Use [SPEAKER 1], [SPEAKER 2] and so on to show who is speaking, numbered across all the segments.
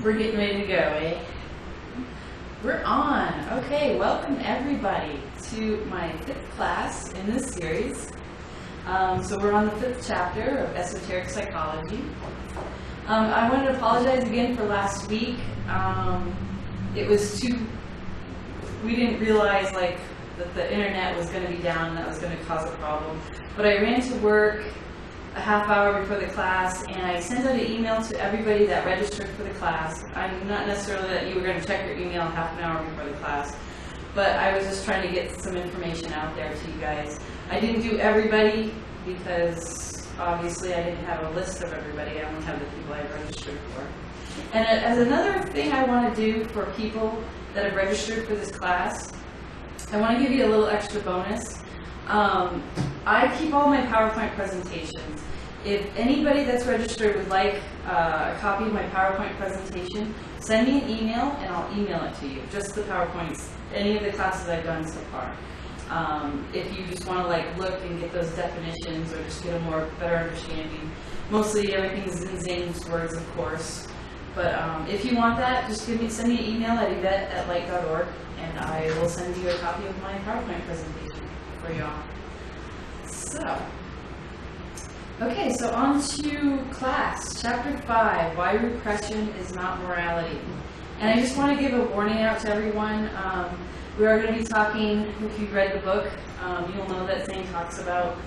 [SPEAKER 1] We're getting ready to go, eh? We're on. Okay, welcome everybody to my 5th class in this series. So we're on the 5th chapter of Esoteric Psychology. I wanted to apologize again for last week. It was we didn't realize that the internet was going to be down and that was going to cause a problem. But I ran to work a half hour before the class, and I sent out an email to everybody that registered for the class. I'm not necessarily that you were going to check your email half an hour before the class, but I was just trying to get some information out there to you guys. I didn't do everybody because obviously I didn't have a list of everybody. I only have the people I registered for. And as another thing I want to do for people that have registered for this class, I want to give you a little extra bonus. I keep all my PowerPoint presentations. If anybody that's registered would like a copy of my PowerPoint presentation, send me an email and I'll email it to you. Just the PowerPoints, any of the classes I've done so far. If you just want to look and get those definitions or just get a better understanding. Mostly everything's in Zane's words, of course. But if you want that, just send me an email at Yvette@light.org and I will send you a copy of my PowerPoint presentation for y'all. So, okay, so on to class, chapter 5, why repression is not morality. And I just want to give a warning out to everyone. We are going to be talking, if you've read the book, you'll know that Zane talks about,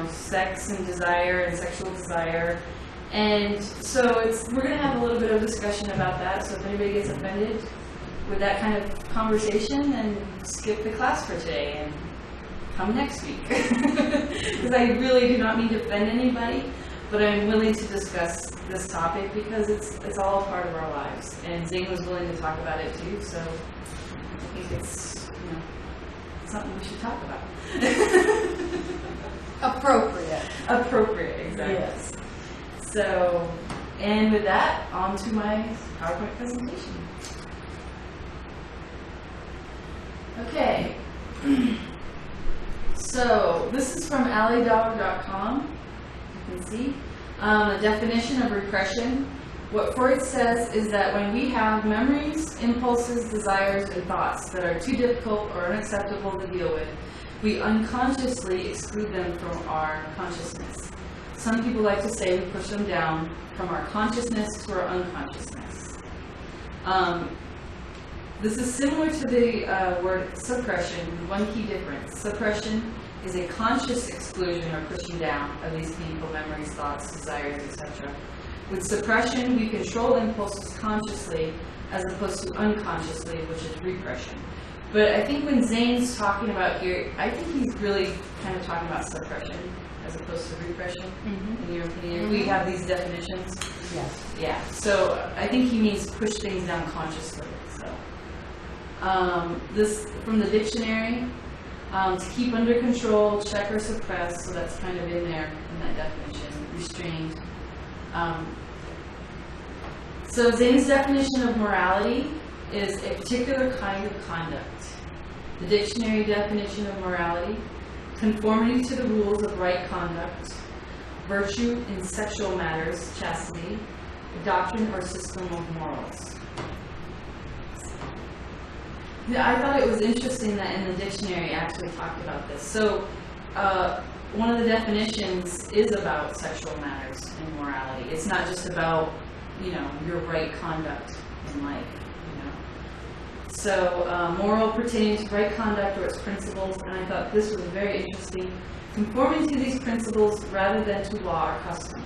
[SPEAKER 1] sex and desire and sexual desire. And so we're going to have a little bit of discussion about that. So if anybody gets offended with that kind of conversation, then skip the class for today and come next week. Because I really do not mean to offend anybody, but I'm willing to discuss this topic because it's all a part of our lives. And Zane was willing to talk about it too, so I think it's something we should talk about. Appropriate, exactly. Yes. So, and with that, on to my PowerPoint presentation. Okay. So, this is from allydog.com. You can see the definition of repression. What Freud says is that when we have memories, impulses, desires, and thoughts that are too difficult or unacceptable to deal with, we unconsciously exclude them from our consciousness. Some people like to say we push them down from our consciousness to our unconsciousness. This is similar to the word suppression, with one key difference. Suppression is a conscious exclusion or pushing down of these painful memories, thoughts, desires, etc. With suppression, we control impulses consciously as opposed to unconsciously, which is repression. But I think when Zane's talking about here, I think he's really kind of talking about suppression as opposed to repression, in your opinion. We have these definitions.
[SPEAKER 2] Yes.
[SPEAKER 1] Yeah. So I think he means push things down consciously. So this from the dictionary, to keep under control, check or suppress. So that's kind of in there in that definition. Restrained. So Zane's definition of morality is a particular kind of conduct. The dictionary definition of morality: conformity to the rules of right conduct, virtue in sexual matters, chastity, a doctrine or system of morals. I thought it was interesting that in the dictionary it actually talked about this. So one of the definitions is about sexual matters and morality. It's not just about, your right conduct in life. So moral pertaining to right conduct or its principles, and I thought this was very interesting. Conforming to these principles rather than to law or custom.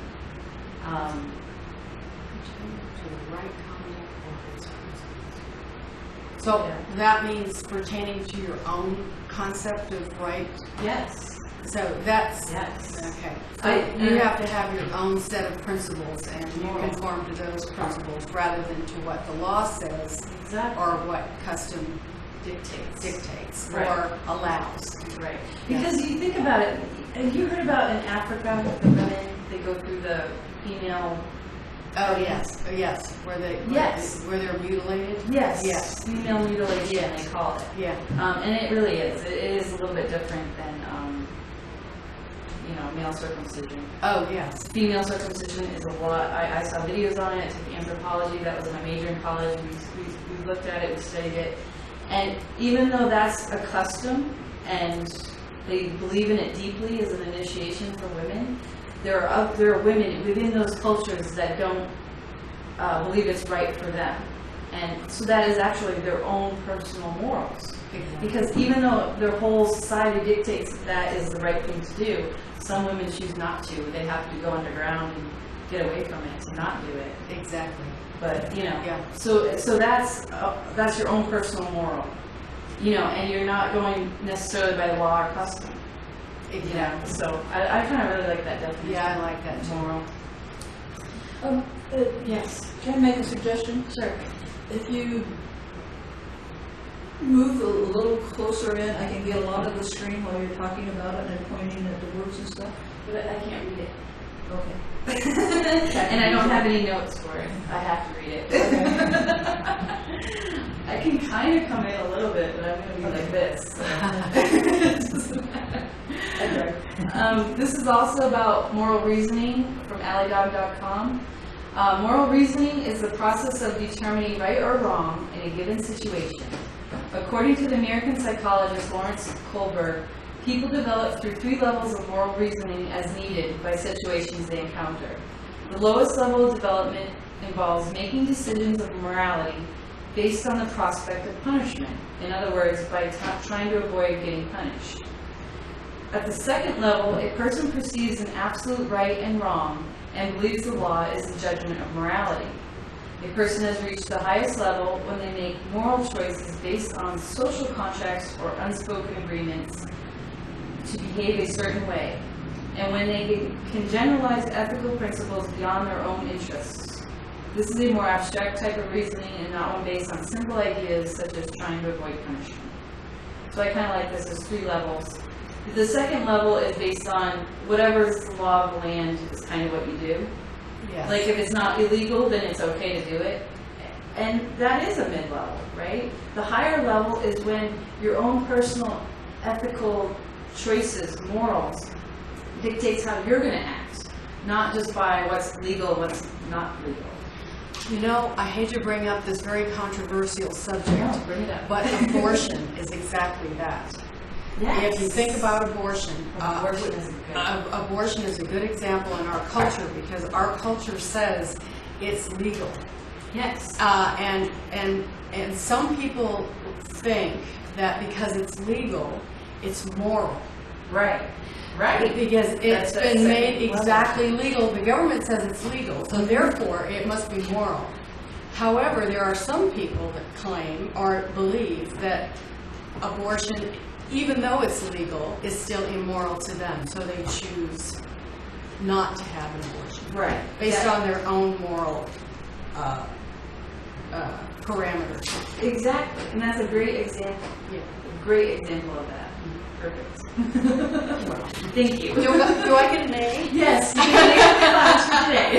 [SPEAKER 2] So that means pertaining to your own concept of right?
[SPEAKER 1] Yes.
[SPEAKER 2] So that's...
[SPEAKER 1] Yes.
[SPEAKER 2] Okay. So you have to have your own set of principles and you conform to those principles rather than to what the law says.
[SPEAKER 1] Exactly.
[SPEAKER 2] Or what custom
[SPEAKER 1] dictates
[SPEAKER 2] right. Or allows.
[SPEAKER 1] Right. Because you think about it, have you heard about in Africa, the women, they go through the female...
[SPEAKER 2] Oh, yes. Oh, yes. Where they're mutilated?
[SPEAKER 1] Yes.
[SPEAKER 2] Yes.
[SPEAKER 1] Female mutilation, they call it.
[SPEAKER 2] Yeah.
[SPEAKER 1] And it really is. It is a little bit different than, male circumcision.
[SPEAKER 2] Oh, yes.
[SPEAKER 1] Female circumcision is a lot. I saw videos on it. I took anthropology. That was my major in college. We looked at it. We studied it. And even though that's a custom and they believe in it deeply as an initiation for women, there are women within those cultures that don't believe it's right for them. And so that is actually their own personal morals.
[SPEAKER 2] Exactly.
[SPEAKER 1] Because even though their whole society dictates that is the right thing to do, some women choose not to. They have to go underground and get away from it to not do it.
[SPEAKER 2] Exactly.
[SPEAKER 1] But,
[SPEAKER 2] Yeah.
[SPEAKER 1] so that's your own personal moral. And you're not going necessarily by law or custom.
[SPEAKER 2] Exactly.
[SPEAKER 1] So I kind of really like that definition.
[SPEAKER 2] Yeah, I like that too.
[SPEAKER 1] Moral.
[SPEAKER 3] Yes. Can I make a suggestion?
[SPEAKER 1] Sure.
[SPEAKER 3] If you move a little closer in, I can get a lot of the screen while you're talking about it and pointing at the words and stuff.
[SPEAKER 1] But I can't read it.
[SPEAKER 3] Okay.
[SPEAKER 1] And I don't have any notes for it. I have to read it. I can kind of come in a little bit, but I'm going to be like this. So. This is also about moral reasoning from allydog.com. Moral reasoning is the process of determining right or wrong in a given situation. According to the American psychologist Lawrence Kohlberg, people develop through 3 levels of moral reasoning as needed by situations they encounter. The lowest level of development involves making decisions of morality based on the prospect of punishment. In other words, by trying to avoid getting punished. At the second level, a person perceives an absolute right and wrong and believes the law is the judgment of morality. A person has reached the highest level when they make moral choices based on social contracts or unspoken agreements to behave a certain way, and when they can generalize ethical principles beyond their own interests. This is a more abstract type of reasoning and not one based on simple ideas such as trying to avoid punishment. So I kind of like this as 3 levels. The second level is based on whatever's the law of the land is kind of what you do.
[SPEAKER 2] Yes.
[SPEAKER 1] Like if it's not illegal, then it's okay to do it. And that is a mid-level, right? The higher level is when your own personal ethical choices, morals, dictates how you're going to act, not just by what's legal and what's not legal.
[SPEAKER 2] I hate to bring up this very controversial subject,
[SPEAKER 1] No, bring it up.
[SPEAKER 2] but abortion is exactly that.
[SPEAKER 1] Yes.
[SPEAKER 2] If you think about abortion,
[SPEAKER 1] Abortion is good.
[SPEAKER 2] abortion is a good example in our culture because our culture says it's legal.
[SPEAKER 1] Yes.
[SPEAKER 2] And some people think that because it's legal, it's moral.
[SPEAKER 1] Right. Right.
[SPEAKER 2] Because it's
[SPEAKER 1] That's
[SPEAKER 2] been made exactly legal. The government says it's legal, so therefore it must be moral. However, there are some people that claim or believe that abortion, even though it's legal, is still immoral to them, so they choose not to have an abortion.
[SPEAKER 1] Right.
[SPEAKER 2] Based on their own moral parameters.
[SPEAKER 1] Exactly. And that's a great example.
[SPEAKER 2] Yeah.
[SPEAKER 1] A great example of that. Perfect.
[SPEAKER 2] Well,
[SPEAKER 1] Thank you.
[SPEAKER 2] do I get an A?
[SPEAKER 1] Yes, you can make a today.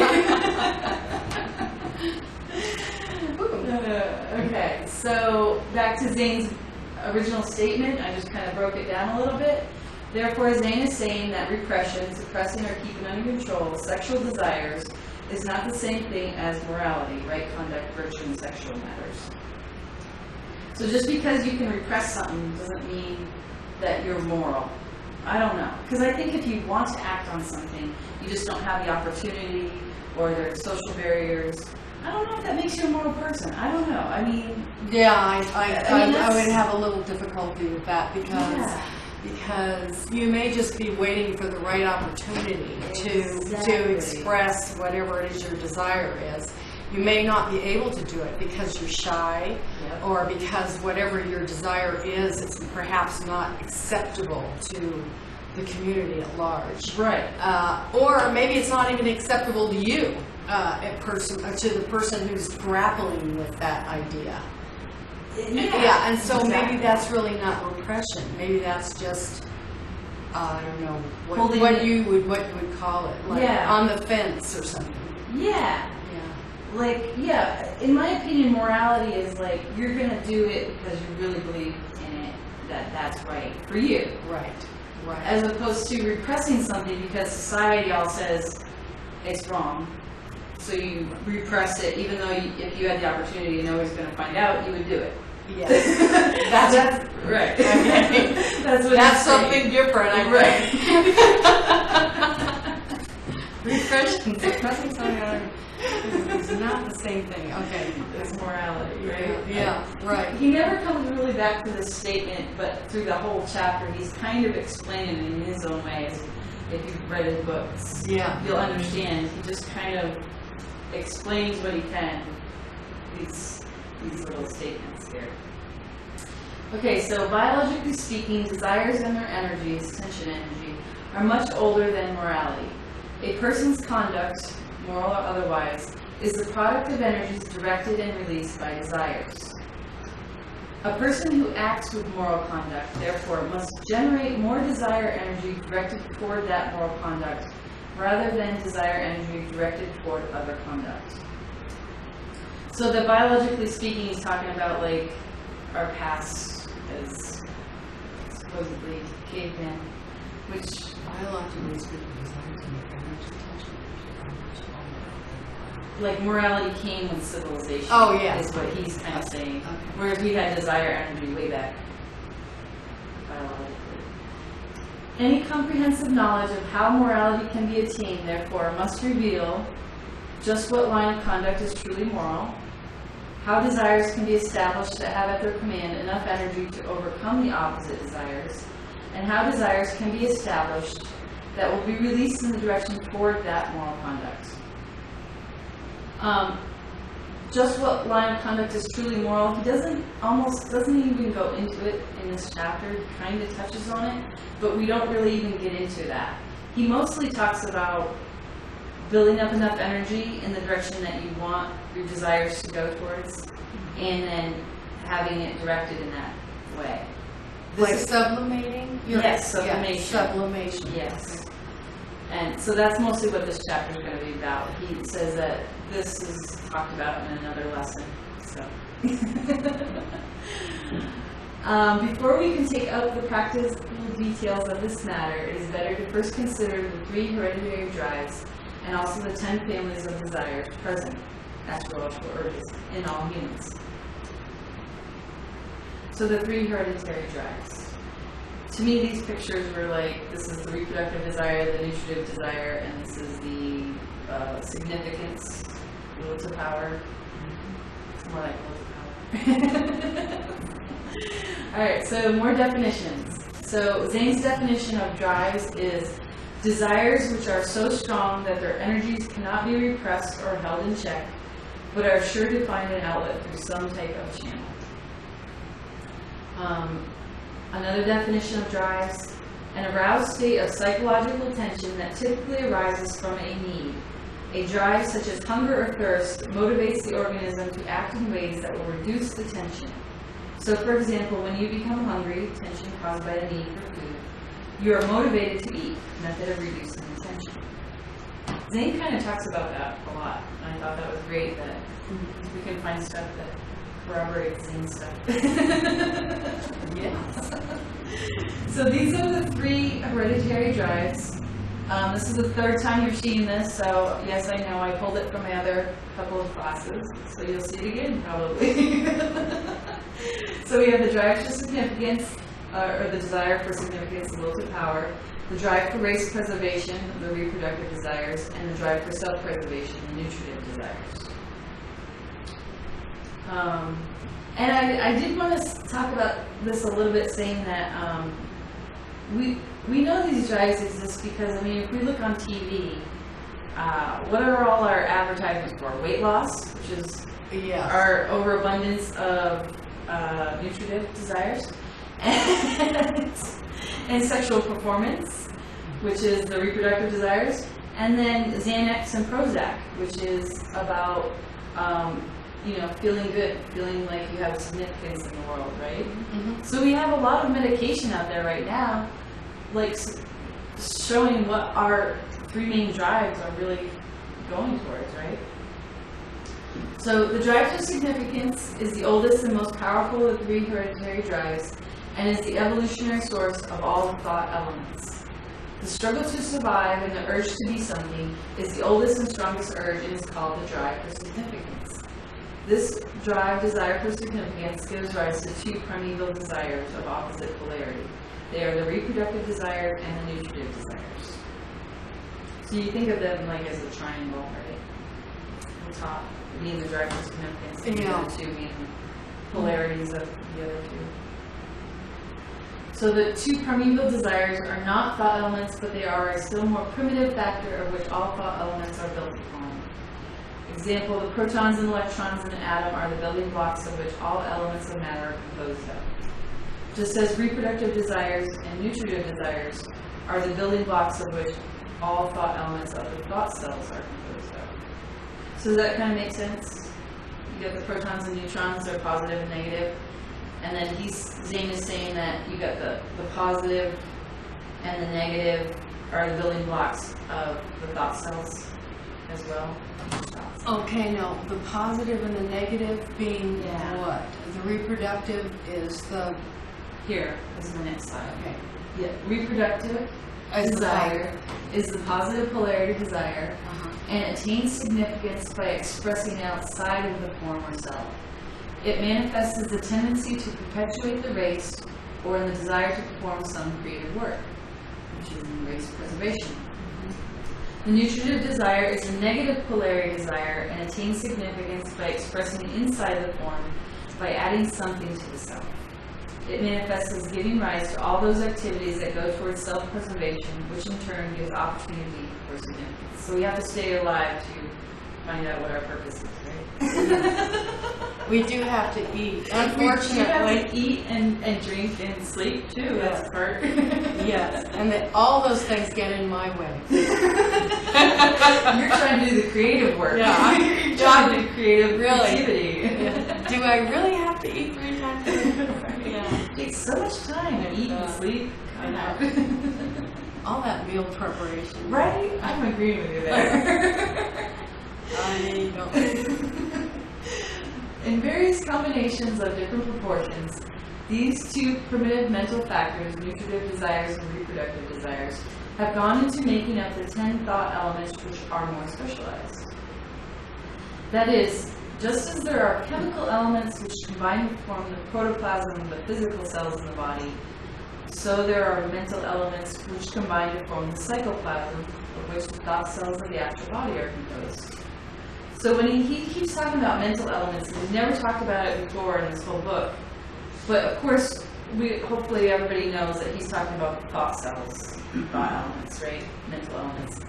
[SPEAKER 1] Okay, so back to Zane's original statement. I just kind of broke it down a little bit. Therefore, Zane is saying that repression, suppressing or keeping under control sexual desires, is not the same thing as morality, right conduct, virtue, and sexual matters. So just because you can repress something doesn't mean that you're moral. I don't know. Because I think if you want to act on something, you just don't have the opportunity or there's social barriers. I don't know if that makes you a moral person. I don't know. I mean...
[SPEAKER 2] Yeah, I would have a little difficulty with that because you may just be waiting for the right opportunity to express whatever it is your desire is. You may not be able to do it because you're shy, or because whatever your desire is, it's perhaps not acceptable to the community at large.
[SPEAKER 1] Right.
[SPEAKER 2] Or maybe it's not even acceptable to you, to the person who's grappling with that idea. Yeah, and so maybe that's really not repression. Maybe that's just, I don't know, what you would call it, like on the fence or something.
[SPEAKER 1] Yeah. Like, in my opinion, morality is like, you're going to do it because you really believe in it, that's right for you.
[SPEAKER 2] Right. Right.
[SPEAKER 1] as opposed to repressing something because society all says it's wrong. So you repress it, even though if you had the opportunity to know who's going to find out, you would do it.
[SPEAKER 2] Yes. That's
[SPEAKER 1] right.
[SPEAKER 2] Okay. That's something different, I think. Repression, suppressing something is not the same thing. Okay.
[SPEAKER 1] It's morality, right?
[SPEAKER 2] Yeah, right.
[SPEAKER 1] He never comes really back to this statement, but through the whole chapter, he's kind of explaining it in his own way. If you've read his books, you'll understand. He just kind of explains what he can. These little statements here. Okay, so biologically speaking, desires and their energies, tension energy, are much older than morality. A person's conduct, moral or otherwise, is the product of energies directed and released by desires. A person who acts with moral conduct, therefore, must generate more desire energy directed toward that moral conduct, rather than desire energy directed toward other conduct. So that biologically speaking, he's talking about like our past as supposedly cavemen, which
[SPEAKER 2] Biologically speaking,
[SPEAKER 1] like morality came with civilization.
[SPEAKER 2] Oh, yeah.
[SPEAKER 1] Is what he's kind of saying.
[SPEAKER 2] Okay.
[SPEAKER 1] Whereas we had desire energy way back biologically. Any comprehensive knowledge of how morality can be attained, therefore, must reveal just what line of conduct is truly moral, how desires can be established that have at their command enough energy to overcome the opposite desires, and how desires can be established that will be released in the direction toward that moral conduct. Just what line of conduct is truly moral, he doesn't even go into it in this chapter. He kind of touches on it, but we don't really even get into that. He mostly talks about building up enough energy in the direction that you want your desires to go towards, and then having it directed in that way.
[SPEAKER 2] like sublimating?
[SPEAKER 1] Yes, sublimation.
[SPEAKER 2] Yeah, sublimation.
[SPEAKER 1] Yes. And so that's mostly what this chapter is going to be about. He says that this is talked about in another lesson. So, before we can take up the practical details of this matter, it is better to first consider the 3 hereditary drives and also the 10 families of desires present, astrological urges, in all humans. So the 3 hereditary drives. To me, these pictures were like, this is the reproductive desire, the nutritive desire, and this is the significance, will to power. It's more like will to power. Alright, so more definitions. So Zane's definition of drives is desires which are so strong that their energies cannot be repressed or held in check, but are sure to find an outlet through some type of channel. Another definition of drives, an aroused state of psychological tension that typically arises from a need. A drive such as hunger or thirst motivates the organism to act in ways that will reduce the tension. So for example, when you become hungry, tension caused by the need for food, you are motivated to eat, method of reducing the tension. Zane kind of talks about that a lot, and I thought that was great that we can find stuff that corroborates Zane's stuff.
[SPEAKER 2] Yes.
[SPEAKER 1] So these are the 3 hereditary drives. This is the 3rd time you're seeing this, so yes, I know I pulled it from my other couple of classes, so you'll see it again probably. So we have the drive for significance, or the desire for significance, the will to power, the drive for race preservation, the reproductive desires, and the drive for self-preservation, the nutritive desires. And I did want to talk about this a little bit, saying that we know these drives exist because, I mean, if we look on TV, what are all our advertisements for? Weight loss, which is our overabundance of nutritive desires, and sexual performance, which is the reproductive desires, and then Xanax and Prozac, which is about feeling good, feeling like you have significance in the world, right? Mm-hmm. So we have a lot of medication out there right now, like showing what our 3 main drives are really going towards, right? So the drive for significance is the oldest and most powerful of the 3 hereditary drives, and is the evolutionary source of all the thought elements. The struggle to survive and the urge to be something is the oldest and strongest urge and is called the drive for significance. This drive, desire for significance, gives rise to two primeval desires of opposite polarity. They are the reproductive desires and the nutritive desires. So you think of them like as a triangle, right? The top being the drive for significance, and the other two being polarities of the other two. So the two primeval desires are not thought elements, but they are a still more primitive factor of which all thought elements are built upon. Example, the protons and electrons in an atom are the building blocks of which all elements of matter are composed of. Just as reproductive desires and nutritive desires are the building blocks of which all thought elements of the thought cells are composed of. So does that kind of make sense? You got the protons and neutrons, they're positive and negative. And then Zane is saying that you got the positive and the negative are the building blocks of the thought cells as well.
[SPEAKER 2] Okay, no, the positive and the negative being what? The reproductive is the...
[SPEAKER 1] Here is the next slide.
[SPEAKER 2] Okay.
[SPEAKER 1] Yeah, reproductive desire is the positive polarity desire and attains significance by expressing outside of the form or self. It manifests as the tendency to perpetuate the race or in the desire to perform some creative work, which is in race preservation. The nutritive desire is a negative polarity desire and attains significance by expressing inside of the form by adding something to the self. It manifests as giving rise to all those activities that go towards self-preservation, which in turn gives opportunity for significance. So we have to stay alive to find out what our purpose is, right?
[SPEAKER 2] We do have to eat.
[SPEAKER 1] Unfortunately, we have to eat and drink and sleep too.
[SPEAKER 2] Yes.
[SPEAKER 1] That's part.
[SPEAKER 2] Yes, and all those things get in my way.
[SPEAKER 1] You're trying to do the creative work.
[SPEAKER 2] Yeah,
[SPEAKER 1] You're trying to do creative activity.
[SPEAKER 2] Yeah. Do I really have to eat 3 times a day? Yeah.
[SPEAKER 1] It takes so much time to eat and sleep.
[SPEAKER 2] I know. All that meal preparation.
[SPEAKER 1] Right? I'm agreeing with you there.
[SPEAKER 2] I don't.
[SPEAKER 1] In various combinations of different proportions, these two primitive mental factors, nutritive desires and reproductive desires, have gone into making up the 10 thought elements which are more specialized. That is, just as there are chemical elements which combine to form the protoplasm of the physical cells in the body, so there are mental elements which combine to form the psychoplasm of which the thought cells of the actual body are composed. So when he keeps talking about mental elements, and we've never talked about it before in this whole book, but of course, hopefully everybody knows that he's talking about the thought cells, thought elements, right? Mental elements.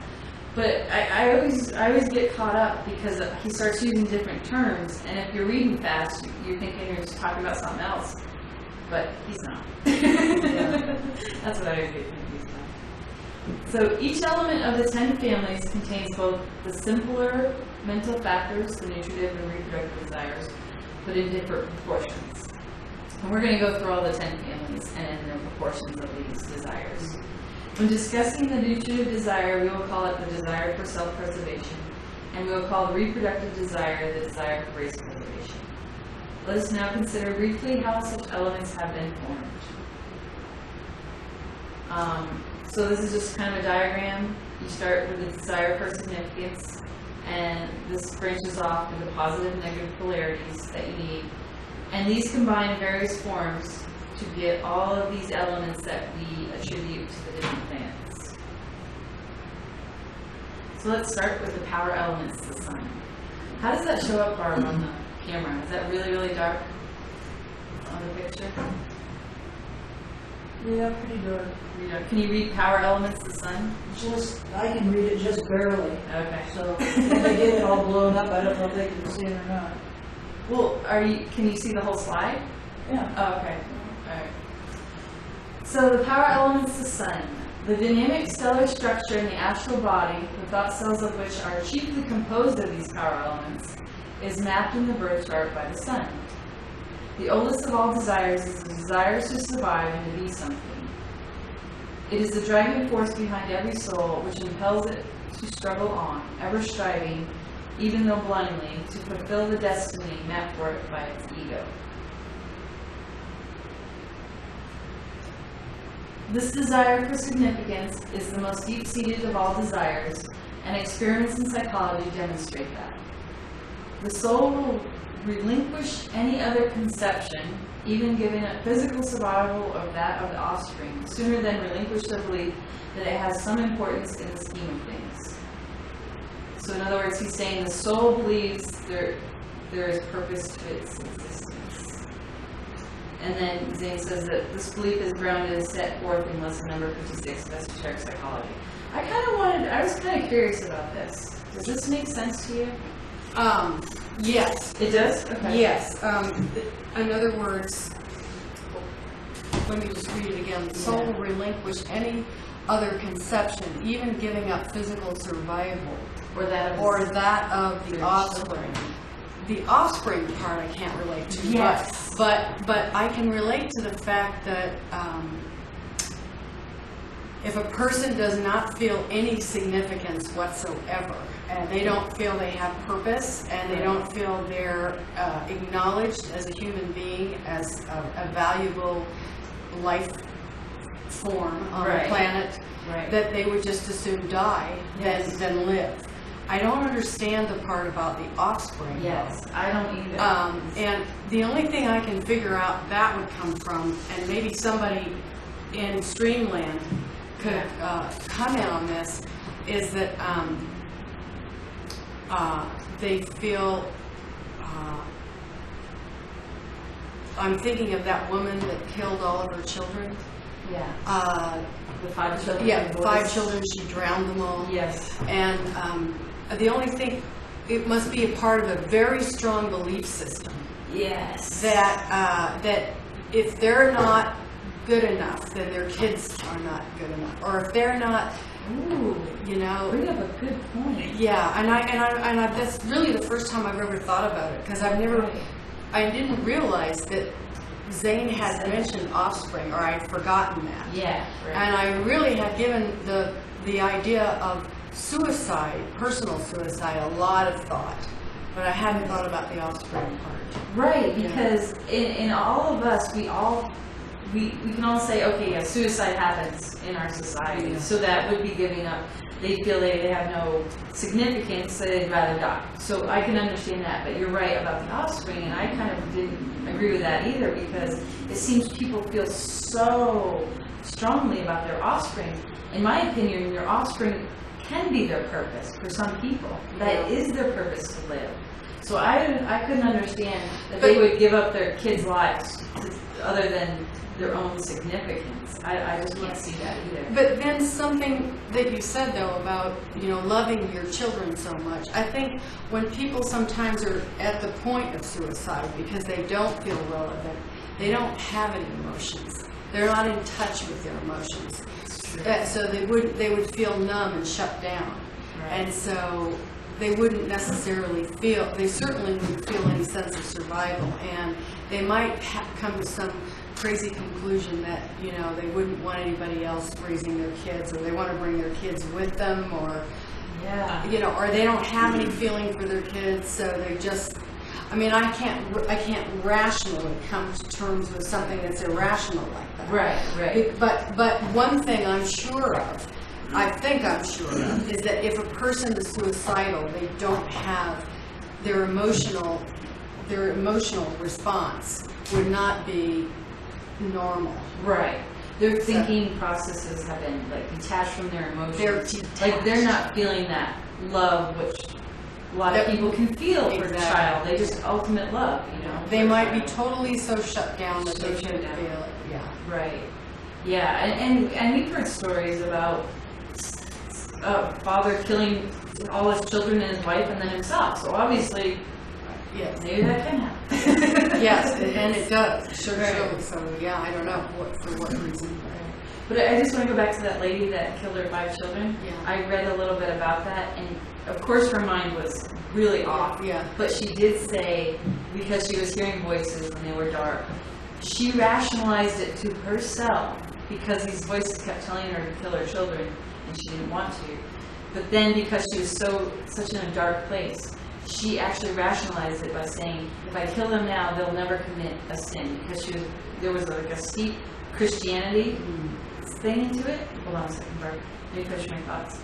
[SPEAKER 1] But I always get caught up because he starts using different terms, and if you're reading fast, you're thinking you're just talking about something else, but he's not. That's what I always get confused about. So each element of the 10 families contains both the simpler mental factors, the nutritive and reproductive desires, but in different proportions. And we're going to go through all the 10 families and the proportions of these desires. When discussing the nutritive desire, we will call it the desire for self-preservation, and we will call the reproductive desire the desire for race preservation. Let us now consider briefly how such elements have been formed. So this is just kind of a diagram. You start with the desire for significance, and this branches off into positive and negative polarities that you need. And these combine in various forms to get all of these elements that we attribute to the different planets. So let's start with the power elements, the sun. How does that show up, Barb, on the camera? Is that really, really dark on the picture?
[SPEAKER 3] Yeah, pretty dark.
[SPEAKER 1] Can you read power elements, the sun?
[SPEAKER 3] I can read it just barely.
[SPEAKER 1] Okay.
[SPEAKER 3] So if they get it all blown up, I don't know if they can see it or not.
[SPEAKER 1] Well, can you see the whole slide?
[SPEAKER 3] Yeah.
[SPEAKER 1] Oh, okay. All right. So the power elements, the sun. The dynamic stellar structure in the astral body, the thought cells of which are chiefly composed of these power elements, is mapped in the birth chart by the sun. The oldest of all desires is the desire to survive and to be something. It is the driving force behind every soul which impels it to struggle on, ever striving, even though blindly, to fulfill the destiny mapped for it by its ego. This desire for significance is the most deep-seated of all desires, and experiments in psychology demonstrate that. The soul will relinquish any other conception, even giving up physical survival of that of the offspring, sooner than relinquish the belief that it has some importance in the scheme of things. So in other words, he's saying the soul believes there is purpose to its existence. And then Zane says that this belief is grounded and set forth in lesson number 56 of Esoteric Psychology. I was kind of curious about this. Does this make sense to you?
[SPEAKER 2] Yes.
[SPEAKER 1] It does? Okay.
[SPEAKER 2] Yes. In other words, let me just read it again. The soul will relinquish any other conception, even giving up physical survival,
[SPEAKER 1] Or that
[SPEAKER 2] of the offspring. The offspring part I can't relate to.
[SPEAKER 1] Yes.
[SPEAKER 2] But I can relate to the fact that if a person does not feel any significance whatsoever, and they don't feel they have purpose, and they don't feel they're acknowledged as a human being, as a valuable life form on the planet, that they would just as soon die than live. I don't understand the part about the offspring.
[SPEAKER 1] Yes, I don't either.
[SPEAKER 2] And the only thing I can figure out that would come from, and maybe somebody in Streamland could comment on this, is that they feel, I'm thinking of that woman that killed all of her children.
[SPEAKER 1] Yeah. The 5 children.
[SPEAKER 2] Yeah, 5 children, she drowned them all.
[SPEAKER 1] Yes.
[SPEAKER 2] And the only thing, it must be a part of a very strong belief system.
[SPEAKER 1] Yes.
[SPEAKER 2] That if they're not good enough, then their kids are not good enough. Or if they're not, you know,
[SPEAKER 1] Bring up a good point.
[SPEAKER 2] yeah. And I that's really the first time I've ever thought about it, because I didn't realize that Zane had mentioned offspring, or I'd forgotten that.
[SPEAKER 1] Yeah. Right.
[SPEAKER 2] And I really had given the idea of suicide, personal suicide, a lot of thought, but I hadn't thought about the offspring part.
[SPEAKER 1] Right, because in all of us, we can all say, okay, yeah, suicide happens in our society, so that would be giving up. They feel they have no significance, so they'd rather die. So I can understand that, but you're right about the offspring, and I kind of didn't agree with that either, because it seems people feel so strongly about their offspring. In my opinion, your offspring can be their purpose for some people. That is their purpose to live. So I couldn't understand that they would give up their kids' lives other than their own significance. I just can't see that either.
[SPEAKER 2] But then something that you said, though, about, you know, loving your children so much, I think when people sometimes are at the point of suicide because they don't feel relevant, they don't have any emotions, they're not in touch with their emotions, so they would feel numb and shut down. And so they wouldn't necessarily feel, they certainly wouldn't feel any sense of survival, and they might come to some crazy conclusion that, you know, they wouldn't want anybody else raising their kids, or they want to bring their kids with them, or, you know, or they don't have any feeling for their kids, so they just, I mean, I can't rationally come to terms with something that's irrational like that.
[SPEAKER 1] Right.
[SPEAKER 2] But one thing I'm sure of, I think I'm sure of, is that if a person is suicidal, they don't have their emotional response would not be normal.
[SPEAKER 1] Right. Their thinking processes have been detached from their emotions. They're not feeling that love, which a lot of people can feel for a child. They just ultimate love, you know.
[SPEAKER 2] They might be totally so shut down that they shouldn't feel it. Yeah.
[SPEAKER 1] Right. Yeah, and we've heard stories about a father killing all his children and his wife and then himself. So obviously, maybe that can happen.
[SPEAKER 2] Yes, and it does. Sure. So yeah, I don't know for what reason.
[SPEAKER 1] But I just want to go back to that lady that killed her 5 children.
[SPEAKER 2] Yeah.
[SPEAKER 1] I read a little bit about that, and of course her mind was really off.
[SPEAKER 2] Yeah.
[SPEAKER 1] But she did say, because she was hearing voices when they were dark, she rationalized it to herself because these voices kept telling her to kill her children, and she didn't want to. But then because she was such in a dark place, she actually rationalized it by saying, if I kill them now, they'll never commit a sin, because there was a steep Christianity thing into it. Hold on a second, Barb. Let me finish my thoughts.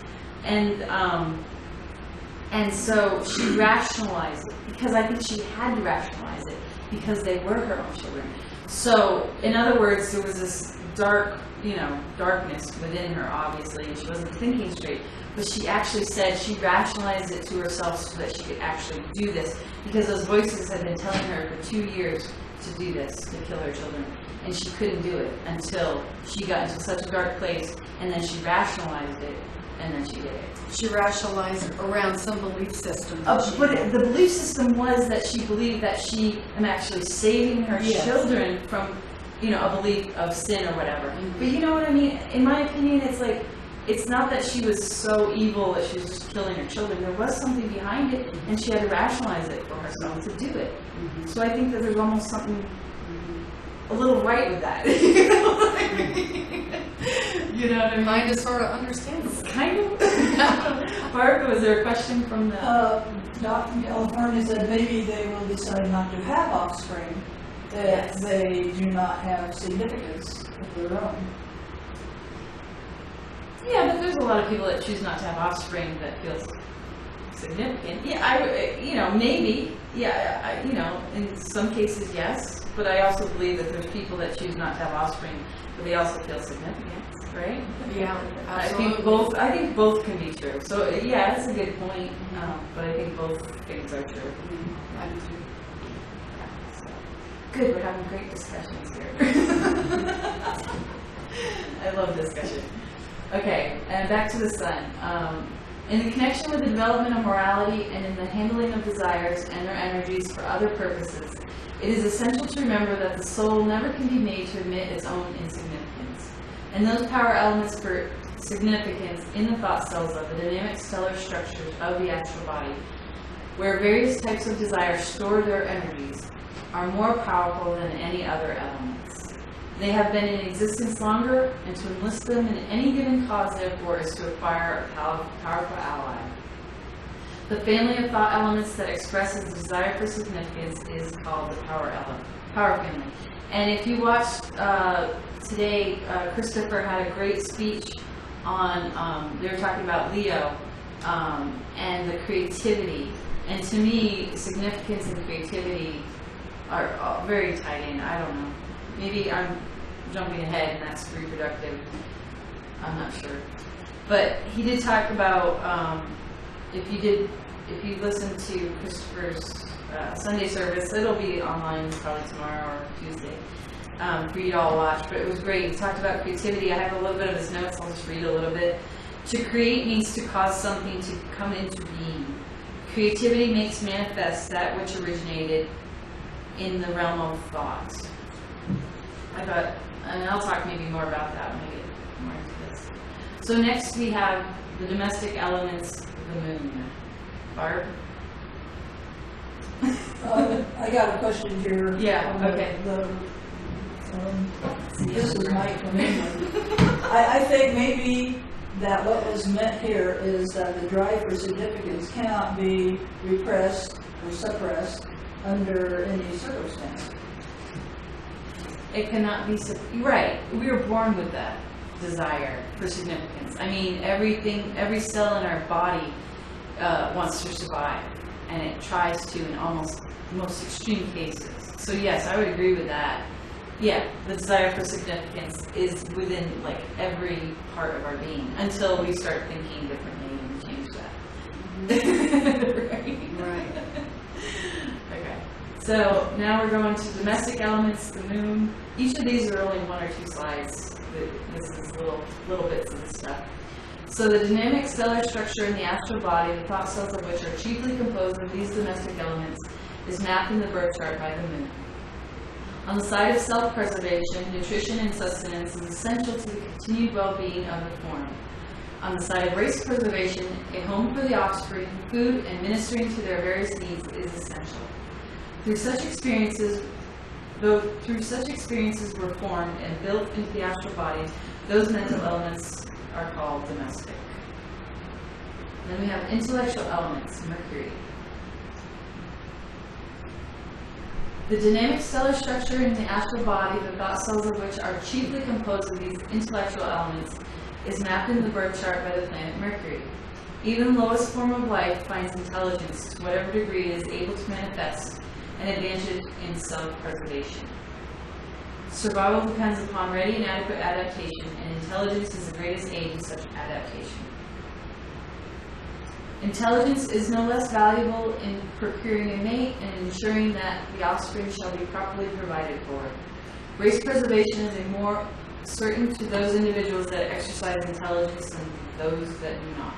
[SPEAKER 1] And so she rationalized it, because I think she had to rationalize it, because they were her own children. So, in other words, there was this darkness within her, obviously, and she wasn't thinking straight. But she actually said she rationalized it to herself so that she could actually do this, because those voices had been telling her for 2 years to do this, to kill her children. And she couldn't do it until she got into such a dark place, and then she rationalized it, and then she did it.
[SPEAKER 2] She rationalized around some belief system.
[SPEAKER 1] But the belief system was that she believed that she am actually saving her children from, a belief of sin or whatever.
[SPEAKER 2] Mm-hmm.
[SPEAKER 1] But you know what I mean? In my opinion, it's like, it's not that she was so evil that she was just killing her children. There was something behind it, and she had to rationalize it for herself to do it.
[SPEAKER 2] Mm-hmm.
[SPEAKER 1] So I think that there's almost something a little right with that. You know what I mean? You know what I mean?
[SPEAKER 2] Kind of, sort of understandable.
[SPEAKER 1] Kind of. Barb, was there a question from the...
[SPEAKER 3] Doc from California said maybe they will decide not to have offspring if they do not have significance of their own.
[SPEAKER 1] Yeah, but there's a lot of people that choose not to have offspring that feels significant. Yeah, maybe. Yeah, in some cases, yes. But I also believe that there's people that choose not to have offspring, but they also feel significant, right?
[SPEAKER 2] Yeah, absolutely.
[SPEAKER 1] I think both can be true. So yeah, that's a good point. But I think both things are true.
[SPEAKER 2] I do too.
[SPEAKER 1] Yeah, so. Good, we're having great discussions here. I love discussion. Okay, and back to the sun. In the connection with the development of morality and in the handling of desires and their energies for other purposes, it is essential to remember that the soul never can be made to admit its own insignificance. And those power elements for significance in the thought cells of the dynamic stellar structures of the astral body, where various types of desire store their energies, are more powerful than any other elements. They have been in existence longer, and to enlist them in any given cause, therefore, is to acquire a powerful ally. The family of thought elements that expresses the desire for significance is called the power family. And if you watched today, Christopher had a great speech on, they were talking about Leo and the creativity. And to me, significance and creativity are very tied in. I don't know. Maybe I'm jumping ahead and that's reproductive. I'm not sure. But he did talk about, if you listen to Christopher's Sunday service, it'll be online probably tomorrow or Tuesday for you to all watch. But it was great. He talked about creativity. I have a little bit of his notes. I'll just read a little bit. To create means to cause something to come into being. Creativity makes manifest that which originated in the realm of thought. And I'll talk maybe more about that when I get more into this. So next we have the domestic elements of the moon. Barb?
[SPEAKER 3] I got a question here.
[SPEAKER 1] Yeah, okay.
[SPEAKER 3] This is Mike from England. I think maybe that what was meant here is that the drive for significance cannot be repressed or suppressed under any circumstance.
[SPEAKER 1] It cannot be, right. We were born with that desire for significance. I mean, every cell in our body wants to survive, and it tries to in almost the most extreme cases. So yes, I would agree with that. Yeah, the desire for significance is within like every part of our being until we start thinking differently and change that.
[SPEAKER 2] Right.
[SPEAKER 1] Okay. So now we're going to domestic elements, the moon. Each of these are only 1 or 2 slides. This is little bits of the stuff. So the dynamic stellar structure in the astral body, the thought cells of which are chiefly composed of these domestic elements, is mapped in the birth chart by the moon. On the side of self-preservation, nutrition and sustenance is essential to the continued well-being of the form. On the side of race preservation, a home for the offspring, food, and ministering to their various needs is essential. Through such experiences were formed and built into the astral body, those mental elements are called domestic. Then we have intellectual elements, Mercury. The dynamic stellar structure in the astral body, the thought cells of which are chiefly composed of these intellectual elements, is mapped in the birth chart by the planet Mercury. Even the lowest form of life finds intelligence, to whatever degree it is able to manifest, an advantage in self-preservation. Survival depends upon ready and adequate adaptation, and intelligence is the greatest aid in such adaptation. Intelligence is no less valuable in procuring a mate and ensuring that the offspring shall be properly provided for. Race preservation is a more certain to those individuals that exercise intelligence than those that do not.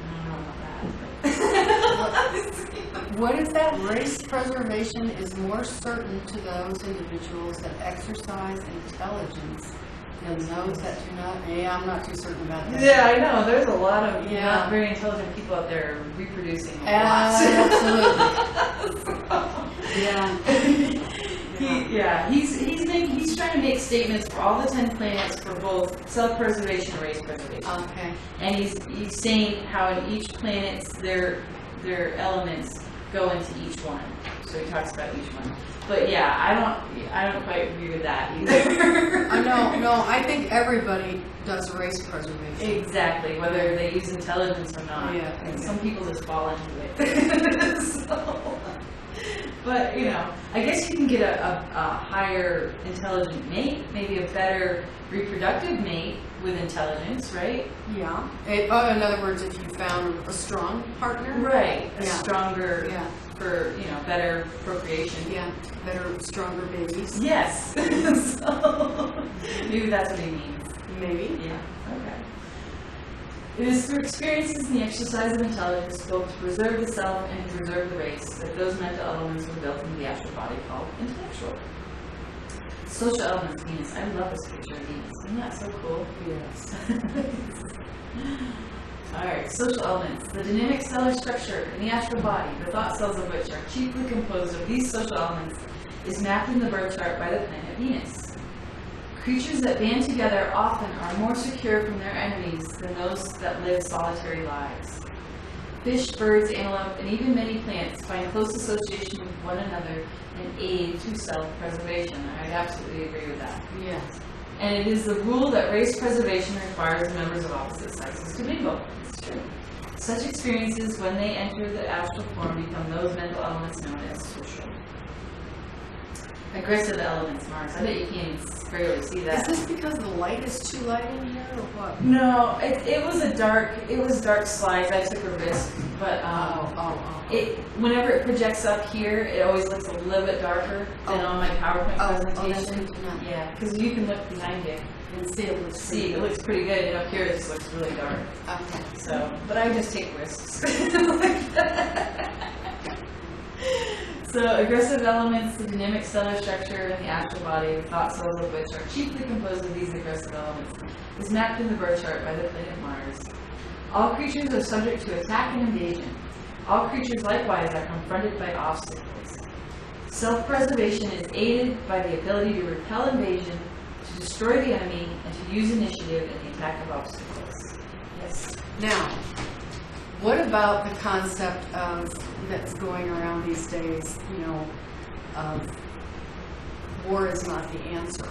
[SPEAKER 1] I don't know about that.
[SPEAKER 2] What is that? Race preservation is more certain to those individuals that exercise intelligence than those that do not. Yeah, I'm not too certain about that.
[SPEAKER 1] Yeah, I know. There's a lot of not very intelligent people out there reproducing a lot.
[SPEAKER 2] Absolutely. Yeah.
[SPEAKER 1] He's trying to make statements for all the 10 planets for both self-preservation and race preservation.
[SPEAKER 2] Okay.
[SPEAKER 1] And he's saying how in each planet their elements go into each one. So he talks about each one. But yeah, I don't quite agree with that either.
[SPEAKER 2] No, I think everybody does race preservation.
[SPEAKER 1] Exactly, whether they use intelligence or not.
[SPEAKER 2] Yeah.
[SPEAKER 1] And some people just fall into it. So, but I guess you can get a higher intelligent mate, maybe a better reproductive mate with intelligence, right?
[SPEAKER 2] Yeah. In other words, if you found a strong partner.
[SPEAKER 1] Right. A
[SPEAKER 2] Yeah.
[SPEAKER 1] stronger.
[SPEAKER 2] Yeah.
[SPEAKER 1] For better procreation.
[SPEAKER 2] Yeah. Better, stronger babies.
[SPEAKER 1] Yes. So maybe that's what he means.
[SPEAKER 2] Maybe.
[SPEAKER 1] Yeah. Okay. It is through experiences in the exercise of intelligence, both to preserve the self and to preserve the race, that those mental elements were built into the astral body called intellectual. Social elements, Venus. I love this picture of Venus. Isn't that so cool?
[SPEAKER 2] Yes.
[SPEAKER 1] Alright, social elements. The dynamic stellar structure in the astral body, the thought cells of which are chiefly composed of these social elements, is mapped in the birth chart by the planet Venus. Creatures that band together often are more secure from their enemies than those that live solitary lives. Fish, birds, antelope, and even many plants find close association with one another and aid to self-preservation. I absolutely agree with that.
[SPEAKER 2] Yes.
[SPEAKER 1] And it is the rule that race preservation requires members of opposite sexes to mingle. It's true. Such experiences, when they enter the astral form, become those mental elements known as social. Aggressive elements, Mars. I bet you can't barely see that.
[SPEAKER 2] Is this because the light is too light in here, or what?
[SPEAKER 1] No, it was dark slides. I took a risk, but whenever it projects up here, it always looks a little bit darker than on my PowerPoint presentation. Yeah, because you can look behind it
[SPEAKER 2] And see,
[SPEAKER 1] it looks pretty good, and up here it just looks really dark.
[SPEAKER 2] Okay.
[SPEAKER 1] So, but I just take risks. So, aggressive elements, the dynamic stellar structure in the astral body, the thought cells of which are chiefly composed of these aggressive elements, is mapped in the birth chart by the planet Mars. All creatures are subject to attack and invasion. All creatures likewise are confronted by obstacles. Self-preservation is aided by the ability to repel invasion, to destroy the enemy, and to use initiative in the attack of obstacles. Yes.
[SPEAKER 2] Now, what about the concept of that's going around these days, of war is not the answer?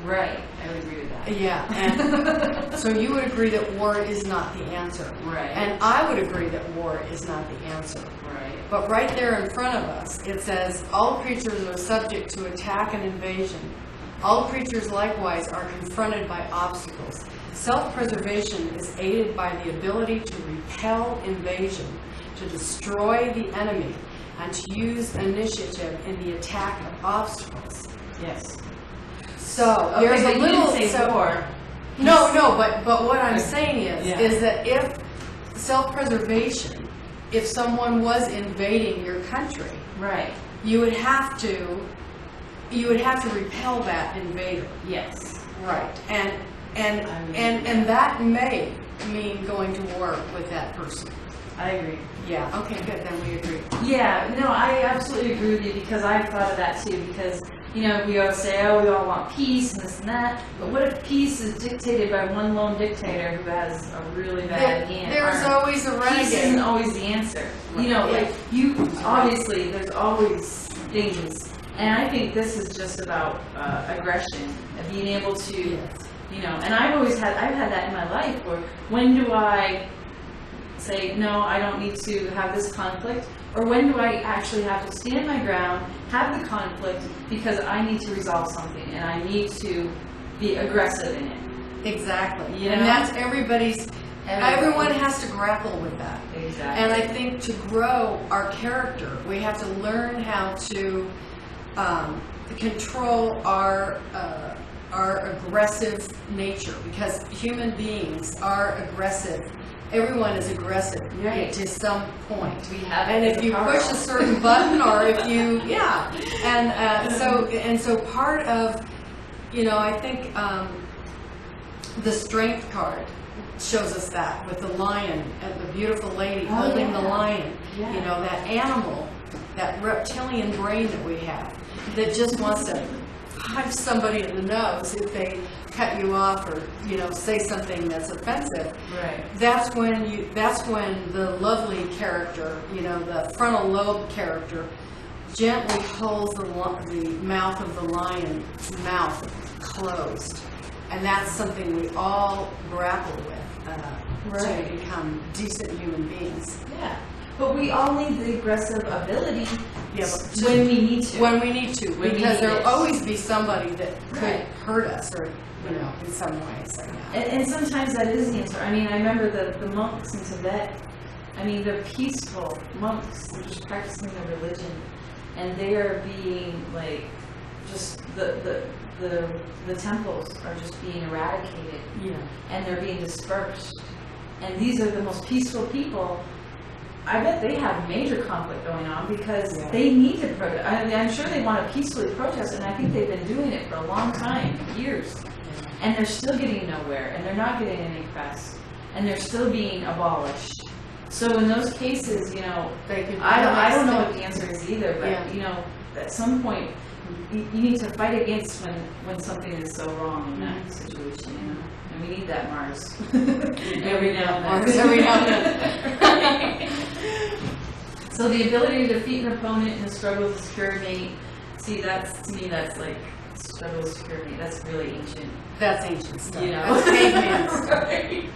[SPEAKER 1] Right. I would agree with that.
[SPEAKER 2] Yeah, and so you would agree that war is not the answer.
[SPEAKER 1] Right.
[SPEAKER 2] And I would agree that war is not the answer.
[SPEAKER 1] Right.
[SPEAKER 2] But right there in front of us, it says, all creatures are subject to attack and invasion. All creatures likewise are confronted by obstacles. Self-preservation is aided by the ability to repel invasion, to destroy the enemy, and to use initiative in the attack of obstacles.
[SPEAKER 1] Yes.
[SPEAKER 2] So
[SPEAKER 1] Okay,
[SPEAKER 2] there's
[SPEAKER 1] but
[SPEAKER 2] a
[SPEAKER 1] you
[SPEAKER 2] little.
[SPEAKER 1] didn't say war.
[SPEAKER 2] No, but what I'm saying
[SPEAKER 1] Yeah.
[SPEAKER 2] is that if self-preservation, if someone was invading your country,
[SPEAKER 1] Right.
[SPEAKER 2] you would have to repel that invader.
[SPEAKER 1] Yes.
[SPEAKER 2] Right. And that may mean going to war with that person.
[SPEAKER 1] I agree.
[SPEAKER 2] Yeah. Okay, good. Then we agree.
[SPEAKER 1] Yeah, no, I absolutely agree with you because I've thought of that too because, we always say, we all want peace and this and that, but what if peace is dictated by one lone dictator who has a really bad hand?
[SPEAKER 2] There's always a
[SPEAKER 1] Peace isn't
[SPEAKER 2] renegade.
[SPEAKER 1] always the answer.
[SPEAKER 2] Right.
[SPEAKER 1] Obviously, there's always things. And I think this is just about aggression, being able to, you know, and I've had that in my life where when do I say, no, I don't need to have this conflict, or when do I actually have to stand my ground, have the conflict because I need to resolve something and I need to be aggressive in it.
[SPEAKER 2] Exactly.
[SPEAKER 1] You know?
[SPEAKER 2] And that's everyone has to grapple with that.
[SPEAKER 1] Exactly.
[SPEAKER 2] And I think to grow our character, we have to learn how to control our aggressive nature, because human beings are aggressive. Everyone is aggressive to some point. And if you push a certain button, or if you, and so part of, you know, I think the strength card shows us that with the lion and the beautiful lady holding the lion. You know, that animal, that reptilian brain that we have, that just wants to punch somebody in the nose if they cut you off, or, you know, say something that's offensive.
[SPEAKER 1] Right.
[SPEAKER 2] That's when the lovely character, you know, the frontal lobe character, gently holds the mouth of the lion's mouth closed. And that's something we all grapple with to become decent human beings.
[SPEAKER 1] Yeah. But we all need the aggressive ability when we need to.
[SPEAKER 2] When we need to, because there will always be somebody that could hurt us, or, you know, in some ways.
[SPEAKER 1] And sometimes that is the answer. I mean, I remember the monks in Tibet. I mean, they're peaceful monks. They're just practicing their religion. And they are being, like, just the temples are just being eradicated.
[SPEAKER 2] Yeah.
[SPEAKER 1] And they're being dispersed. And these are the most peaceful people. I bet they have major conflict going on because they need to protest. I mean, I'm sure they want to peacefully protest, and I think they've been doing it for a long time, years. And they're still getting nowhere, and they're not getting any press, and they're still being abolished. So in those cases, you know, I don't know what the answer is either, but you know, at some point, you need to fight against when something is so wrong in that situation, you know. And we need that Mars every now and then. So the ability to defeat an opponent in a struggle to secure a mate, see, to me, that's like struggle to secure a mate. That's really ancient.
[SPEAKER 2] That's ancient stuff.
[SPEAKER 1] You know?
[SPEAKER 2] That's caveman stuff.
[SPEAKER 1] Right.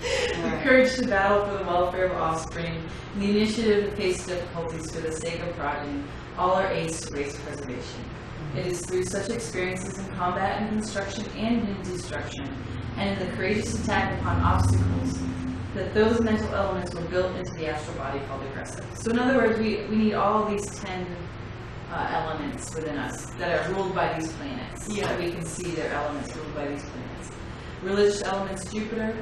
[SPEAKER 1] The courage to battle for the welfare of offspring, and the initiative to face difficulties for the sake of progeny, all are aids to race preservation. It is through such experiences in combat and construction and in destruction, and in the courageous attack upon obstacles, that those mental elements were built into the astral body called aggressive. So in other words, we need all these 10 elements within us that are ruled by these planets. That we can see their elements ruled by these planets. Religious elements, Jupiter.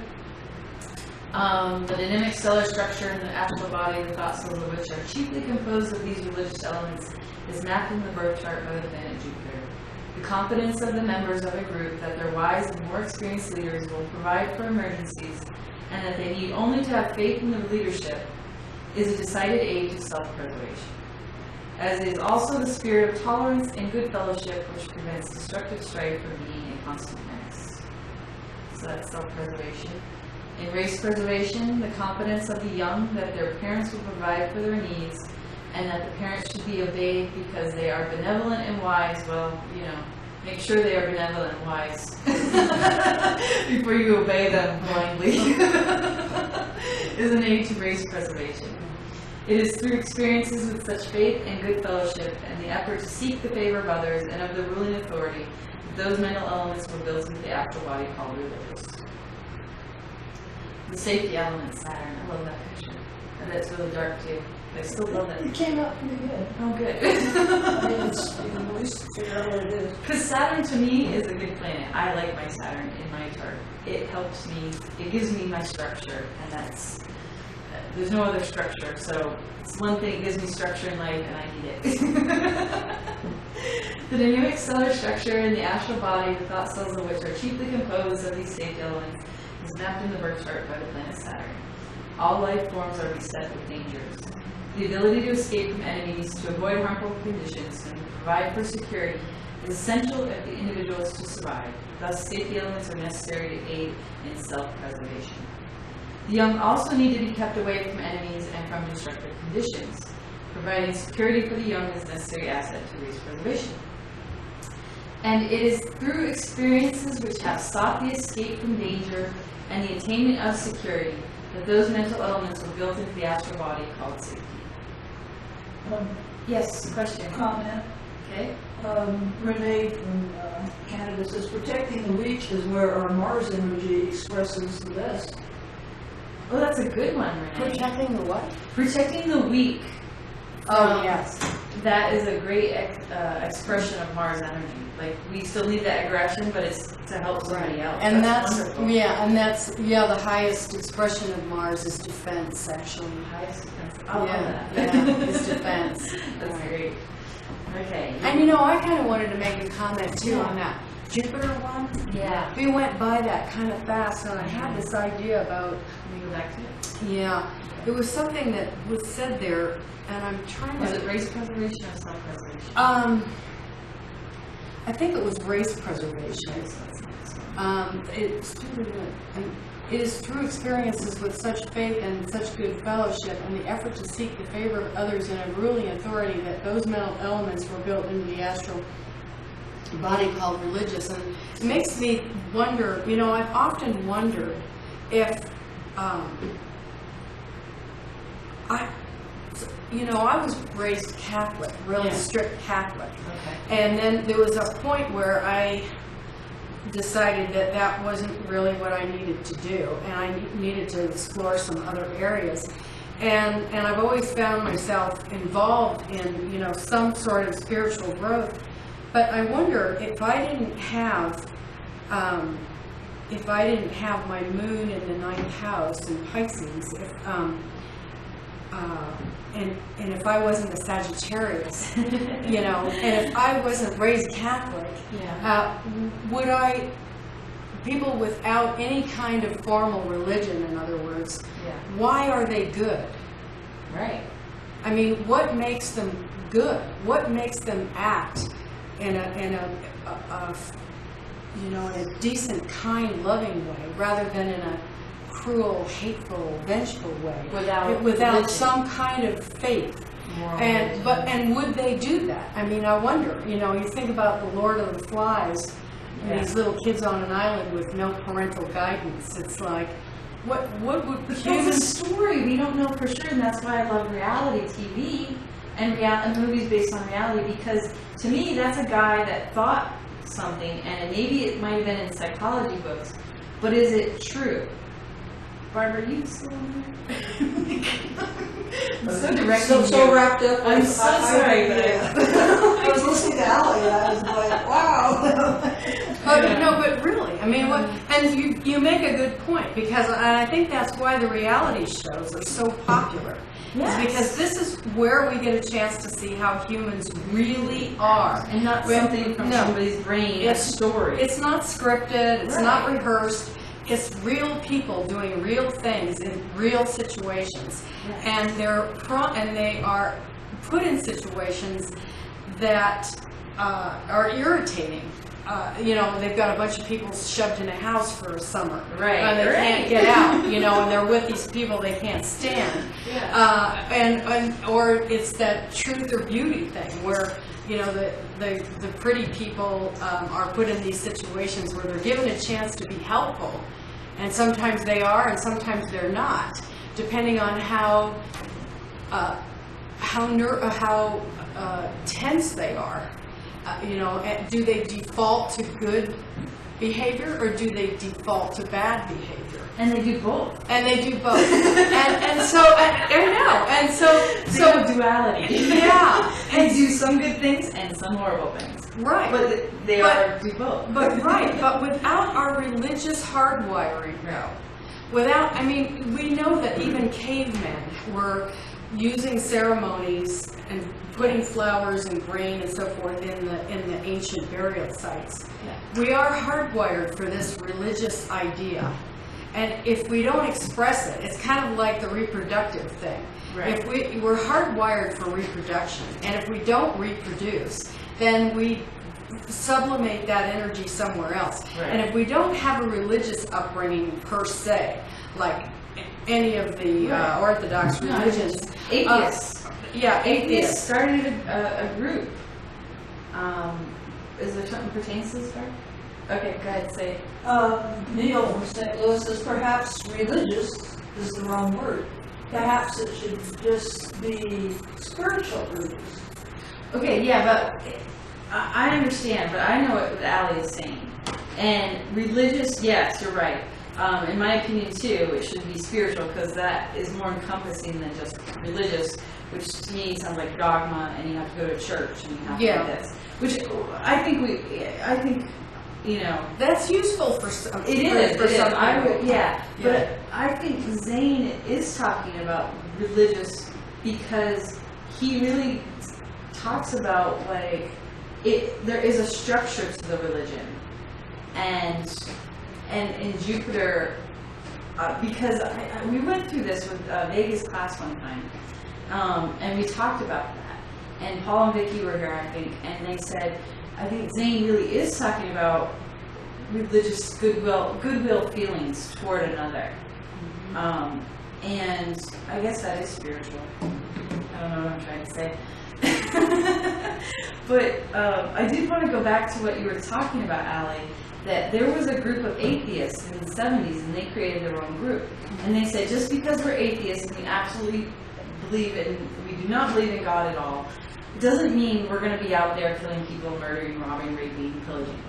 [SPEAKER 1] The dynamic stellar structure in the astral body, the thought cells of which are chiefly composed of these religious elements, is mapped in the birth chart by the planet Jupiter. The confidence of the members of a group that their wise and more experienced leaders will provide for emergencies, and that they need only to have faith in their leadership, is a decided aid to self-preservation. As is also the spirit of tolerance and good fellowship, which prevents destructive strife from being a constant menace. So that's self-preservation. In race preservation, the confidence of the young that their parents will provide for their needs, and that the parents should be obeyed because they are benevolent and wise. Well, you know, make sure they are benevolent and wise before you obey them blindly. Is an aid to race preservation. It is through experiences with such faith and good fellowship and the effort to seek the favor of others and of the ruling authority that those mental elements were built into the astral body called religious. The safety element, Saturn. I love that picture. And that's really dark too. I still love it.
[SPEAKER 3] It came out pretty good.
[SPEAKER 1] Oh, good.
[SPEAKER 3] I mean, you can at least figure out what it is.
[SPEAKER 1] Because Saturn to me is a good planet. I like my Saturn in my chart. It helps me, it gives me my structure, and there's no other structure. So it's one thing, it gives me structure in life, and I need it. The dynamic stellar structure in the astral body, the thought cells of which are chiefly composed of these safety elements, is mapped in the birth chart by the planet Saturn. All life forms are beset with dangers. The ability to escape from enemies, to avoid harmful conditions, and to provide for security is essential if the individual is to survive. Thus, safety elements are necessary to aid in self-preservation. The young also need to be kept away from enemies and from destructive conditions. providing security for the young as a necessary asset to race preservation. And it is through experiences which have sought the escape from danger and the attainment of security that those mental elements are built into the astral body called safety. Yes, question?
[SPEAKER 3] Comment.
[SPEAKER 1] Okay.
[SPEAKER 3] Renee from Canada says, protecting the weak is where our Mars energy expresses the best.
[SPEAKER 1] Oh, that's a good one, Renee.
[SPEAKER 2] Protecting the what?
[SPEAKER 1] Protecting the weak.
[SPEAKER 2] Oh, yes.
[SPEAKER 1] That is a great expression of Mars energy. Like, we still need that aggression, but it's to help somebody else.
[SPEAKER 2] And that's
[SPEAKER 1] wonderful.
[SPEAKER 2] the highest expression of Mars is defense, actually.
[SPEAKER 1] Highest defense. I love that.
[SPEAKER 2] Yeah, it's defense.
[SPEAKER 1] That's great. Okay.
[SPEAKER 2] And you know, I kind of wanted to make a comment too on that Jupiter one.
[SPEAKER 1] Yeah.
[SPEAKER 2] We went by that kind of fast, and I had this idea about.
[SPEAKER 1] Can we go back to it?
[SPEAKER 2] Yeah, it was something that was said there, and I'm trying
[SPEAKER 1] Was
[SPEAKER 2] to.
[SPEAKER 1] it race preservation or self-preservation?
[SPEAKER 2] I think it was race preservation.
[SPEAKER 1] Okay, so that's the next one.
[SPEAKER 2] It is through experiences with such faith and such good fellowship and the effort to seek the favor of others in a ruling authority that those mental elements were built into the astral body called religious. And it makes me wonder, you know, I've often wondered if I was raised Catholic, really strict Catholic.
[SPEAKER 1] Okay.
[SPEAKER 2] And then there was a point where I decided that that wasn't really what I needed to do, and I needed to explore some other areas. And I've always found myself involved in, you know, some sort of spiritual growth. But I wonder if I didn't have my moon in the 9th house in Pisces, and if I wasn't a Sagittarius, you know, and if I wasn't raised Catholic, would people without any kind of formal religion, in other words, why are they good?
[SPEAKER 1] Right.
[SPEAKER 2] I mean, what makes them good? What makes them act in a decent, kind, loving way, rather than in a cruel, hateful, vengeful way, without some kind of faith? And would they do that? I mean, I wonder. You know, you think about the Lord of the Flies, and these little kids on an island with no parental guidance. It's like, what would
[SPEAKER 1] But
[SPEAKER 2] humans?
[SPEAKER 1] that's a story. We don't know for sure, and that's why I love reality TV and movies based on reality, because to me, that's a guy that thought something, and maybe it might have been in psychology books, but is it true? Barbara, are you still on there? I'm so directing
[SPEAKER 3] So wrapped up.
[SPEAKER 1] I'm so sorry, but
[SPEAKER 3] I was listening to Allie, and I was like, wow.
[SPEAKER 2] But really, I mean, and you make a good point, because I think that's why the reality shows are so popular.
[SPEAKER 1] Yes.
[SPEAKER 2] Is because this is where we get a chance to see how humans really are.
[SPEAKER 1] And not something from somebody's brain, a story.
[SPEAKER 2] It's not scripted, it's not rehearsed. It's real people doing real things in real situations, and they are put in situations that are irritating. You know, they've got a bunch of people shoved in a house for a summer, and they can't get out. You know, and they're with these people they can't stand. Or it's that truth or beauty thing where, you know, the pretty people are put in these situations where they're given a chance to be helpful, and sometimes they are, and sometimes they're not, depending on how tense they are. You know, do they default to good behavior, or do they default to bad behavior?
[SPEAKER 1] And they do both.
[SPEAKER 2] And they do both. and so I know. And so
[SPEAKER 1] duality.
[SPEAKER 2] Yeah.
[SPEAKER 1] They do some good things and some horrible things.
[SPEAKER 2] Right.
[SPEAKER 1] But they do both.
[SPEAKER 2] But without our religious hardwiring, without, I mean, we know that even cavemen were using ceremonies and putting flowers and grain and so forth in the ancient burial sites. Yeah. We are hardwired for this religious idea. And if we don't express it, it's kind of like the reproductive thing. Right. If we're hardwired for reproduction, and if we don't reproduce, then we sublimate that energy somewhere else. Right. And if we don't have a religious upbringing per se, like any of the Orthodox religions,
[SPEAKER 1] atheists. atheists started a group. Is there something pertains to this part? Okay, go ahead, say it.
[SPEAKER 3] Neil from St. Louis says perhaps religious is the wrong word. Perhaps it should just be spiritual religious.
[SPEAKER 1] Okay, yeah, but I understand, but I know what Allie is saying. And religious, yes, you're right. In my opinion, too, it should be spiritual because that is more encompassing than just religious, which to me sounds like dogma, and you have to go to church and you have to do this. Which I think, you know,
[SPEAKER 2] that's useful for some.
[SPEAKER 1] It is.
[SPEAKER 2] For some people.
[SPEAKER 1] Yeah. But I think Zane is talking about religious because he really talks about like there is a structure to the religion, and in Jupiter, because we went through this with Vegas class one time, and we talked about that. And Paul and Vicki were here, I think, and they said, I think Zane really is talking about religious goodwill feelings toward another. And I guess that is spiritual. I don't know what I'm trying to say. But I did want to go back to what you were talking about, Allie, that there was a group of atheists in the 70s, and they created their own group. And they said, just because we're atheists and we absolutely we do not believe in God at all, it doesn't mean we're going to be out there killing people, murdering, robbing, raping, pillaging.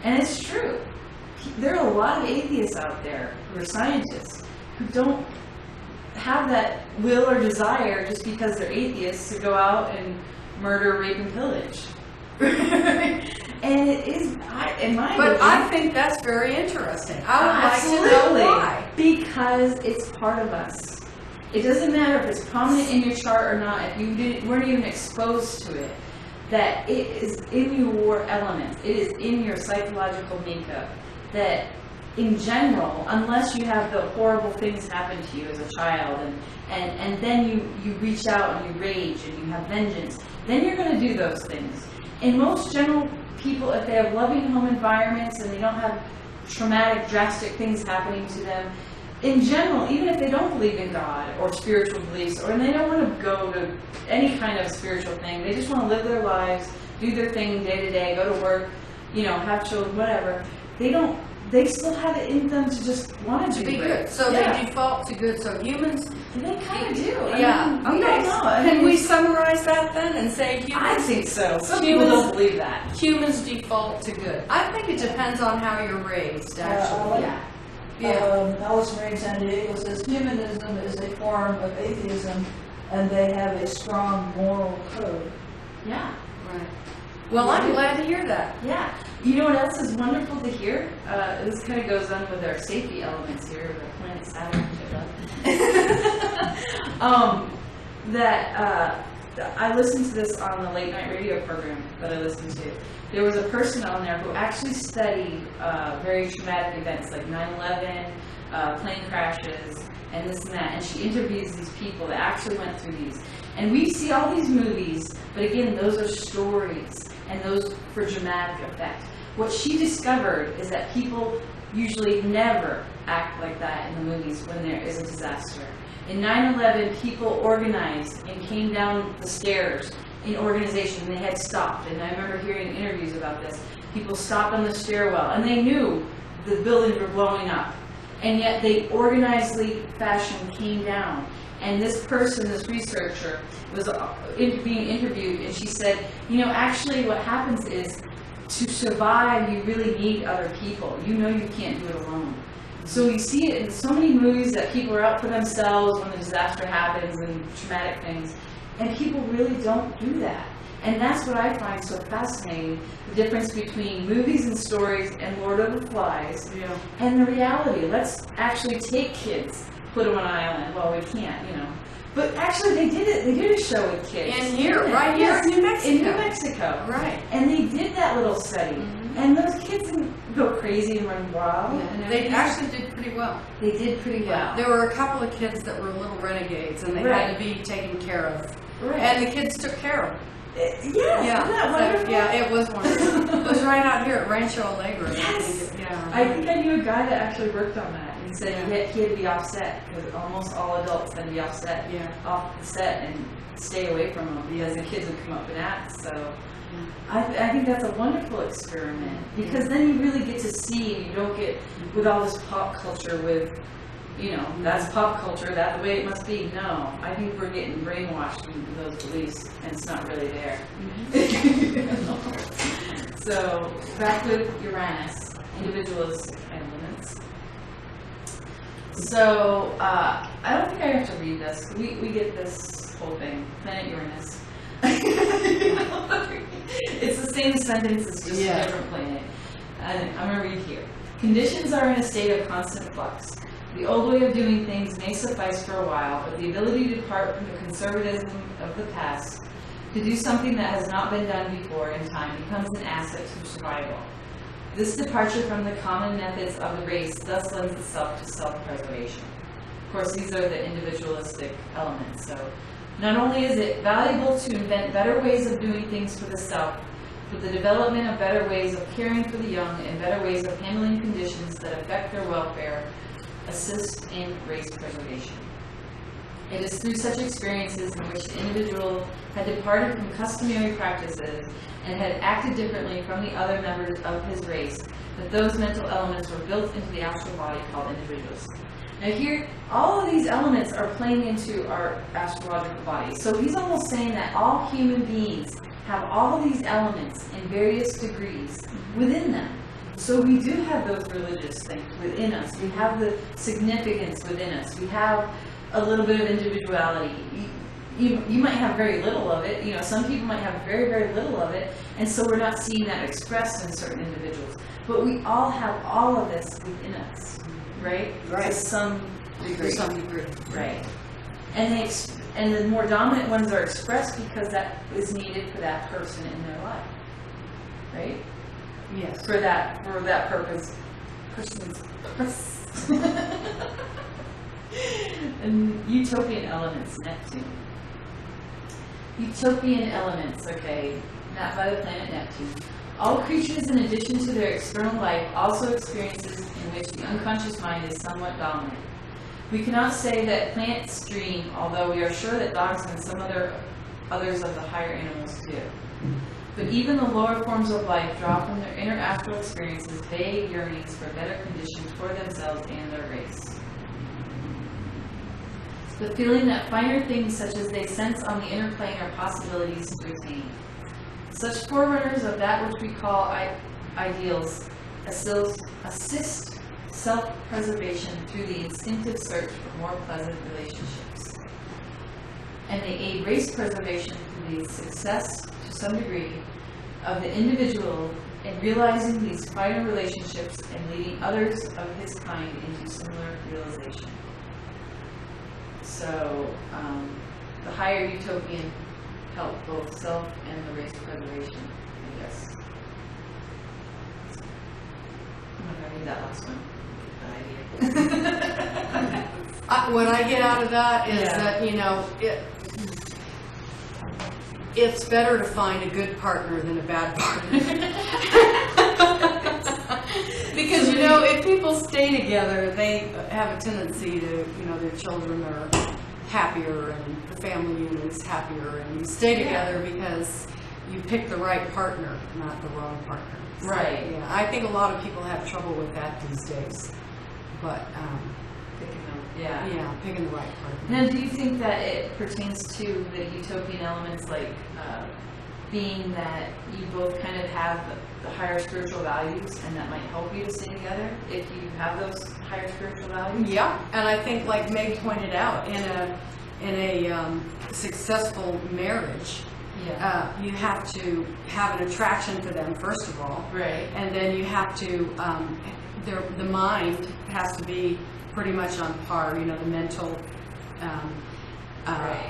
[SPEAKER 1] And it's true. There are a lot of atheists out there who are scientists who don't have that will or desire just because they're atheists to go out and murder, rape, and pillage. And it is, in my opinion,
[SPEAKER 2] I think that's very interesting. I would like to know why.
[SPEAKER 1] Because it's part of us. It doesn't matter if it's prominent in your chart or not, if you weren't even exposed to it, that it is in your element. It is in your psychological makeup. That in general, unless you have the horrible things happen to you as a child, and then you reach out and you rage and you have vengeance, then you're going to do those things. In most general people, if they have loving home environments and they don't have traumatic, drastic things happening to them, in general, even if they don't believe in God or spiritual beliefs, or they don't want to go to any kind of spiritual thing, they just want to live their lives, do their thing day to day, go to work, have children, whatever, they still have it in them to just want to
[SPEAKER 2] be good. So they default to good. So humans,
[SPEAKER 1] they kind of do.
[SPEAKER 2] Yeah.
[SPEAKER 1] I mean, we don't know.
[SPEAKER 2] Can we summarize that then and say humans?
[SPEAKER 1] I think so. Some people don't believe that.
[SPEAKER 2] Humans default to good. I think it depends on how you're raised, actually.
[SPEAKER 3] Alice Marie San Diego says humanism is a form of atheism, and they have a strong moral code.
[SPEAKER 1] Yeah.
[SPEAKER 2] Right. Well, I'm glad to hear that.
[SPEAKER 1] Yeah. You know what else is wonderful to hear? This kind of goes on with our safety elements here, the planet Saturn, which I love. I listened to this on the late night radio program that I listened to. There was a person on there who actually studied very traumatic events like 9/11, plane crashes, and this and that. And she interviews these people that actually went through these. And we see all these movies, but again, those are stories, and those for dramatic effect. What she discovered is that people usually never act like that in the movies when there is a disaster. In 9/11, people organized and came down the stairs in organization, and they had stopped. And I remember hearing interviews about this. People stopped on the stairwell, and they knew the buildings were blowing up. And yet they organizedly fashion came down. And this person, this researcher, was being interviewed, and she said, actually what happens is, to survive, you really need other people. You can't do it alone. So you see it in so many movies that people are out for themselves when the disaster happens and traumatic things. And people really don't do that. And that's what I find so fascinating, the difference between movies and stories and Lord of the Flies and the reality. Let's actually take kids, put them on an island. Well, we can't, But actually, they did it. They did a show with kids.
[SPEAKER 2] And here, right here in New Mexico.
[SPEAKER 1] In New Mexico.
[SPEAKER 2] Right.
[SPEAKER 1] And they did that little study. Mm-hmm. And those kids didn't go crazy and run wild.
[SPEAKER 2] Yeah. They actually did pretty well.
[SPEAKER 1] They did pretty well.
[SPEAKER 2] There were a couple of kids that were little renegades, and they had to be taken care of.
[SPEAKER 1] Right.
[SPEAKER 2] And the kids took care of them.
[SPEAKER 1] Isn't that wonderful?
[SPEAKER 2] Yeah, it was wonderful. It was right out here at Rancho Alegre.
[SPEAKER 1] Yes. I think I knew a guy that actually worked on that. And he said he had to be offset because almost all adults had to be offset off the set and stay away from them because the kids would come up and act. So I think that's a wonderful experiment because then you really get to see, and you don't get with all this pop culture with, that's pop culture, that's the way it must be. No, I think we're getting brainwashed into those beliefs and it's not really there. So back with Uranus, individualistic elements. So I don't think I have to read this. We get this whole thing, planet Uranus. It's the same sentence, it's just a different planet. And I'm going to read here. Conditions are in a state of constant flux. The old way of doing things may suffice for a while, but the ability to depart from the conservatism of the past, to do something that has not been done before in time, becomes an asset to survival. This departure from the common methods of the race thus lends itself to self-preservation. Of course, these are the individualistic elements. So not only is it valuable to invent better ways of doing things for the self, but the development of better ways of caring for the young and better ways of handling conditions that affect their welfare assist in race preservation. It is through such experiences in which the individual had departed from customary practices and had acted differently from the other members of his race that those mental elements were built into the astral body called individuals. Now here, all of these elements are playing into our astrological body. So he's almost saying that all human beings have all of these elements in various degrees within them. So we do have those religious things within us. We have the significance within us. We have a little bit of individuality. You might have very little of it. Some people might have very, very little of it. And so we're not seeing that expressed in certain individuals. But we all have all of this within us, right?
[SPEAKER 3] Right.
[SPEAKER 1] To some degree.
[SPEAKER 2] To some degree.
[SPEAKER 1] Right. And the more dominant ones are expressed because that is needed for that person in their life, right?
[SPEAKER 2] Yes.
[SPEAKER 1] For that purpose. Person's purpose. And utopian elements, Neptune. Utopian elements, okay, not by the planet Neptune. All creatures, in addition to their external life, also experiences in which the unconscious mind is somewhat dominant. We cannot say that plants dream, although we are sure that dogs and some others of the higher animals do. But even the lower forms of life draw from their inner astral experiences vague yearnings for better conditions for themselves and their race. The feeling that finer things such as they sense on the inner plane are possibilities to attain. Such forerunners of that which we call ideals assist self-preservation through the instinctive search for more pleasant relationships. And they aid race preservation through the success, to some degree, of the individual in realizing these finer relationships and leading others of his kind into similar realization. So, the higher utopian help both self and the race preservation, I guess. I'm not going to read that last one.
[SPEAKER 2] What I get out of that is that, it's better to find a good partner than a bad partner. Because, if people stay together, they have a tendency to, their children are happier and the family unit is happier, and you stay together because you pick the right partner, not the wrong partner. So,
[SPEAKER 1] right.
[SPEAKER 2] Yeah, I think a lot of people have trouble with that these days. But, picking the right partner.
[SPEAKER 1] Now, do you think that it pertains to the utopian elements, like being that you both kind of have the higher spiritual values, and that might help you to stay together if you have those higher spiritual values?
[SPEAKER 2] Yeah, and I think, like Meg pointed out, in a successful marriage, you have to have an attraction to them first of all,
[SPEAKER 1] right?
[SPEAKER 2] And then you have to the mind has to be pretty much on par. The mental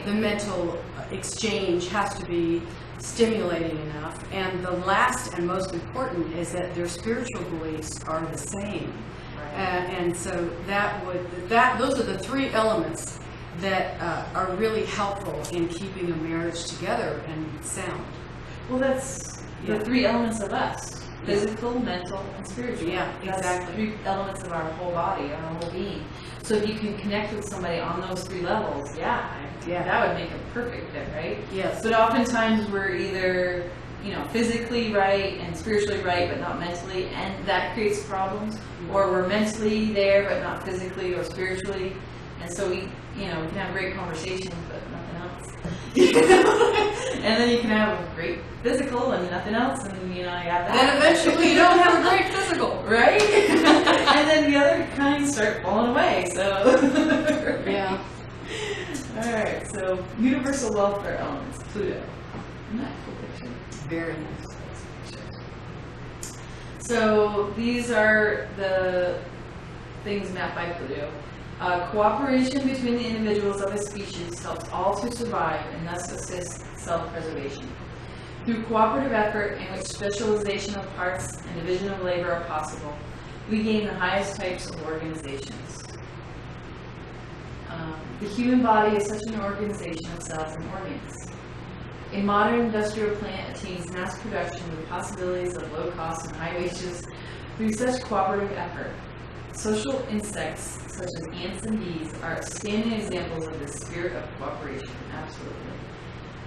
[SPEAKER 2] the mental exchange has to be stimulating enough. And the last and most important is that their spiritual beliefs are the same. And so those are the three elements that are really helpful in keeping a marriage together and sound.
[SPEAKER 1] Well, that's the three elements of us. Physical, mental, and spiritual.
[SPEAKER 2] Yeah,
[SPEAKER 1] That's
[SPEAKER 2] exactly.
[SPEAKER 1] 3 elements of our whole body, our whole being. So if you can connect with somebody on those 3 levels, that would make a perfect fit, right?
[SPEAKER 2] Yes.
[SPEAKER 1] But oftentimes we're either, physically right and spiritually right, but not mentally, and that creates problems. Or we're mentally there, but not physically or spiritually. And so we can have great conversations, but nothing else. And then you can have a great physical and nothing else, and you have that.
[SPEAKER 2] Then eventually you don't have a great physical.
[SPEAKER 1] Right? And then the other kinds start falling away, so. Right?
[SPEAKER 2] Yeah.
[SPEAKER 1] Alright, so universal welfare elements, Pluto. Isn't that a cool picture?
[SPEAKER 2] Very nice.
[SPEAKER 1] So these are the things mapped by Pluto. Cooperation between the individuals of a species helps all to survive and thus assists self-preservation. Through cooperative effort in which specialization of parts and division of labor are possible, we gain the highest types of organizations. The human body is such an organization of cells and organs. A modern industrial plant attains mass production with possibilities of low costs and high wages through such cooperative effort. Social insects, such as ants and bees, are outstanding examples of the spirit of cooperation. Absolutely.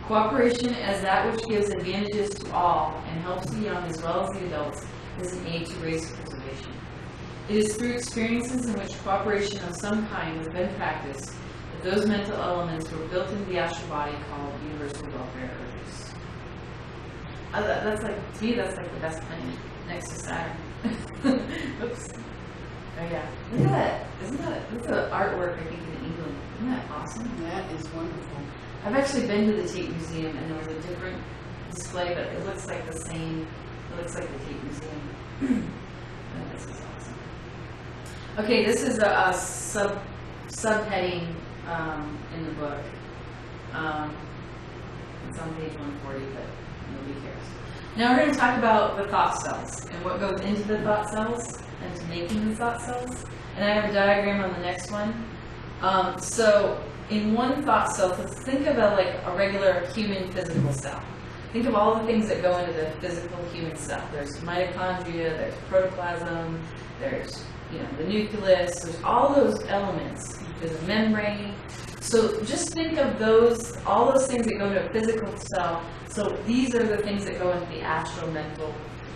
[SPEAKER 1] Cooperation as that which gives advantages to all and helps the young as well as the adults is an aid to race preservation. It is through experiences in which cooperation of some kind has been practiced that those mental elements were built into the astral body called universal welfare urges. That's to me, that's like the best planet next to Saturn. Oops. Oh yeah. Look at that. That's an artwork, I think, in England. Isn't that awesome?
[SPEAKER 2] That is wonderful.
[SPEAKER 1] I've actually been to the Tate Museum, and there was a different display, but it looks like the same. It looks like the Tate Museum. Oh, this is awesome. Okay, this is a subheading in the book. It's on page 140, but nobody cares. Now we're going to talk about the thought cells and what goes into the thought cells and to making the thought cells. And I have a diagram on the next one. So in one thought cell, think of a regular human physical cell. Think of all the things that go into the physical human cell. There's mitochondria, there's protoplasm, there's the nucleus, there's all those elements. There's a membrane. So just think of all those things that go into a physical cell. So these are the things that go into the astral, mental,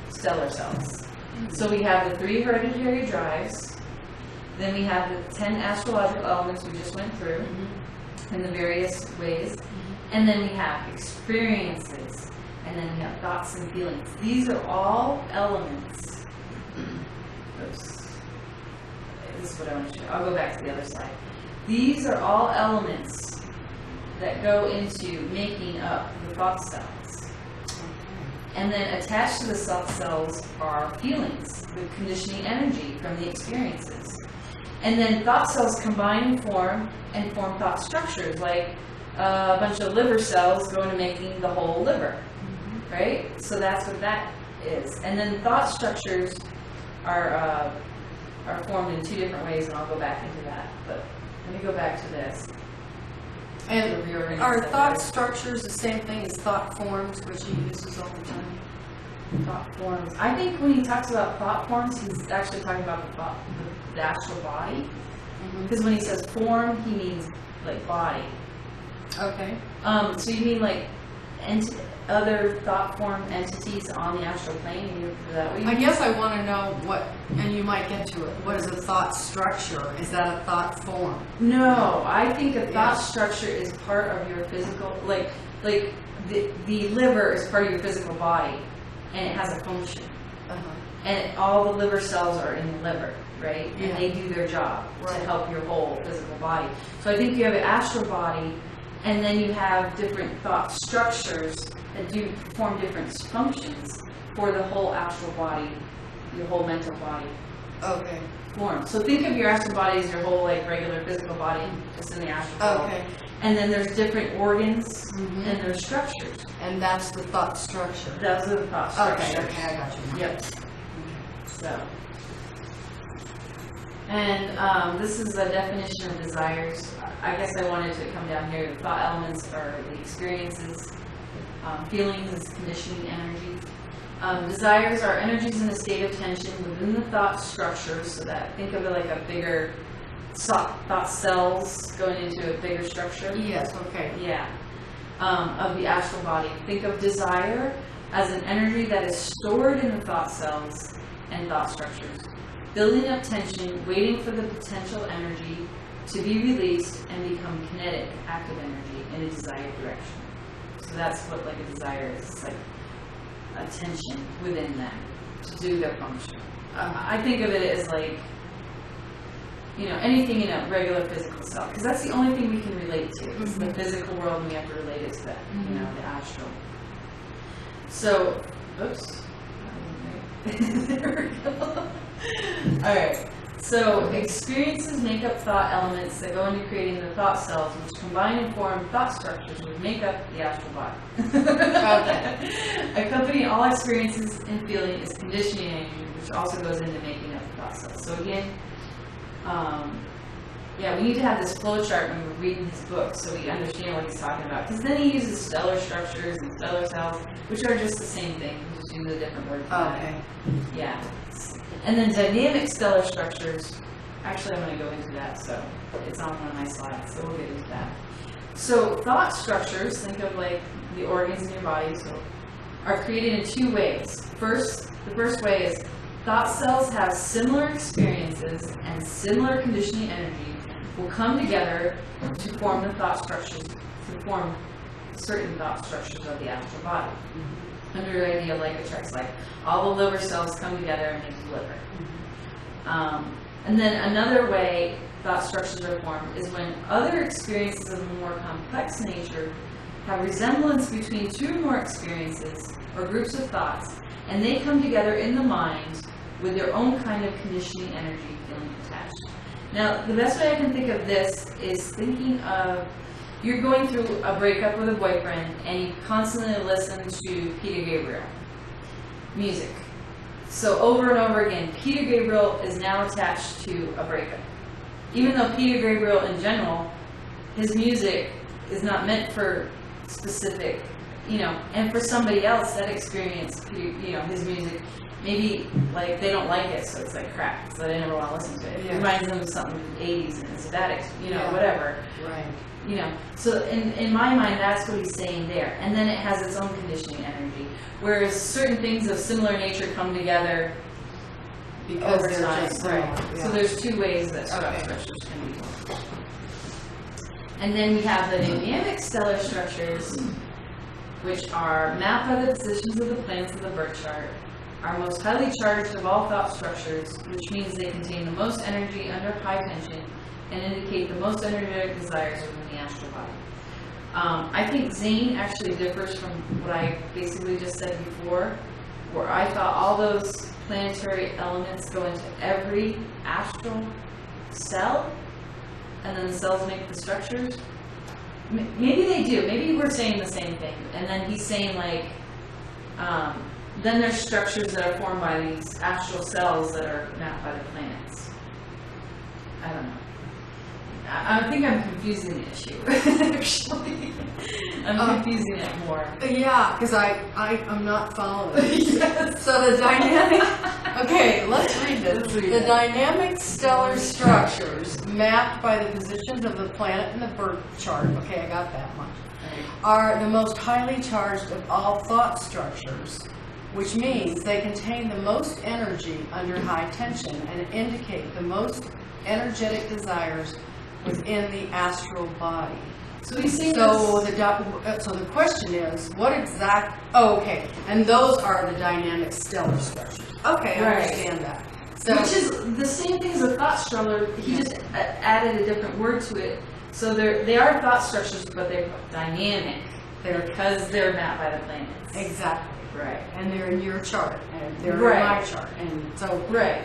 [SPEAKER 1] stellar cells. So we have the 3 hereditary drives, then we have the 10 astrological elements we just went through in the various ways, and then we have experiences, and then we have thoughts and feelings. These are all elements. Oops. This is what I want to show. I'll go back to the other side. These are all elements that go into making up the thought cells. And then attached to the thought cells are feelings, the conditioning energy from the experiences. And then thought cells combine and form thought structures, like a bunch of liver cells go into making the whole liver, right? So that's what that is. And then thought structures are formed in 2 different ways, and I'll go back into that. But let me go back to this.
[SPEAKER 2] And are thought structures the same thing as thought forms, which he uses all the time?
[SPEAKER 1] Thought forms. I think when he talks about thought forms, he's actually talking about the astral body. Because when he says form, he means like body.
[SPEAKER 2] Okay.
[SPEAKER 1] So you mean like other thought form entities on the astral plane? Is that what you mean?
[SPEAKER 2] I guess I want to know what, and you might get to it, what is a thought structure? Is that a thought form?
[SPEAKER 1] No, I think a thought structure is part of your physical, like the liver is part of your physical body, and it has a function. And all the liver cells are in the liver, right? And they do their job to help your whole physical body. So I think you have an astral body, and then you have different thought structures that do perform different functions for the whole astral body, your whole mental body.
[SPEAKER 2] Okay.
[SPEAKER 1] Form. So think of your astral body as your whole regular physical body, just in the astral world.
[SPEAKER 2] Okay.
[SPEAKER 1] And then there's different organs and there's structures.
[SPEAKER 2] And that's the thought structure.
[SPEAKER 1] Those are the thought structures.
[SPEAKER 2] Okay, I got you.
[SPEAKER 1] Yep. So. And this is a definition of desires. I guess I wanted to come down here. The thought elements are the experiences. Feelings is conditioning energy. Desires are energies in a state of tension within the thought structures, so that think of it like a bigger thought cells going into a bigger structure.
[SPEAKER 2] Yes, okay.
[SPEAKER 1] Yeah. Of the astral body. Think of desire as an energy that is stored in the thought cells and thought structures, building up tension, waiting for the potential energy to be released and become kinetic, active energy in a desired direction. So that's what like a desire is. It's like a tension within them to do their function. I think of it as like, you know, anything in a regular physical self, because that's the only thing we can relate to. It's the physical world, and we have to relate it to that, you know, the astral. So, oops. There we go. All right. So, experiences make up thought elements that go into creating the thought cells, which combine and form thought structures which make up the astral body. Okay. Accompanying all experiences and feeling is conditioning energy, which also goes into making up the thought cells. So again, yeah, we need to have this flow chart when we're reading his book so we understand what he's talking about. Because then he uses stellar structures and stellar cells, which are just the same thing. He just uses a different word for that.
[SPEAKER 2] Okay.
[SPEAKER 1] Yeah. And then dynamic stellar structures, actually I'm going to go into that, so it's on one of my slides, so we'll get into that. So thought structures, think of like the organs in your body, so are created in two ways. The first way is thought cells have similar experiences and similar conditioning energy will come together to form the thought structures, to form certain thought structures of the astral body. Under the idea of like a chart, like all the liver cells come together and make the liver. And then another way thought structures are formed is when other experiences of a more complex nature have resemblance between two or more experiences or groups of thoughts, and they come together in the mind with their own kind of conditioning energy feeling attached. Now, the best way I can think of this is thinking of you're going through a breakup with a boyfriend and you constantly listen to Peter Gabriel music. So over and over again, Peter Gabriel is now attached to a breakup. Even though Peter Gabriel in general, his music is not meant for specific, you know, and for somebody else that experienced, you know, his music, maybe like they don't like it, so it's like crap, so they never want to listen to it. It reminds them of something from the 80s and it's static, you know, whatever.
[SPEAKER 2] Right.
[SPEAKER 1] You know, so in my mind, that's what he's saying there. And then it has its own conditioning energy. Whereas certain things of similar nature come together
[SPEAKER 2] Because
[SPEAKER 1] over
[SPEAKER 2] they're
[SPEAKER 1] time.
[SPEAKER 2] just
[SPEAKER 1] Right.
[SPEAKER 2] similar, yeah.
[SPEAKER 1] So there's two ways that structures can be formed. And then we have the dynamic stellar structures, which are mapped by the positions of the planets of the birth chart, are most highly charged of all thought structures, which means they contain the most energy under high tension and indicate the most energetic desires within the astral body. I think Zane actually differs from what I basically just said before, where I thought all those planetary elements go into every astral cell, and then the cells make the structures. Maybe they do. Maybe we're saying the same thing. And then he's saying like, then there's structures that are formed by these astral cells that are mapped by the planets. I don't know. I think I'm confusing the issue, actually. I'm confusing it more.
[SPEAKER 2] Yeah, because I'm not following.
[SPEAKER 1] Yes.
[SPEAKER 2] So the dynamic, okay, let's read this. The dynamic stellar structures mapped by the positions of the planet in the birth chart, okay, I got that one, are the most highly charged of all thought structures, which means they contain the most energy under high tension and indicate the most energetic desires within the astral body.
[SPEAKER 1] So he's saying
[SPEAKER 2] so the question is, what exact? Oh, okay, and those are the dynamic stellar structures. Okay, I understand that. So,
[SPEAKER 1] which is the same thing as a thought structure. He just added a different word to it. So they are thought structures, but they're dynamic. Because they're mapped by the planets.
[SPEAKER 2] Exactly.
[SPEAKER 1] Right.
[SPEAKER 2] And they're in your chart, and they're in my chart, and so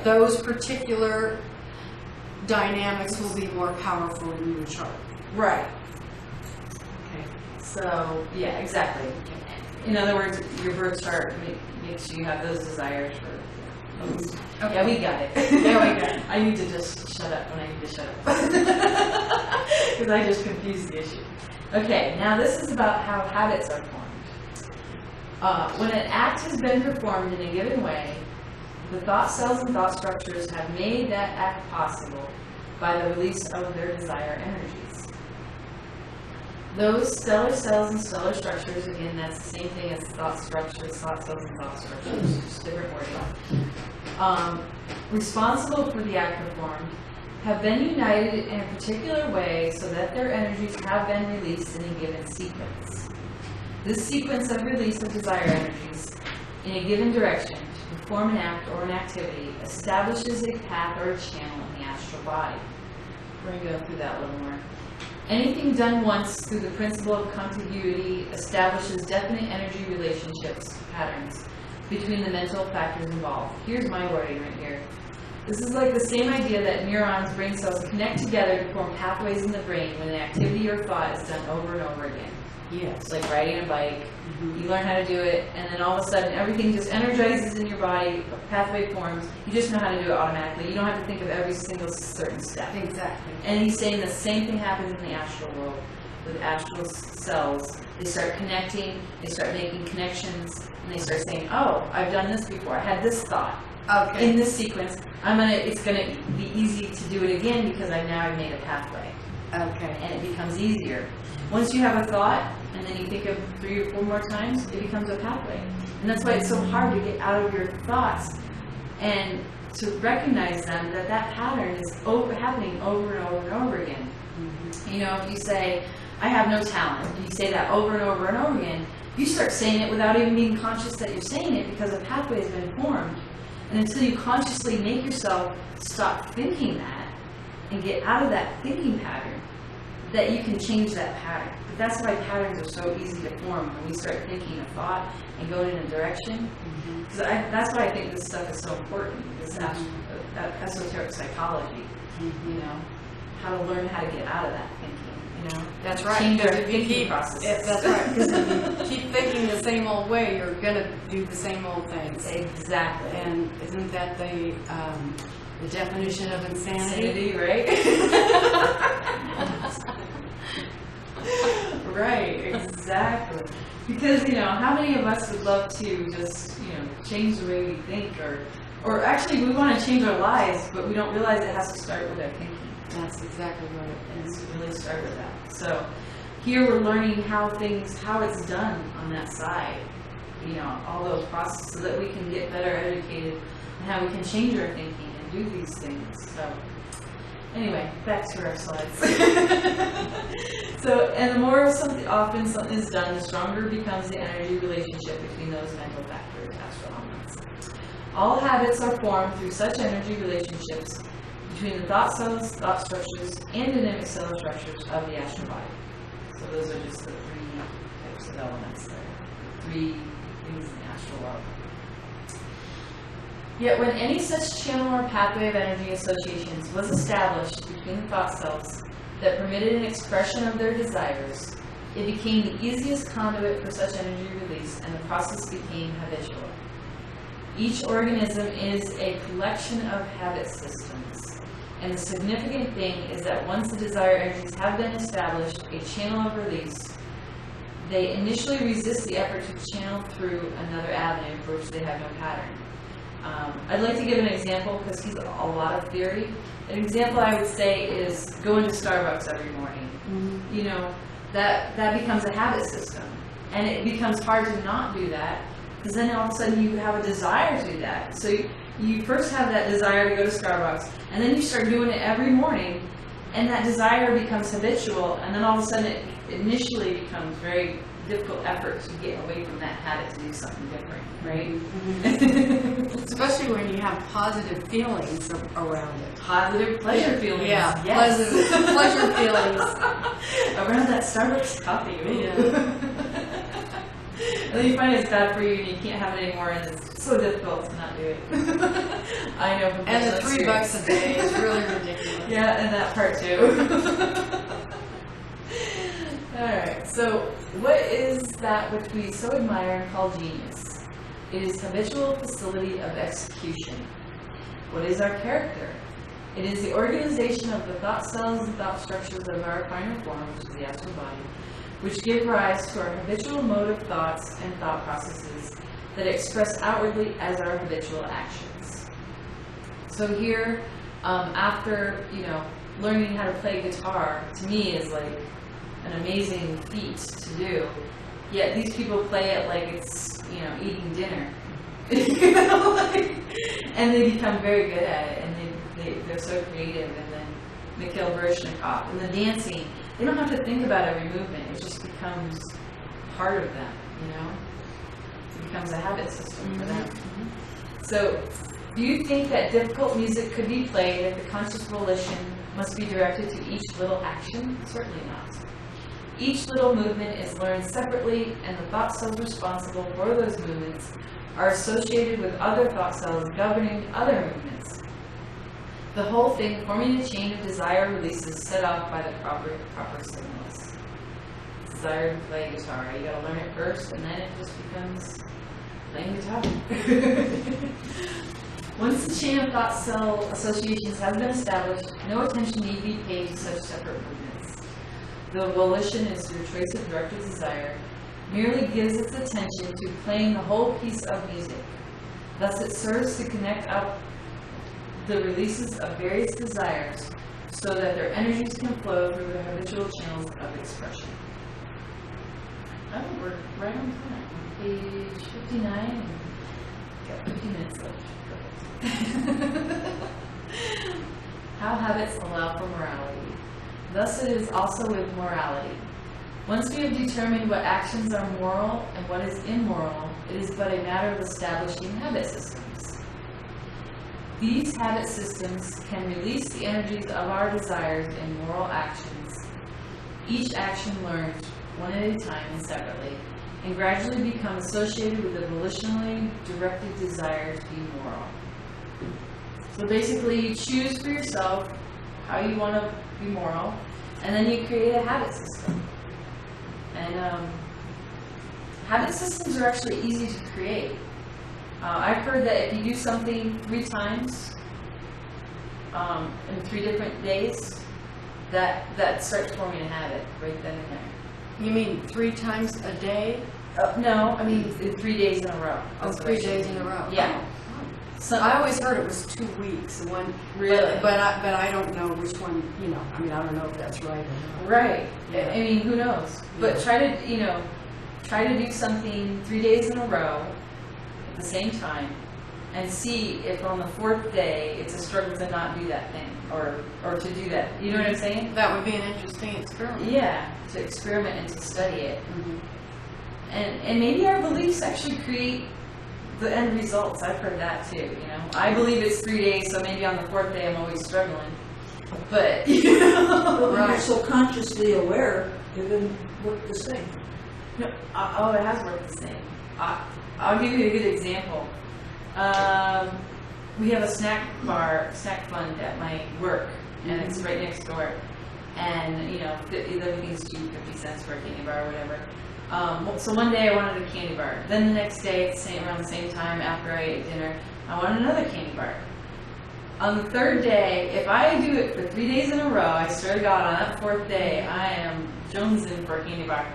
[SPEAKER 2] those particular dynamics will be more powerful in your chart.
[SPEAKER 1] Right.
[SPEAKER 2] Okay.
[SPEAKER 1] So, yeah, exactly. In other words, your birth chart makes you have those desires for. Okay. Yeah, we got it. Yeah, we got it. I need to just shut up when I need to shut up. Because I just confused the issue. Okay, now this is about how habits are formed. When an act has been performed in a given way, the thought cells and thought structures have made that act possible by the release of their desire energies. Those stellar cells and stellar structures, again, that's the same thing as thought structures, thought cells and thought structures, just different wording. Responsible for the act performed, have been united in a particular way so that their energies have been released in a given sequence. This sequence of release of desire energies in a given direction to perform an act or an activity establishes a path or a channel in the astral body. We're going to go through that a little more. Anything done once through the principle of contiguity establishes definite energy relationships, patterns, between the mental factors involved. Here's my wording right here. This is like the same idea that neurons, brain cells connect together to form pathways in the brain when an activity or thought is done over and over again.
[SPEAKER 2] Yes.
[SPEAKER 1] It's like riding a bike. You learn how to do it, and then all of a sudden everything just energizes in your body, a pathway forms. You just know how to do it automatically. You don't have to think of every single certain step.
[SPEAKER 2] Exactly.
[SPEAKER 1] And he's saying the same thing happens in the astral world with astral cells. They start connecting, they start making connections, and they start saying, oh, I've done this before. I had this thought.
[SPEAKER 2] Okay.
[SPEAKER 1] In this sequence, it's gonna be easy to do it again because I've made a pathway.
[SPEAKER 2] Okay.
[SPEAKER 1] And it becomes easier. Once you have a thought, and then you think of 3 or 4 more times, it becomes a pathway. And that's why it's so hard to get out of your thoughts and to recognize them, that pattern is happening over and over and over again. Mm-hmm. You know, if you say, I have no talent, and you say that over and over and over again, you start saying it without even being conscious that you're saying it because a pathway has been formed. And until you consciously make yourself stop thinking that and get out of that thinking pattern, that you can change that pattern. But that's why patterns are so easy to form when we start thinking a thought and going in a direction. Because that's why I think this stuff is so important, this esoteric psychology, you know, how to learn how to get out of that thinking. You know,
[SPEAKER 2] that's right.
[SPEAKER 1] Change our thinking process.
[SPEAKER 2] That's right. Because if you keep thinking the same old way, you're going to do the same old things.
[SPEAKER 1] Exactly.
[SPEAKER 2] And isn't that the definition of insanity?
[SPEAKER 1] Right? Right, exactly. Because, you know, how many of us would love to just, you know, change the way we think, or actually we want to change our lives, but we don't realize it has to start with our thinking.
[SPEAKER 2] That's exactly right.
[SPEAKER 1] And to really start with that. So here we're learning how it's done on that side, you know, all those processes, so that we can get better educated and how we can change our thinking and do these things. So anyway, back to our slides. So, and the more often something is done, the stronger becomes the energy relationship between those mental factors, astral elements. All habits are formed through such energy relationships between the thought cells, thought structures, and dynamic cellular structures of the astral body. So those are just the 3 types of elements there, the 3 things in the astral world. Yet when any such channel or pathway of energy associations was established between the thought cells that permitted an expression of their desires, it became the easiest conduit for such energy release, and the process became habitual. Each organism is a collection of habit systems, and the significant thing is that once the desire energies have been established, a channel of release, they initially resist the effort to channel through another avenue for which they have no pattern. I'd like to give an example because he's a lot of theory. An example I would say is going to Starbucks every morning. Mm-hmm. You know, that becomes a habit system, and it becomes hard to not do that because then all of a sudden you have a desire to do that. So you first have that desire to go to Starbucks, and then you start doing it every morning, and that desire becomes habitual, and then all of a sudden it initially becomes very difficult effort to get away from that habit to do something different, right? Mm-hmm.
[SPEAKER 2] Especially when you have positive feelings around it.
[SPEAKER 1] Positive pleasure feelings.
[SPEAKER 2] Yeah,
[SPEAKER 1] yes.
[SPEAKER 2] pleasure feelings.
[SPEAKER 1] Around that Starbucks coffee.
[SPEAKER 2] Yeah.
[SPEAKER 1] And then you find it's bad for you and you can't have it anymore, and it's so difficult to not do it. I know from
[SPEAKER 2] and the $3 a day is really ridiculous.
[SPEAKER 1] Yeah, and that part too. Alright, so what is that which we so admire and call genius? It is habitual facility of execution. What is our character? It is the organization of the thought cells and thought structures of our finer form, which is the astral body, which give rise to our habitual mode of thoughts and thought processes that express outwardly as our habitual actions. So here, after, learning how to play guitar, to me is like an amazing feat to do. Yet these people play it like it's, eating dinner. And they become very good at it, and they're so creative. And then Mikhail Baryshnikov, and the dancing, they don't have to think about every movement. It just becomes part of them, It becomes a habit system for them. So, do you think that difficult music could be played if the conscious volition must be directed to each little action? Certainly not. Each little movement is learned separately, and the thought cells responsible for those movements are associated with other thought cells governing other movements. The whole thing forming a chain of desire releases set off by the proper stimulus. Desire to play guitar. You gotta learn it first, and then it just becomes playing guitar. Once the chain of thought cell associations has been established, no attention need be paid to such separate movements. The volition is through choice of directed desire, merely gives its attention to playing the whole piece of music. Thus it serves to connect up the releases of various desires so that their energies can flow through the habitual channels of expression. I think we're right on time. Page 59, and got 50 minutes left. Perfect. How habits allow for morality. Thus it is also with morality. Once we have determined what actions are moral and what is immoral, it is but a matter of establishing habit systems. These habit systems can release the energies of our desires in moral actions, each action learned one at a time and separately, and gradually become associated with a volitionally directed desire to be moral. So basically, you choose for yourself how you want to be moral, and then you create a habit system. And habit systems are actually easy to create. I've heard that if you do something 3 times in 3 different days, that starts forming a habit right then and there.
[SPEAKER 2] You mean 3 times a day?
[SPEAKER 1] No, I mean 3 days in a row.
[SPEAKER 2] Oh, 3 days in a row.
[SPEAKER 1] Yeah.
[SPEAKER 2] So I always heard it was 2 weeks. One,
[SPEAKER 1] Really?
[SPEAKER 2] But I don't know which one. I don't know if that's right or not.
[SPEAKER 1] Right.
[SPEAKER 2] Yeah.
[SPEAKER 1] I mean, who knows? But try to do something 3 days in a row at the same time, and see if on the 4th day it's a struggle to not do that thing or to do that. You know what I'm saying?
[SPEAKER 2] That would be an interesting experiment.
[SPEAKER 1] Yeah, to experiment and to study it. And maybe our beliefs actually create the end results. I've heard that too. I believe it's 3 days, so maybe on the 4th day I'm always struggling. But
[SPEAKER 3] Well,
[SPEAKER 2] Right.
[SPEAKER 3] you're so consciously aware, it didn't work the same.
[SPEAKER 1] no, it has worked the same. I'll give you a good example. We have a snack fund at my work, and it's right next door. And everything's cheap, 50 cents for a candy bar or whatever. So one day I wanted a candy bar. Then the next day, around the same time after I ate dinner, I wanted another candy bar. On the 3rd day, if I do it for 3 days in a row, I swear to God, on that 4th day, I am jonesing for a candy bar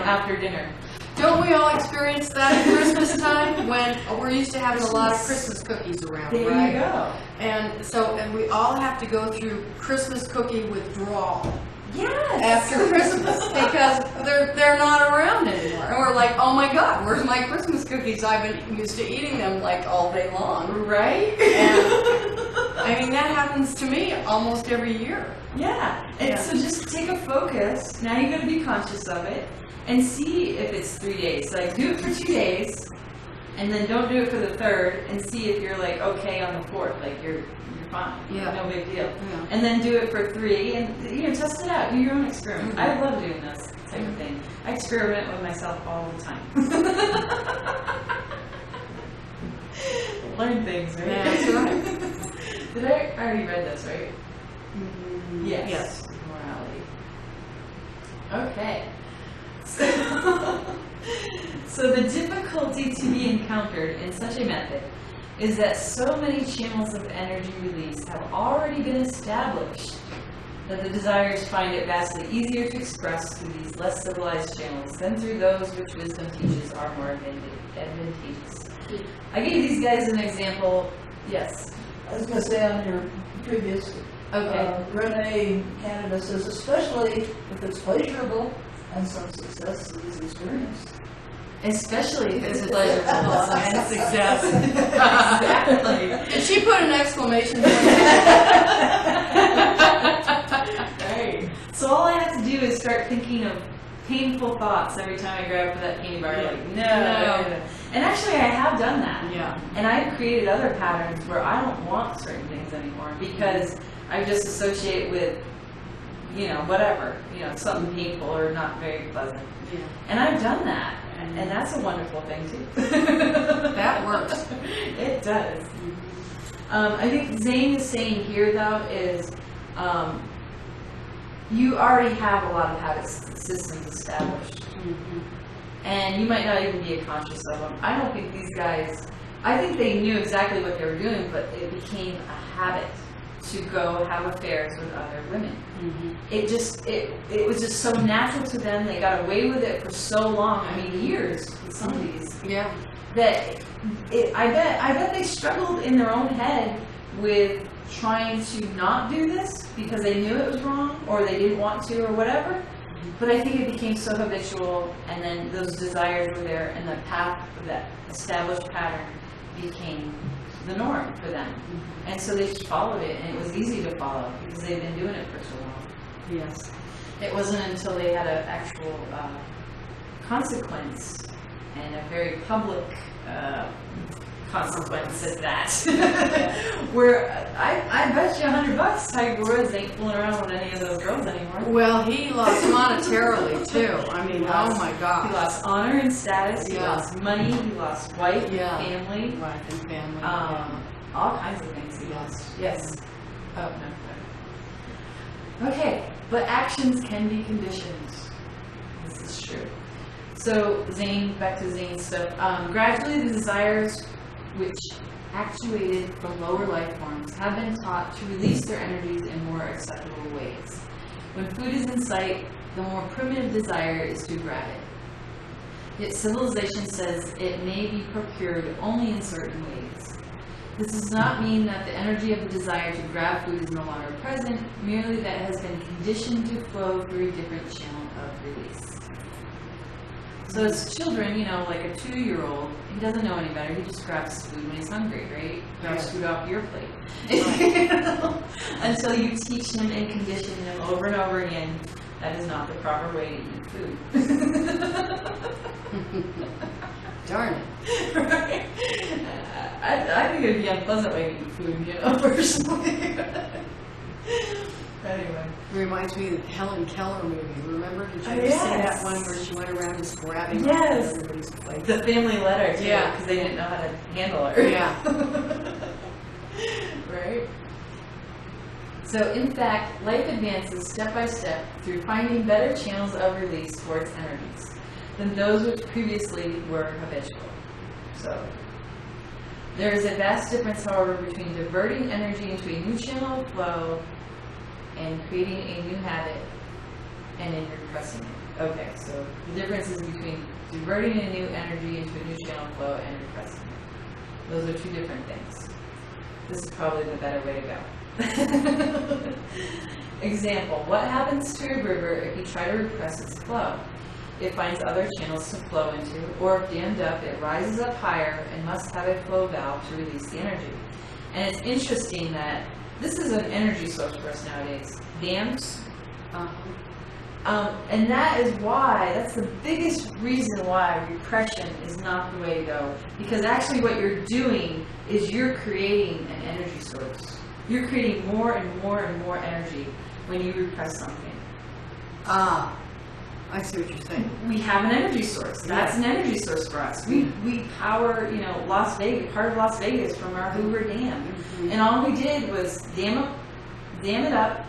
[SPEAKER 1] after dinner.
[SPEAKER 2] Don't we all experience that at Christmas time when we're used to having a lot of Christmas cookies around,
[SPEAKER 1] There
[SPEAKER 2] right?
[SPEAKER 1] you go.
[SPEAKER 2] And we all have to go through Christmas cookie withdrawal
[SPEAKER 1] Yes.
[SPEAKER 2] after Christmas because they're not around anymore. And we're like, oh my God, where's my Christmas cookies? I've been used to eating them like all day long.
[SPEAKER 1] Right?
[SPEAKER 2] And that happens to me almost every year.
[SPEAKER 1] Yeah. And so just take a focus. Now you're going to be conscious of it and see if it's 3 days. Like do it for 2 days and then don't do it for the 3rd and see if you're like okay on the 4th. Like you're fine.
[SPEAKER 2] Yeah.
[SPEAKER 1] No big deal.
[SPEAKER 2] Yeah.
[SPEAKER 1] And then do it for 3 and test it out. Do your own experiment. I love doing this type of thing. I experiment with myself all the time. Learn things, right?
[SPEAKER 2] Yeah, that's right.
[SPEAKER 1] Did I already read this, right? Yes.
[SPEAKER 2] Yes.
[SPEAKER 1] Morality. Okay. So the difficulty to be encountered in such a method is that so many channels of energy release have already been established that the desires find it vastly easier to express through these less civilized channels than through those which wisdom teaches are more advantageous. I gave these guys an example. Yes?
[SPEAKER 3] I was going to say on your previous, Renee Canada says, especially if it's pleasurable and some success is experienced.
[SPEAKER 1] Especially if it's pleasurable and success.
[SPEAKER 2] Exactly. Did she put an exclamation point?
[SPEAKER 1] Right. So all I have to do is start thinking of painful thoughts every time I grab for that candy bar. Like, no. And actually, I have done that.
[SPEAKER 2] Yeah.
[SPEAKER 1] And I've created other patterns where I don't want certain things anymore because I just associate with, whatever, something painful or not very pleasant.
[SPEAKER 2] Yeah.
[SPEAKER 1] And I've done that. And that's a wonderful thing, too.
[SPEAKER 2] That works.
[SPEAKER 1] It does. I think Zane is saying here, though, is you already have a lot of habit systems established.
[SPEAKER 2] Mm-hmm.
[SPEAKER 1] And you might not even be conscious of them. I don't think these guys, I think they knew exactly what they were doing, but it became a habit to go have affairs with other women.
[SPEAKER 2] Mm-hmm.
[SPEAKER 1] It was just so natural to them. They got away with it for so long. I mean, years with some of these.
[SPEAKER 2] Yeah.
[SPEAKER 1] That I bet they struggled in their own head with trying to not do this because they knew it was wrong or they didn't want to or whatever. But I think it became so habitual, and then those desires were there, and the path of that established pattern became the norm for them. And so they just followed it, and it was easy to follow because they'd been doing it for so long.
[SPEAKER 2] Yes.
[SPEAKER 1] It wasn't until they had an actual consequence, and a very public consequence at that, where I bet you $100 Tiger Woods ain't fooling around with any of those girls anymore.
[SPEAKER 2] Well, he lost monetarily too. I mean, oh my God.
[SPEAKER 1] He lost honor and status. He
[SPEAKER 2] Yeah.
[SPEAKER 1] lost money. He lost wife,
[SPEAKER 2] Yeah.
[SPEAKER 1] family,
[SPEAKER 2] Wife and family.
[SPEAKER 1] all kinds of things he lost. Yes. Oh no. Okay, but actions can be conditioned. This is true. So Zane, back to Zane's stuff. Gradually, the desires which actuated from lower life forms have been taught to release their energies in more acceptable ways. When food is in sight, the more primitive desire is to grab it. Yet civilization says it may be procured only in certain ways. This does not mean that the energy of the desire to grab food is no longer present, merely that it has been conditioned to flow through a different channel of release. So as children, like a 2-year-old, he doesn't know any better. He just grabs food when he's hungry, right? Grabs food off your plate. Until you teach him and condition him over and over again, that is not the proper way to eat food.
[SPEAKER 2] Darn it.
[SPEAKER 1] Right? I think it would be an unpleasant way to eat food, personally. Anyway.
[SPEAKER 2] Reminds me of the Helen Keller movie. Remember? Did you ever
[SPEAKER 1] Yes.
[SPEAKER 2] see that one where she went around just grabbing
[SPEAKER 1] Yes.
[SPEAKER 2] everybody's plate?
[SPEAKER 1] The family letter, too,
[SPEAKER 2] Yeah.
[SPEAKER 1] because they didn't know how to handle her.
[SPEAKER 2] Yeah.
[SPEAKER 1] Right? So, in fact, life advances step by step through finding better channels of release for its energies than those which previously were habitual. So, there is a vast difference, however, between diverting energy into a new channel of flow and creating a new habit and in repressing it. Okay, so the difference is between diverting a new energy into a new channel of flow and repressing it. Those are two different things. This is probably the better way to go. Example, what happens to a river if you try to repress its flow? It finds other channels to flow into, or if dammed up, it rises up higher and must have a flow valve to release the energy. And it's interesting that this is an energy source for us nowadays. Dams. And that is why, that's the biggest reason why repression is not the way to go. Because actually what you're doing is you're creating an energy source. You're creating more and more and more energy when you repress something.
[SPEAKER 2] I see what you're saying.
[SPEAKER 1] We have an energy source. That's an energy source for us. We power, Las Vegas, part of Las Vegas from our Hoover Dam.
[SPEAKER 2] Mm-hmm.
[SPEAKER 1] And all we did was dam it up.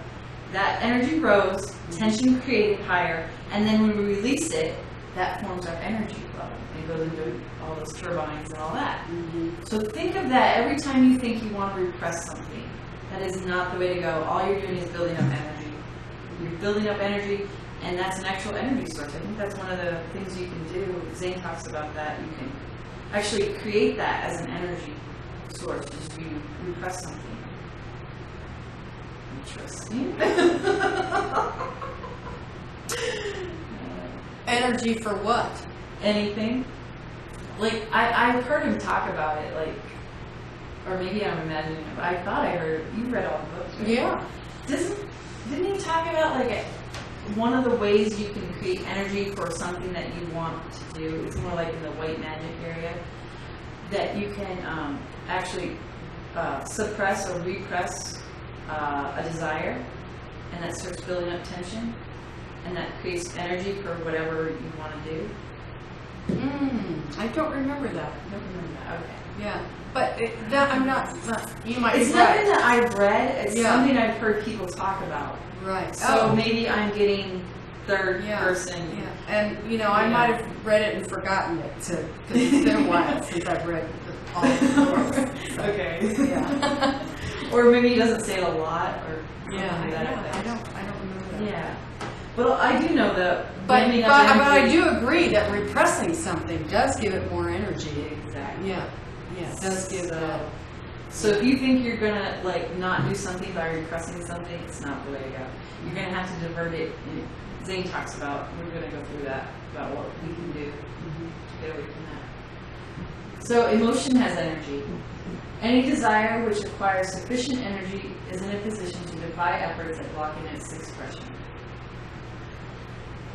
[SPEAKER 1] That energy rose, tension created higher, and then when we release it, that forms our energy flow. It goes into all those turbines and all that.
[SPEAKER 2] Mm-hmm.
[SPEAKER 1] So think of that every time you think you want to repress something. That is not the way to go. All you're doing is building up energy. building up energy, and that's an actual energy source. I think that's one of the things you can do. Zane talks about that. You can actually create that as an energy source, just you repress something. Interesting.
[SPEAKER 2] Energy for what?
[SPEAKER 1] Anything. Like, I've heard him talk about it, like, or maybe I'm imagining it, but I thought I heard, you read all the books, right?
[SPEAKER 2] Yeah.
[SPEAKER 1] Didn't he talk about, like, one of the ways you can create energy for something that you want to do, it's more like in the white magic area, that you can actually suppress or repress a desire, and that starts building up tension, and that creates energy for whatever you want to do.
[SPEAKER 2] I don't remember that.
[SPEAKER 1] I don't remember that. Okay.
[SPEAKER 2] Yeah, but I'm not. You might.
[SPEAKER 1] It's
[SPEAKER 2] be
[SPEAKER 1] nothing
[SPEAKER 2] right.
[SPEAKER 1] that I've read. It's
[SPEAKER 2] Yeah.
[SPEAKER 1] something I've heard people talk about.
[SPEAKER 2] Right.
[SPEAKER 1] So maybe I'm getting third person.
[SPEAKER 2] Yeah, and I might have read it and forgotten it because it's been a while since I've read all the books.
[SPEAKER 1] Okay.
[SPEAKER 2] Yeah.
[SPEAKER 1] Or maybe he doesn't say it a lot, or
[SPEAKER 2] Yeah.
[SPEAKER 1] something like that.
[SPEAKER 2] I don't remember that.
[SPEAKER 1] Yeah. But I do know that.
[SPEAKER 2] But
[SPEAKER 1] ramming up
[SPEAKER 2] I
[SPEAKER 1] energy-
[SPEAKER 2] do agree that repressing something does give it more energy.
[SPEAKER 1] Exactly.
[SPEAKER 2] Yeah. Yeah. It does give that.
[SPEAKER 1] So if you think you're gonna not do something by repressing something, it's not the way to go. You're gonna have to divert it. Zane talks about, we're gonna go through that, about what we can do to get away from that. So emotion has energy. Any desire which requires sufficient energy is in a position to defy efforts at blocking its expression.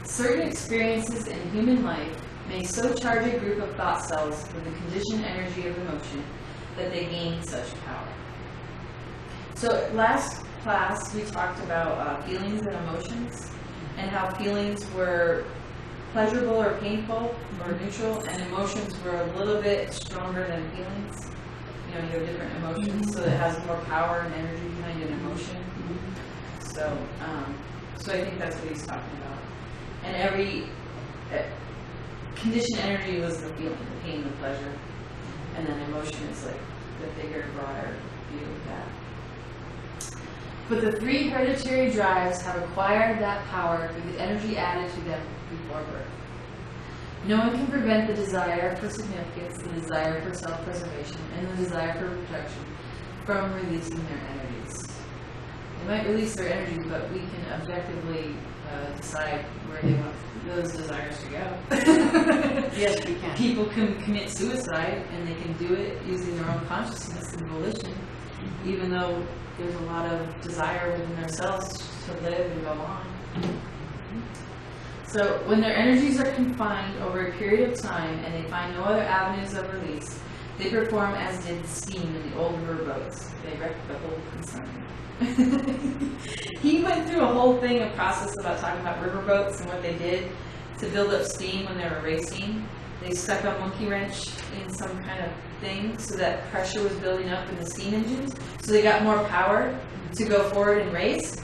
[SPEAKER 1] Certain experiences in human life may so charge a group of thought cells with the conditioned energy of emotion that they gain such power. So last class we talked about feelings and emotions, and how feelings were pleasurable or painful or neutral, and emotions were a little bit stronger than feelings. You have different emotions, so it has more power and energy behind an emotion. So I think that's what he's talking about. And every conditioned energy was the feeling, the pain, the pleasure, and then emotion is like the bigger, broader view of that. But the three hereditary drives have acquired that power through the energy added to them before birth. No one can prevent the desire for significance, the desire for self-preservation, and the desire for protection from releasing their energies. They might release their energies, but we can objectively decide where they want those desires to go.
[SPEAKER 2] Yes, we can.
[SPEAKER 1] People can commit suicide, and they can do it using their own consciousness and volition, even though there's a lot of desire within themselves to live and go on. So when their energies are confined over a period of time and they find no other avenues of release, they perform as did steam in the old river boats. They wrecked the whole concern. He went through a whole thing, a process about talking about river boats and what they did to build up steam when they were racing. They stuck a monkey wrench in some kind of thing so that pressure was building up in the steam engines, so they got more power to go forward and race.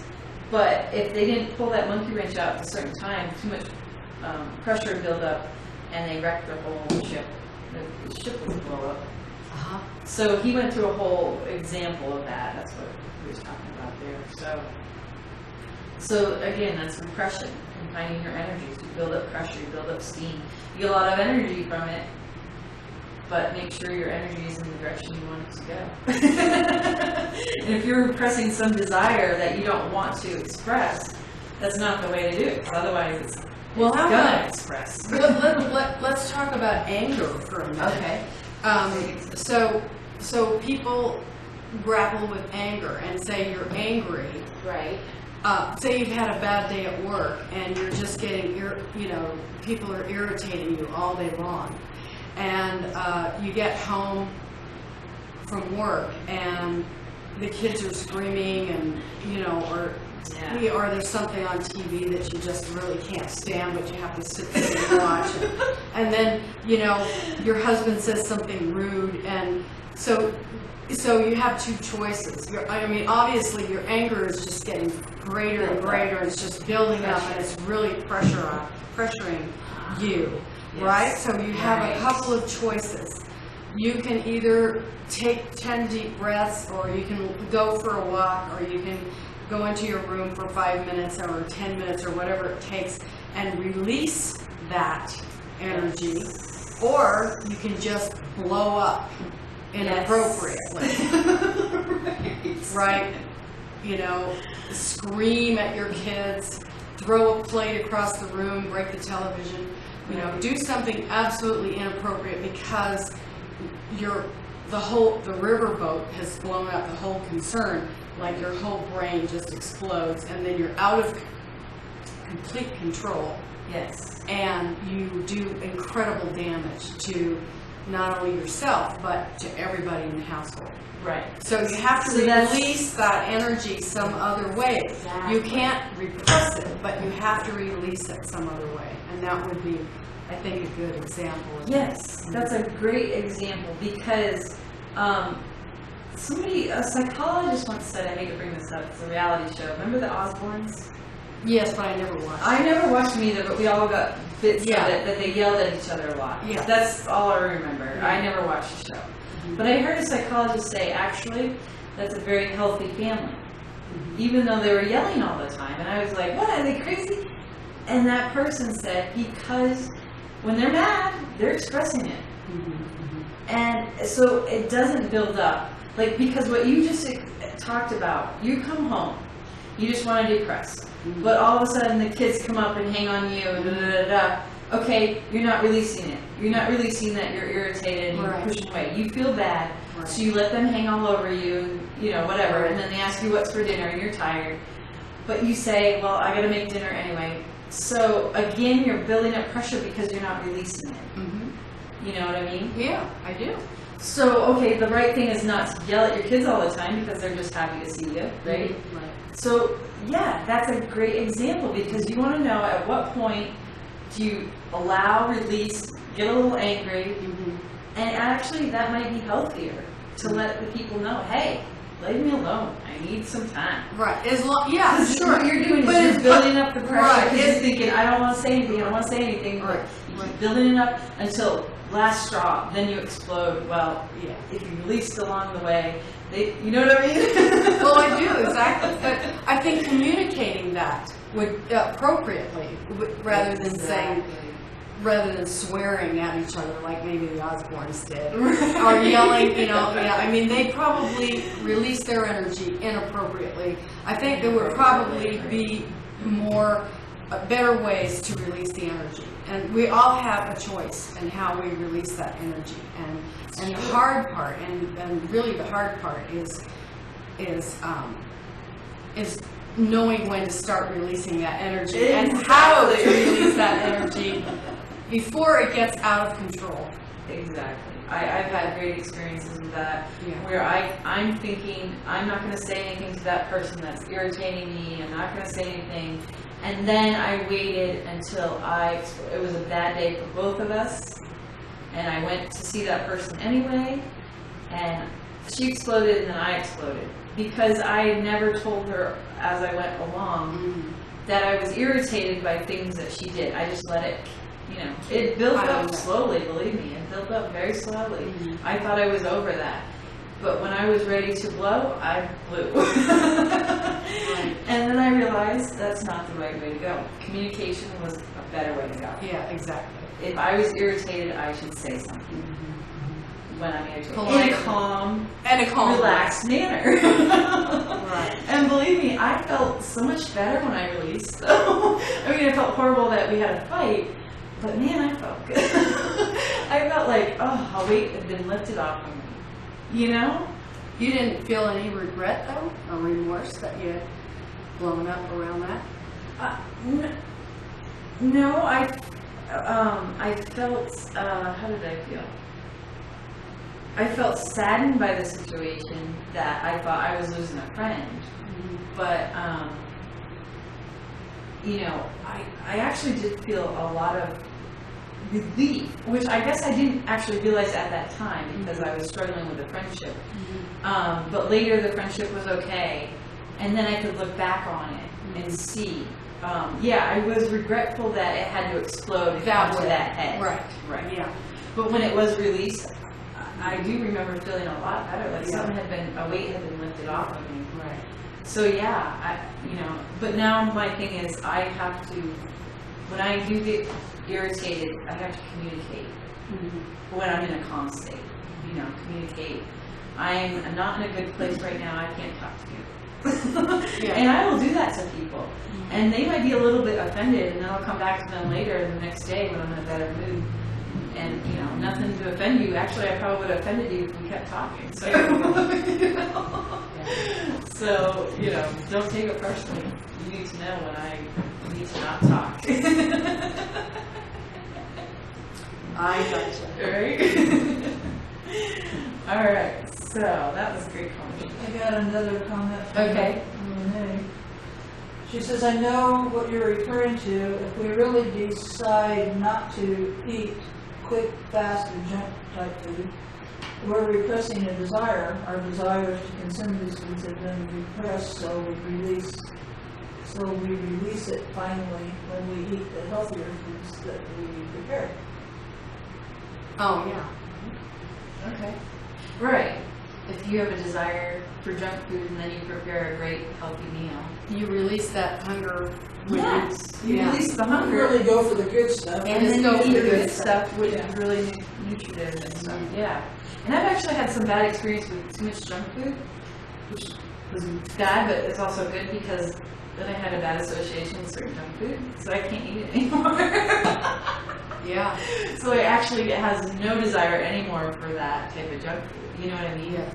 [SPEAKER 1] But if they didn't pull that monkey wrench out at a certain time, too much pressure would build up, and they wrecked their whole ship. The ship would blow up. So he went through a whole example of that. That's what he was talking about there. So again, that's repression, confining your energies. You build up pressure, you build up steam. You get a lot of energy from it, but make sure your energy is in the direction you want it to go. And if you're repressing some desire that you don't want to express, that's not the way to do it, because otherwise it's gonna express.
[SPEAKER 2] Let's talk about anger for a minute.
[SPEAKER 1] Okay.
[SPEAKER 2] So people grapple with anger and say you're angry.
[SPEAKER 1] Right.
[SPEAKER 2] Say you've had a bad day at work and you're just getting, people are irritating you all day long. And you get home from work and the kids are screaming and, or there's something on TV that you just really can't stand, but you have to sit there and watch it. And then, your husband says something rude, and so you have two choices. Obviously your anger is just getting greater and greater, and it's just building up, and it's really pressuring you, right? So you have a couple of choices. You can either take 10 deep breaths, or you can go for a walk, or you can go into your room for 5 minutes or 10 minutes or whatever it takes and release that energy, or you can just blow up inappropriately. Right? You know, scream at your kids, throw a plate across the room, break the television, you know, do something absolutely inappropriate because the riverboat has blown up, the whole concern, like your whole brain just explodes, and then you're out of complete control.
[SPEAKER 1] Yes.
[SPEAKER 2] And you do incredible damage to not only yourself, but to everybody in the household.
[SPEAKER 1] Right.
[SPEAKER 2] So you have to release that energy some other way.
[SPEAKER 1] Exactly.
[SPEAKER 2] You can't repress it, but you have to release it some other way. And that would be, I think, a good example of
[SPEAKER 1] Yes, that's a great example because a psychologist once said, I hate to bring this up, it's a reality show. Remember the Osbournes?
[SPEAKER 2] Yes, but I never watched.
[SPEAKER 1] I never watched them either, but we all got bits of
[SPEAKER 2] Yeah.
[SPEAKER 1] it that they yelled at each other a lot.
[SPEAKER 2] Yeah.
[SPEAKER 1] That's all I remember.
[SPEAKER 2] Yeah.
[SPEAKER 1] I never watched the show. But I heard a psychologist say, actually, that's a very healthy family. Even though they were yelling all the time. And I was like, what, are they crazy? And that person said, because when they're mad, they're expressing it. And so it doesn't build up. Like, because what you just talked about, you come home, you just want to depress. But all of a sudden the kids come up and hang on you and da-da-da-da. Okay, you're not releasing it. You're not releasing that you're irritated and you're pushing away. You feel bad, so you let them hang all over you, and, you know, whatever. And then they ask you what's for dinner and you're tired. But you say, well, I got to make dinner anyway. So again, you're building up pressure because you're not releasing it. You know what I mean?
[SPEAKER 2] Yeah, I do.
[SPEAKER 1] So, okay, the right thing is not to yell at your kids all the time because they're just happy to see you, right? So, yeah, that's a great example because you want to know at what point do you allow, release, get a little angry, and actually that might be healthier to let the people know, hey, leave me alone. I need some time.
[SPEAKER 2] Right. Yeah, sure.
[SPEAKER 1] What you're doing is you're building up the pressure because you're
[SPEAKER 2] It's-
[SPEAKER 1] thinking, I don't want to say anything, I don't want to say anything. But you keep building it up until last straw, then you explode. Well,
[SPEAKER 2] Yeah.
[SPEAKER 1] if you released along the way, you know what I mean?
[SPEAKER 2] Well, I do, exactly. But I think communicating that would appropriately, rather than saying, rather than swearing at each other like maybe the Osbournes did, or yelling, you know, I mean, they probably release their energy inappropriately. I think there would probably be better ways to release the energy. And we all have a choice in how we release that energy. And the hard part, and really the hard part is knowing when to start releasing that energy and how to release that energy before it gets out of control.
[SPEAKER 1] Exactly. I've had great experiences with that,
[SPEAKER 2] Yeah.
[SPEAKER 1] where I'm thinking, I'm not going to say anything to that person that's irritating me, I'm not going to say anything, and then I waited until it was a bad day for both of us, and I went to see that person anyway, and she exploded and then I exploded, because I had never told her as I went along that I was irritated by things that she did. I just let it, it built up slowly, believe me. It built up very slowly. I thought I was over that. But when I was ready to blow, I blew. And then I realized that's not the right way to go. Communication was a better way to go.
[SPEAKER 2] Yeah, exactly.
[SPEAKER 1] If I was irritated, I should say something. When I'm irritated.
[SPEAKER 2] Polite.
[SPEAKER 1] In a calm, relaxed manner.
[SPEAKER 2] Right.
[SPEAKER 1] And believe me, I felt so much better when I released, though. I mean, it felt horrible that we had a fight, but man, I felt good. I felt like, a weight had been lifted off of me. You know?
[SPEAKER 2] You didn't feel any regret, though, or remorse that you had blown up around that?
[SPEAKER 1] No, I felt, how did I feel? I felt saddened by the situation that I thought I was losing a friend. But, I actually did feel a lot of relief, which I guess I didn't actually realize at that time because I was struggling with the friendship. But later the friendship was okay, and then I could look back on it and see. I was regretful that it had to explode into that head.
[SPEAKER 2] Right. Yeah.
[SPEAKER 1] But when it was released, I do remember feeling a lot better, like a weight had been lifted off of me.
[SPEAKER 2] Right.
[SPEAKER 1] So yeah, but now my thing is I have to, when I do get irritated, I have to communicate. When I'm in a calm state, communicate. I'm not in a good place right now, I can't talk to you.
[SPEAKER 2] Yeah.
[SPEAKER 1] And I will do that to people. And they might be a little bit offended, and then I'll come back to them later the next day when I'm in a better mood. And, nothing to offend you. Actually, I probably would have offended you if we kept talking. So, so don't take it personally. You need to know when I need to not talk.
[SPEAKER 2] I gotcha.
[SPEAKER 1] Right? All right. So that was a great comment.
[SPEAKER 3] I got another comment from
[SPEAKER 1] Okay.
[SPEAKER 3] Renee. She says, I know what you're referring to. If we really decide not to eat quick, fast, and junk type food, we're repressing a desire. Our desires to consume these foods have been repressed, so we release it finally when we eat the healthier foods that we prepare.
[SPEAKER 2] Oh, yeah.
[SPEAKER 1] Okay. Right. If you have a desire for junk food and then you prepare a great healthy meal.
[SPEAKER 2] You release that hunger.
[SPEAKER 1] Yes. You
[SPEAKER 2] Yeah.
[SPEAKER 1] release the
[SPEAKER 3] You
[SPEAKER 1] hunger.
[SPEAKER 3] really go for the good stuff.
[SPEAKER 1] And then
[SPEAKER 2] go
[SPEAKER 1] you
[SPEAKER 2] for
[SPEAKER 1] eat
[SPEAKER 2] the
[SPEAKER 1] the
[SPEAKER 2] good
[SPEAKER 1] good stuff, which is really nutritive and stuff. Yeah. And I've actually had some bad experience with too much junk food, which was bad, but it's also good because then I had a bad association with certain junk food, so I can't eat it anymore.
[SPEAKER 2] Yeah.
[SPEAKER 1] So it actually has no desire anymore for that type of junk food. You know what I mean?
[SPEAKER 2] Yeah.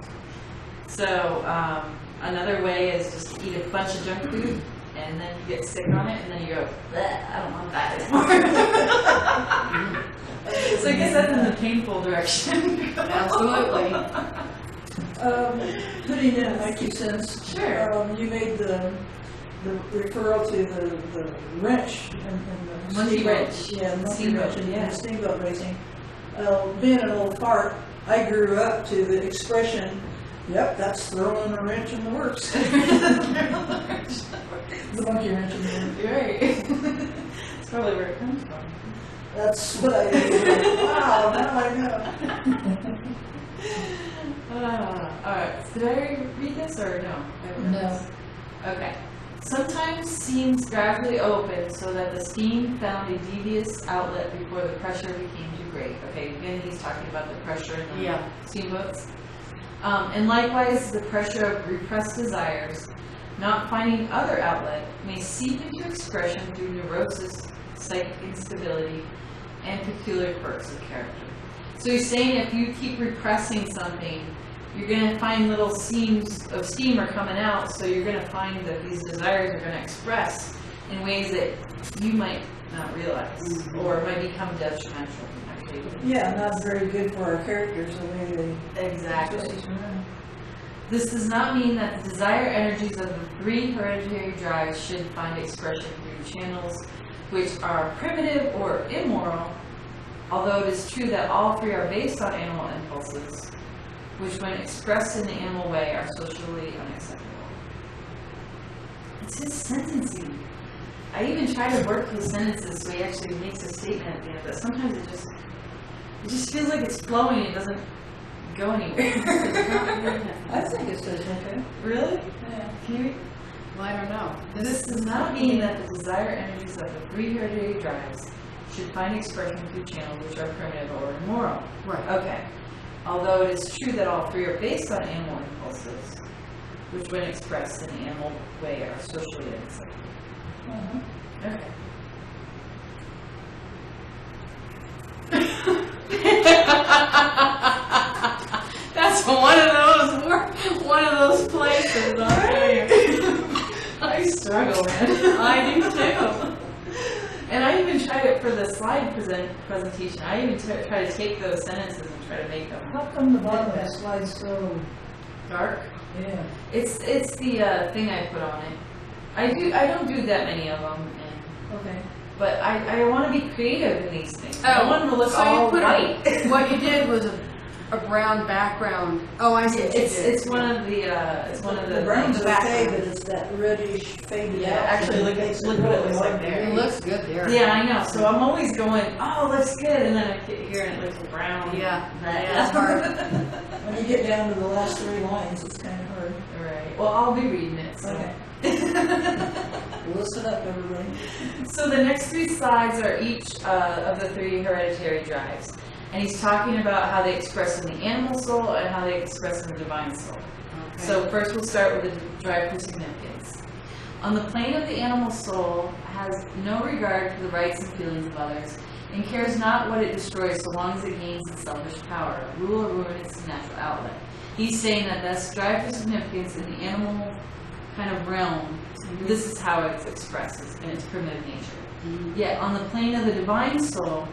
[SPEAKER 1] So another way is just to eat a bunch of junk food, and then you get sick on it, and then you go, bleh, I don't want that anymore. So I guess that's in the painful direction.
[SPEAKER 2] Absolutely.
[SPEAKER 3] Putting in my 2 cents.
[SPEAKER 1] Sure.
[SPEAKER 3] You made the referral to the wrench and the
[SPEAKER 1] Monkey
[SPEAKER 3] steamboat.
[SPEAKER 1] wrench.
[SPEAKER 3] Yeah, the monkey
[SPEAKER 1] Steamboat,
[SPEAKER 3] wrench and
[SPEAKER 1] yeah.
[SPEAKER 3] the steamboat racing. Being an old fart, I grew up to the expression, yep, that's throwing a wrench in the works. The monkey wrench in the works.
[SPEAKER 1] You're right. That's probably where it comes from.
[SPEAKER 3] That's what I did. Wow, now I know.
[SPEAKER 1] Alright, did I read this or no? I haven't read
[SPEAKER 3] No.
[SPEAKER 1] this. Okay. Sometimes seams gradually open so that the steam found a devious outlet before the pressure became too great. Okay, again, he's talking about the pressure in the
[SPEAKER 2] Yeah.
[SPEAKER 1] steamboats. And likewise, the pressure of repressed desires, not finding other outlet, may seep into expression through neurosis, psychic instability, and peculiar quirks of character. So he's saying if you keep repressing something, you're going to find little seams of steam are coming out, so you're going to find that these desires are going to express in ways that you might not realize, or might become detrimental, actually.
[SPEAKER 3] Yeah, not very good for our characters, the way they
[SPEAKER 1] Exactly.
[SPEAKER 3] twist us around.
[SPEAKER 1] This does not mean that the desire energies of the 3 hereditary drives should find expression through channels which are primitive or immoral, although it is true that all 3 are based on animal impulses, which when expressed in the animal way are socially unacceptable. It's his sentencing. I even try to work his sentences so he actually makes a statement at the end, but sometimes it just feels like it's flowing, it doesn't go anywhere.
[SPEAKER 3] I think it says okay.
[SPEAKER 1] Really?
[SPEAKER 3] Yeah.
[SPEAKER 1] Can you?
[SPEAKER 2] Well, I don't know.
[SPEAKER 1] This does not mean that the desire energies of the 3 hereditary drives should find expression through channels which are primitive or immoral.
[SPEAKER 2] Right.
[SPEAKER 1] Okay. Although it is true that all 3 are based on animal impulses, which when expressed in the animal way are socially unacceptable. Okay. That's one of those places. I'll tell you. I struggle, man. I do too. And I even tried it for the slide presentation. I even try to take those sentences and try to make them
[SPEAKER 3] How come the bottom of the slide's so
[SPEAKER 1] dark.
[SPEAKER 3] Yeah.
[SPEAKER 1] It's the thing I put on it. I don't do that many of them,
[SPEAKER 3] Okay.
[SPEAKER 1] but I want to be creative in these things. I
[SPEAKER 2] Oh,
[SPEAKER 1] want them to look
[SPEAKER 2] so you
[SPEAKER 1] all
[SPEAKER 2] put
[SPEAKER 1] white.
[SPEAKER 2] What you did was a brown background. Oh, I see. What you did.
[SPEAKER 1] It's one of the
[SPEAKER 3] The brown's
[SPEAKER 1] the
[SPEAKER 3] okay,
[SPEAKER 1] background.
[SPEAKER 3] but it's that reddish faded
[SPEAKER 1] Yeah,
[SPEAKER 3] out.
[SPEAKER 1] actually, look what it looks like there.
[SPEAKER 2] It looks good there.
[SPEAKER 1] Yeah, I know. So I'm always going, oh, it looks good, and then I get here and it looks brown.
[SPEAKER 2] Yeah.
[SPEAKER 1] That-
[SPEAKER 2] Yeah, that's hard.
[SPEAKER 3] When you get down to the last 3 lines, it's kind of hard.
[SPEAKER 1] Right. well, I'll be reading it. So.
[SPEAKER 3] Okay. Listen up, everybody.
[SPEAKER 1] So the next 3 slides are each of the 3 hereditary drives. And he's talking about how they express in the animal soul and how they express in the divine soul.
[SPEAKER 2] Okay.
[SPEAKER 1] So first we'll start with the drive for significance. On the plane of the animal soul has no regard for the rights and feelings of others and cares not what it destroys so long as it gains its selfish power, rule or ruin its natural outlet. He's saying that this drive for significance in the animal kind of realm, this is how it expresses in its primitive nature. Yet on the plane of the divine soul,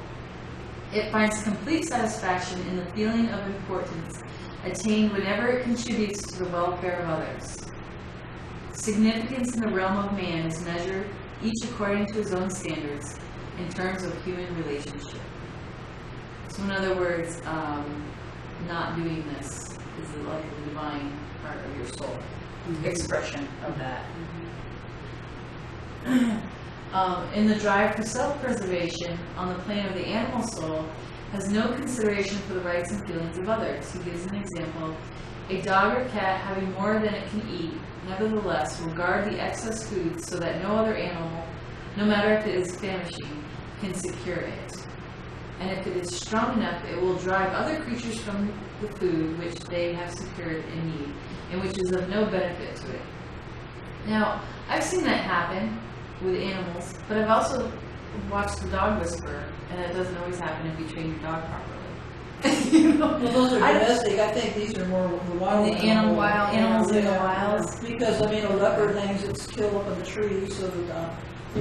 [SPEAKER 1] it finds complete satisfaction in the feeling of importance attained whenever it contributes to the welfare of others. Significance in the realm of man is measured, each according to his own standards, in terms of human relationship. So in other words, not doing this is like the divine part of your soul, expression of that. In the drive for self-preservation, on the plane of the animal soul, has no consideration for the rights and feelings of others. He gives an example. A dog or cat having more than it can eat, nevertheless, will guard the excess food so that no other animal, no matter if it is famishing, can secure it. And if it is strong enough, it will drive other creatures from the food which they have secured in need, and which is of no benefit to it. Now, I've seen that happen with animals, but I've also watched the dog whisperer, and that doesn't always happen if you train your dog properly. You know?
[SPEAKER 3] Well, those are domestic. I think these are more the wild
[SPEAKER 1] The animals in the wilds.
[SPEAKER 3] Because, I mean, a leopard hangs its kill up in the tree so that, the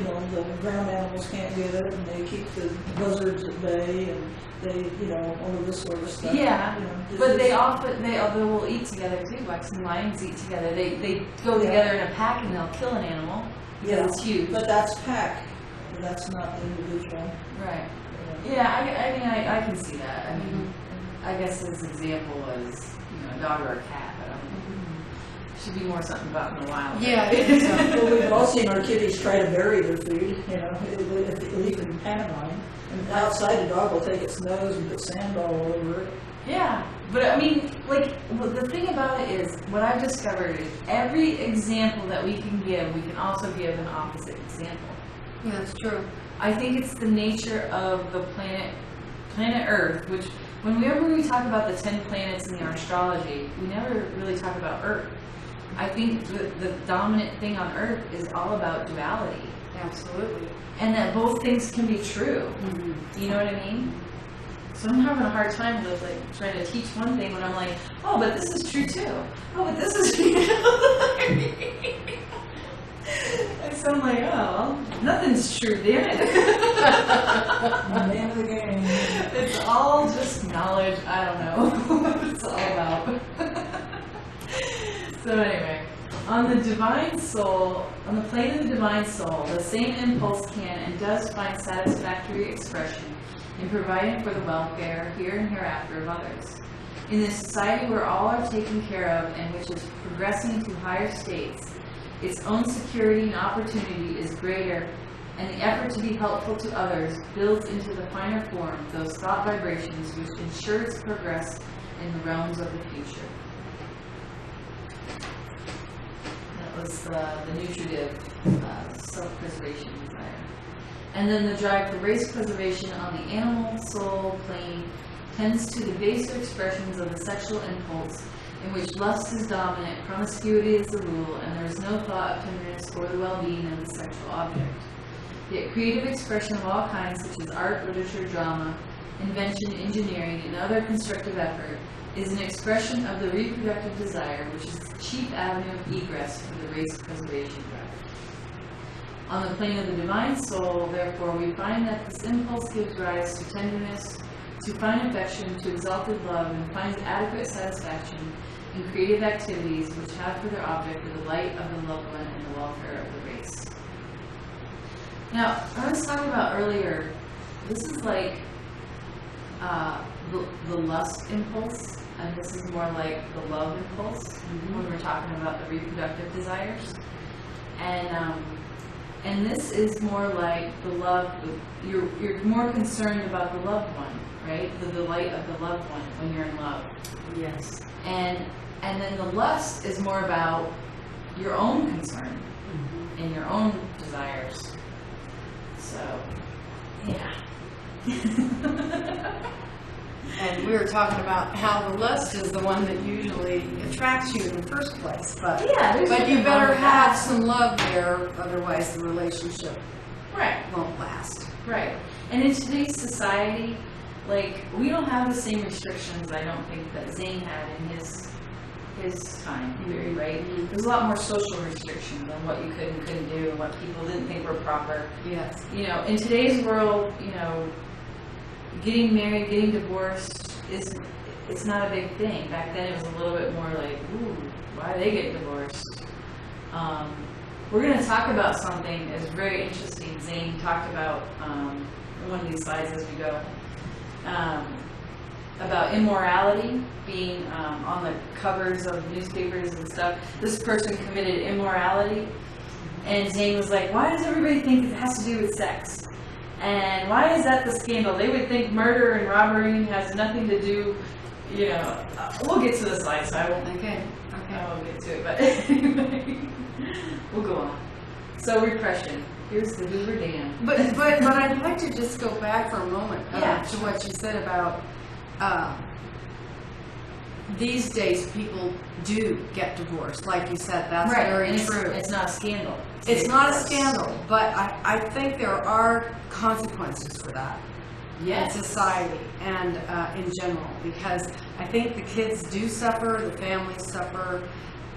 [SPEAKER 3] ground animals can't get it, and they keep the buzzards at bay, and they, all of this sort of stuff.
[SPEAKER 1] Yeah, but they will eat together too. Like some lions eat together. They go together in a pack and they'll kill an animal.
[SPEAKER 3] Yeah,
[SPEAKER 1] it's huge.
[SPEAKER 3] but that's pack. That's not individual.
[SPEAKER 1] Right. Yeah, I can see that. I mean, I guess this example was, a dog or a cat, but should be more something about in the wild.
[SPEAKER 2] Yeah.
[SPEAKER 3] Well, we've all seen our kitties try to bury their food, at least in pantomime. And outside, the dog will take its nose and put sand all over it.
[SPEAKER 1] Yeah, but I mean, the thing about it is, what I've discovered is every example that we can give, we can also give an opposite example.
[SPEAKER 2] Yeah, that's true.
[SPEAKER 1] I think it's the nature of the planet Earth, which whenever we talk about the 10 planets in our astrology, we never really talk about Earth. I think the dominant thing on Earth is all about duality.
[SPEAKER 2] Absolutely.
[SPEAKER 1] And that both things can be true. You know what I mean? So I'm having a hard time with trying to teach one thing when I'm like, oh, but this is true too. Oh, but this is true. So I'm like, oh, nothing's true, damn it.
[SPEAKER 3] The name of the game.
[SPEAKER 1] It's all just knowledge. I don't know what it's all about. So anyway, on the divine soul, on the plane of the divine soul, the same impulse can and does find satisfactory expression in providing for the welfare here and hereafter of others. In this society where all are taken care of and which is progressing to higher states, its own security and opportunity is greater, and the effort to be helpful to others builds into the finer form those thought vibrations which ensure its progress in the realms of the future. That was the nutritive self-preservation desire. And then the drive for race preservation on the animal soul plane tends to the baser expressions of the sexual impulse, in which lust is dominant, promiscuity is the rule, and there is no thought of tenderness or the well-being of the sexual object. Yet creative expression of all kinds, such as art, literature, drama, invention, engineering, and other constructive effort, is an expression of the reproductive desire, which is the chief avenue of egress for the race preservation drive. On the plane of the divine soul, therefore, we find that this impulse gives rise to tenderness, to fine affection, to exalted love, and finds adequate satisfaction in creative activities which have for their object the delight of the loved one and the welfare of the race. Now, I was talking about earlier, this is like the lust impulse, and this is more like the love impulse when we're talking about the reproductive desires. And this is more like the love, you're more concerned about the loved one, right? The delight of the loved one when you're in love.
[SPEAKER 2] Yes.
[SPEAKER 1] And then the lust is more about your own concern and your own desires. So, yeah.
[SPEAKER 2] And we were talking about how the lust is the one that usually attracts you in the first place. But
[SPEAKER 1] Yeah,
[SPEAKER 2] but you better have some love there, otherwise the relationship
[SPEAKER 1] Right.
[SPEAKER 2] won't last.
[SPEAKER 1] Right. And in today's society, like, we don't have the same restrictions, I don't think, that Zane had in his time period, right? There's a lot more social restrictions on what you could and couldn't do and what people didn't think were proper.
[SPEAKER 2] Yes.
[SPEAKER 1] You know, in today's world, you know, getting married, getting divorced it's not a big thing. Back then it was a little bit more like, ooh, why are they getting divorced? We're going to talk about something that's very interesting. Zane talked about one of these slides as we go, about immorality being on the covers of newspapers and stuff. This person committed immorality, and Zane was like, why does everybody think it has to do with sex? And why is that the scandal? They would think murder and robbery has nothing to do, you know, we'll get to the slide, so I won't.
[SPEAKER 2] Okay.
[SPEAKER 1] I won't get to it, but anyway, we'll go on. So repression. Here's the Hoover Dam.
[SPEAKER 2] But I'd like to just go back for a moment
[SPEAKER 1] Yeah,
[SPEAKER 2] to what you said about these days people do get divorced. Like you said, that's very
[SPEAKER 1] and
[SPEAKER 2] true.
[SPEAKER 1] It's not a scandal.
[SPEAKER 2] It's not a scandal, but I think there are consequences for that in society and in general, because I think the kids do suffer, the families suffer,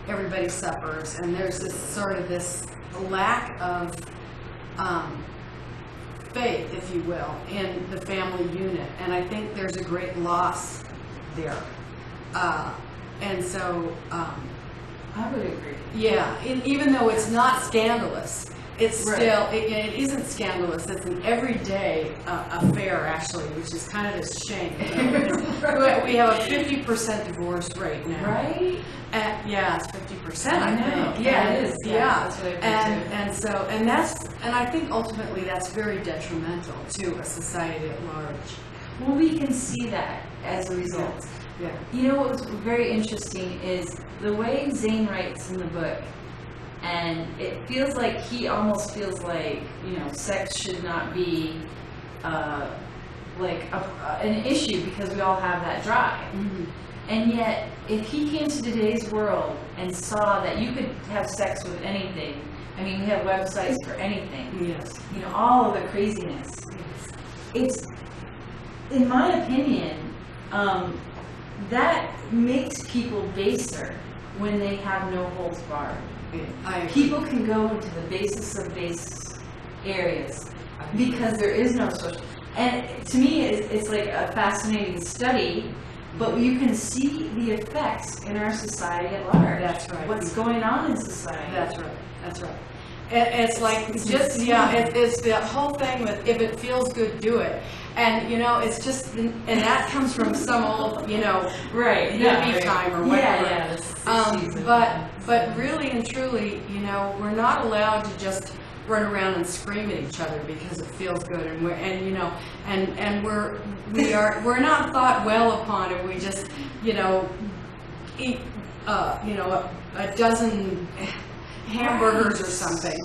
[SPEAKER 2] everybody suffers, and there's this sort of this lack of faith, if you will, in the family unit, and I think there's a great loss there. And so,
[SPEAKER 1] I would agree.
[SPEAKER 2] yeah, even though it's not scandalous, it's
[SPEAKER 1] Right.
[SPEAKER 2] still, it isn't scandalous. It's an everyday affair, actually, which is kind of a shame. We have a 50% divorce rate now.
[SPEAKER 1] Right?
[SPEAKER 2] Yeah, it's 50%, I
[SPEAKER 1] know.
[SPEAKER 2] think.
[SPEAKER 1] Yeah,
[SPEAKER 2] And-
[SPEAKER 1] it is. Yeah,
[SPEAKER 2] Yeah,
[SPEAKER 1] that's what I think too.
[SPEAKER 2] and I think ultimately that's very detrimental to a society at large.
[SPEAKER 1] Well, we can see that as a result.
[SPEAKER 2] Yeah.
[SPEAKER 1] You know what was very interesting is the way Zane writes in the book, and it feels like he almost feels like, you know, sex should not be like an issue because we all have that drive.
[SPEAKER 2] Mm-hmm.
[SPEAKER 1] And yet, if he came to today's world and saw that you could have sex with anything, I mean, we have websites for anything,
[SPEAKER 2] Yes.
[SPEAKER 1] you know, all of the craziness. It's, in my opinion, that makes people baser when they have no holds barred. People can go into the basis of base areas because there is no social. And to me, it's like a fascinating study, but you can see the effects in our society at large.
[SPEAKER 2] That's right.
[SPEAKER 1] What's going on in society.
[SPEAKER 2] That's right. That's right. It's like just it's the whole thing with if it feels good, do it. And you know, it's just, and that comes from some old, you know,
[SPEAKER 1] Right.
[SPEAKER 2] hippie time or whatever.
[SPEAKER 1] Yeah,
[SPEAKER 2] But really and truly, you know, we're not allowed to just run around and scream at each other because it feels good, and we're not thought well upon if we just, you know, eat a dozen hamburgers or something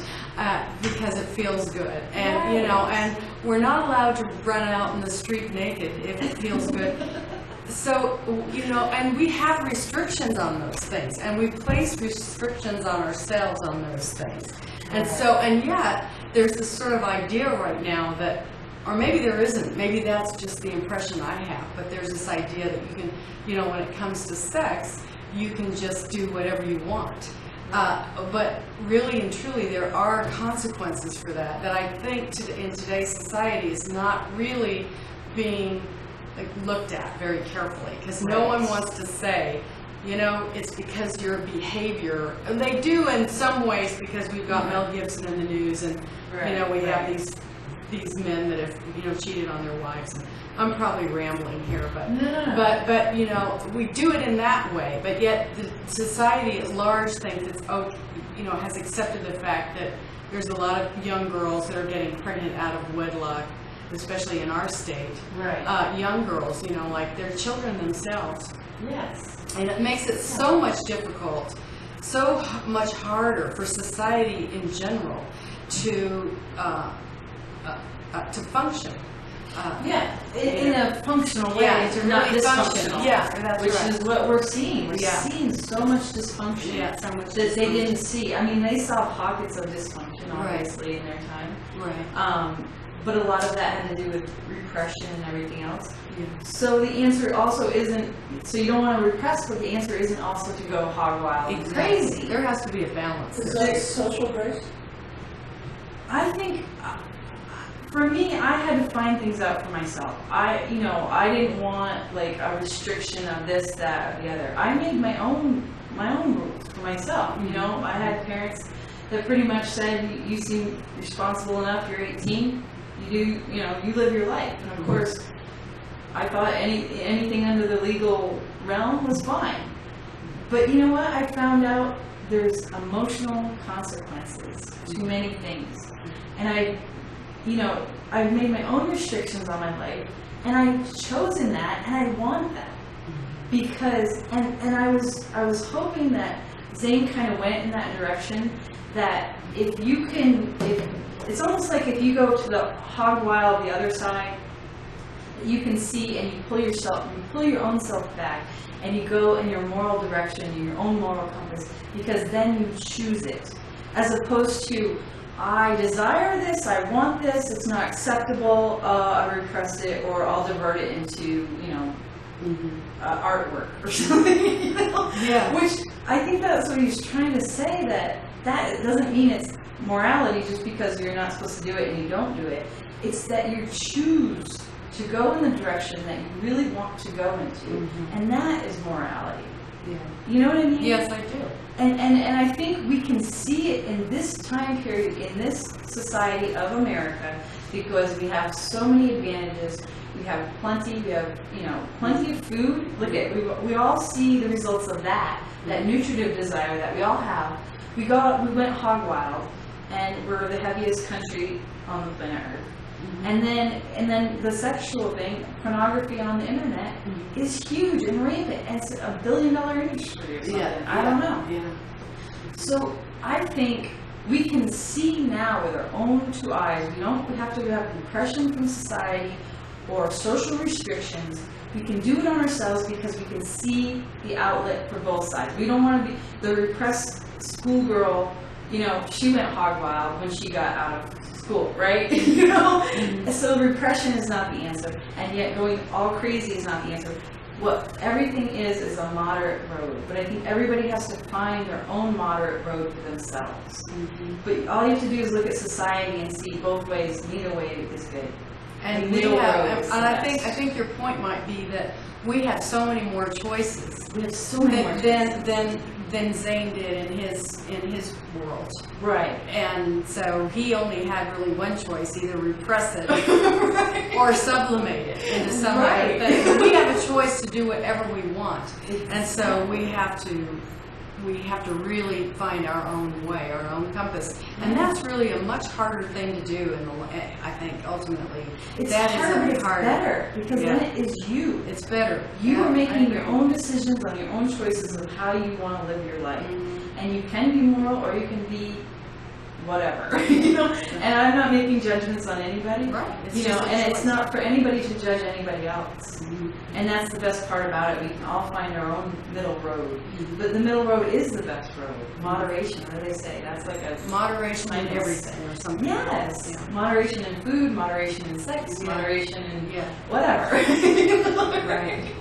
[SPEAKER 2] because it feels good, and you know, and we're not allowed to run out in the street naked if it feels good. So, you know, and we have restrictions on those things, and we place restrictions on ourselves on those things. And so, and yet, there's this sort of idea right now that, or maybe there isn't, maybe that's just the impression I have, but there's this idea that you can, you know, when it comes to sex, you can just do whatever you want. But really and truly, there are consequences for that I think in today's society is not really being looked at very carefully, because no one wants to say, you know, it's because your behavior, and they do in some ways because we've got Mel Gibson in the news, and you know, we have these men that have, you know, cheated on their wives. And I'm probably rambling here, but but you know, we do it in that way, but yet the society at large thinks it's, oh, you know, has accepted the fact that there's a lot of young girls that are getting pregnant out of wedlock, especially in our state.
[SPEAKER 1] Right.
[SPEAKER 2] Young girls, you know, like they're children themselves.
[SPEAKER 1] Yes.
[SPEAKER 2] And it makes it so much difficult so much harder for society in general to function.
[SPEAKER 1] In a functional way,
[SPEAKER 2] Yeah,
[SPEAKER 1] to not
[SPEAKER 2] really
[SPEAKER 1] dysfunctional.
[SPEAKER 2] functional. Yeah, that's
[SPEAKER 1] which
[SPEAKER 2] right.
[SPEAKER 1] is what we're seeing. We're
[SPEAKER 2] Yeah.
[SPEAKER 1] seeing so much dysfunction
[SPEAKER 2] Yeah, so much
[SPEAKER 1] that they
[SPEAKER 2] dysfunction.
[SPEAKER 1] didn't see. I mean, they saw pockets of dysfunction,
[SPEAKER 2] Right.
[SPEAKER 1] obviously, in their time.
[SPEAKER 2] Right.
[SPEAKER 1] But a lot of that had to do with repression and everything else.
[SPEAKER 2] Yeah.
[SPEAKER 1] So the answer also isn't, so you don't want to repress, but the answer isn't also to go hog wild and crazy.
[SPEAKER 2] There has to be a balance.
[SPEAKER 3] Is that social grace?
[SPEAKER 1] I think, for me, I had to find things out for myself. I didn't want like a restriction of this, that, or the other. I made my own rules for myself. I had parents that pretty much said, you seem responsible enough, you're 18, you live your life. And of course, I thought anything under the legal realm was fine. But you know what? I found out there's emotional consequences to many things. And I've made my own restrictions on my life, and I've chosen that, and I want that. Because, and I was hoping that Zane kind of went in that direction, that if it's almost like if you go to the hog wild, the other side, you can see and you pull your own self back, and you go in your moral direction, in your own moral compass, because then you choose it. As opposed to, I desire this, I want this, it's not acceptable, I repress it, or I'll divert it into, artwork or something,
[SPEAKER 2] Yeah.
[SPEAKER 1] Which, I think that's what he's trying to say, that doesn't mean it's morality just because you're not supposed to do it and you don't do it. It's that you choose to go in the direction that you really want to go into, and that is morality.
[SPEAKER 2] Yeah.
[SPEAKER 1] You know what I mean?
[SPEAKER 2] Yes, I do.
[SPEAKER 1] And I think we can see it in this time period, in this society of America, because we have so many advantages. We have plenty. We have plenty of food. Look at we all see the results of that nutritive desire that we all have. We went hog wild, and we're the heaviest country on the planet Earth. And then the sexual thing, pornography on the internet, is huge and rampant, and it's $1 billion industry or something. I don't know.
[SPEAKER 2] Yeah.
[SPEAKER 1] So I think we can see now with our own two eyes. We don't have to have repression from society or social restrictions. We can do it on ourselves because we can see the outlet for both sides. We don't want to be the repressed schoolgirl. She went hog wild when she got out of school, right? So repression is not the answer, and yet going all crazy is not the answer. What everything is a moderate road, but I think everybody has to find their own moderate road for themselves. But all you have to do is look at society and see both ways. Neither way is good.
[SPEAKER 2] And I think your point might be that we have so many more choices.
[SPEAKER 1] We have so many more
[SPEAKER 2] than Zane did in his world.
[SPEAKER 1] Right.
[SPEAKER 2] And so he only had really one choice: either repress it or sublimate it into some other thing. But we have a choice to do whatever we want, and so we have to really find our own way, our own compass, and that's really a much harder thing to do. I think ultimately
[SPEAKER 1] it's
[SPEAKER 2] that
[SPEAKER 1] harder,
[SPEAKER 2] is
[SPEAKER 1] but it's better because then it is you.
[SPEAKER 2] It's better.
[SPEAKER 1] You are making your own decisions on your own choices of how you want to live your life, and you can be moral or you can be whatever. And I'm not making judgments on anybody.
[SPEAKER 2] Right.
[SPEAKER 1] And it's not for anybody to judge anybody else. And that's the best part about it. We can all find our own middle road. But the middle road is the best road. Moderation, what do they say? That's like a
[SPEAKER 2] moderation in everything or something.
[SPEAKER 1] Yes.
[SPEAKER 2] Yeah.
[SPEAKER 1] Moderation in food, moderation in sex, moderation in whatever.
[SPEAKER 2] Right.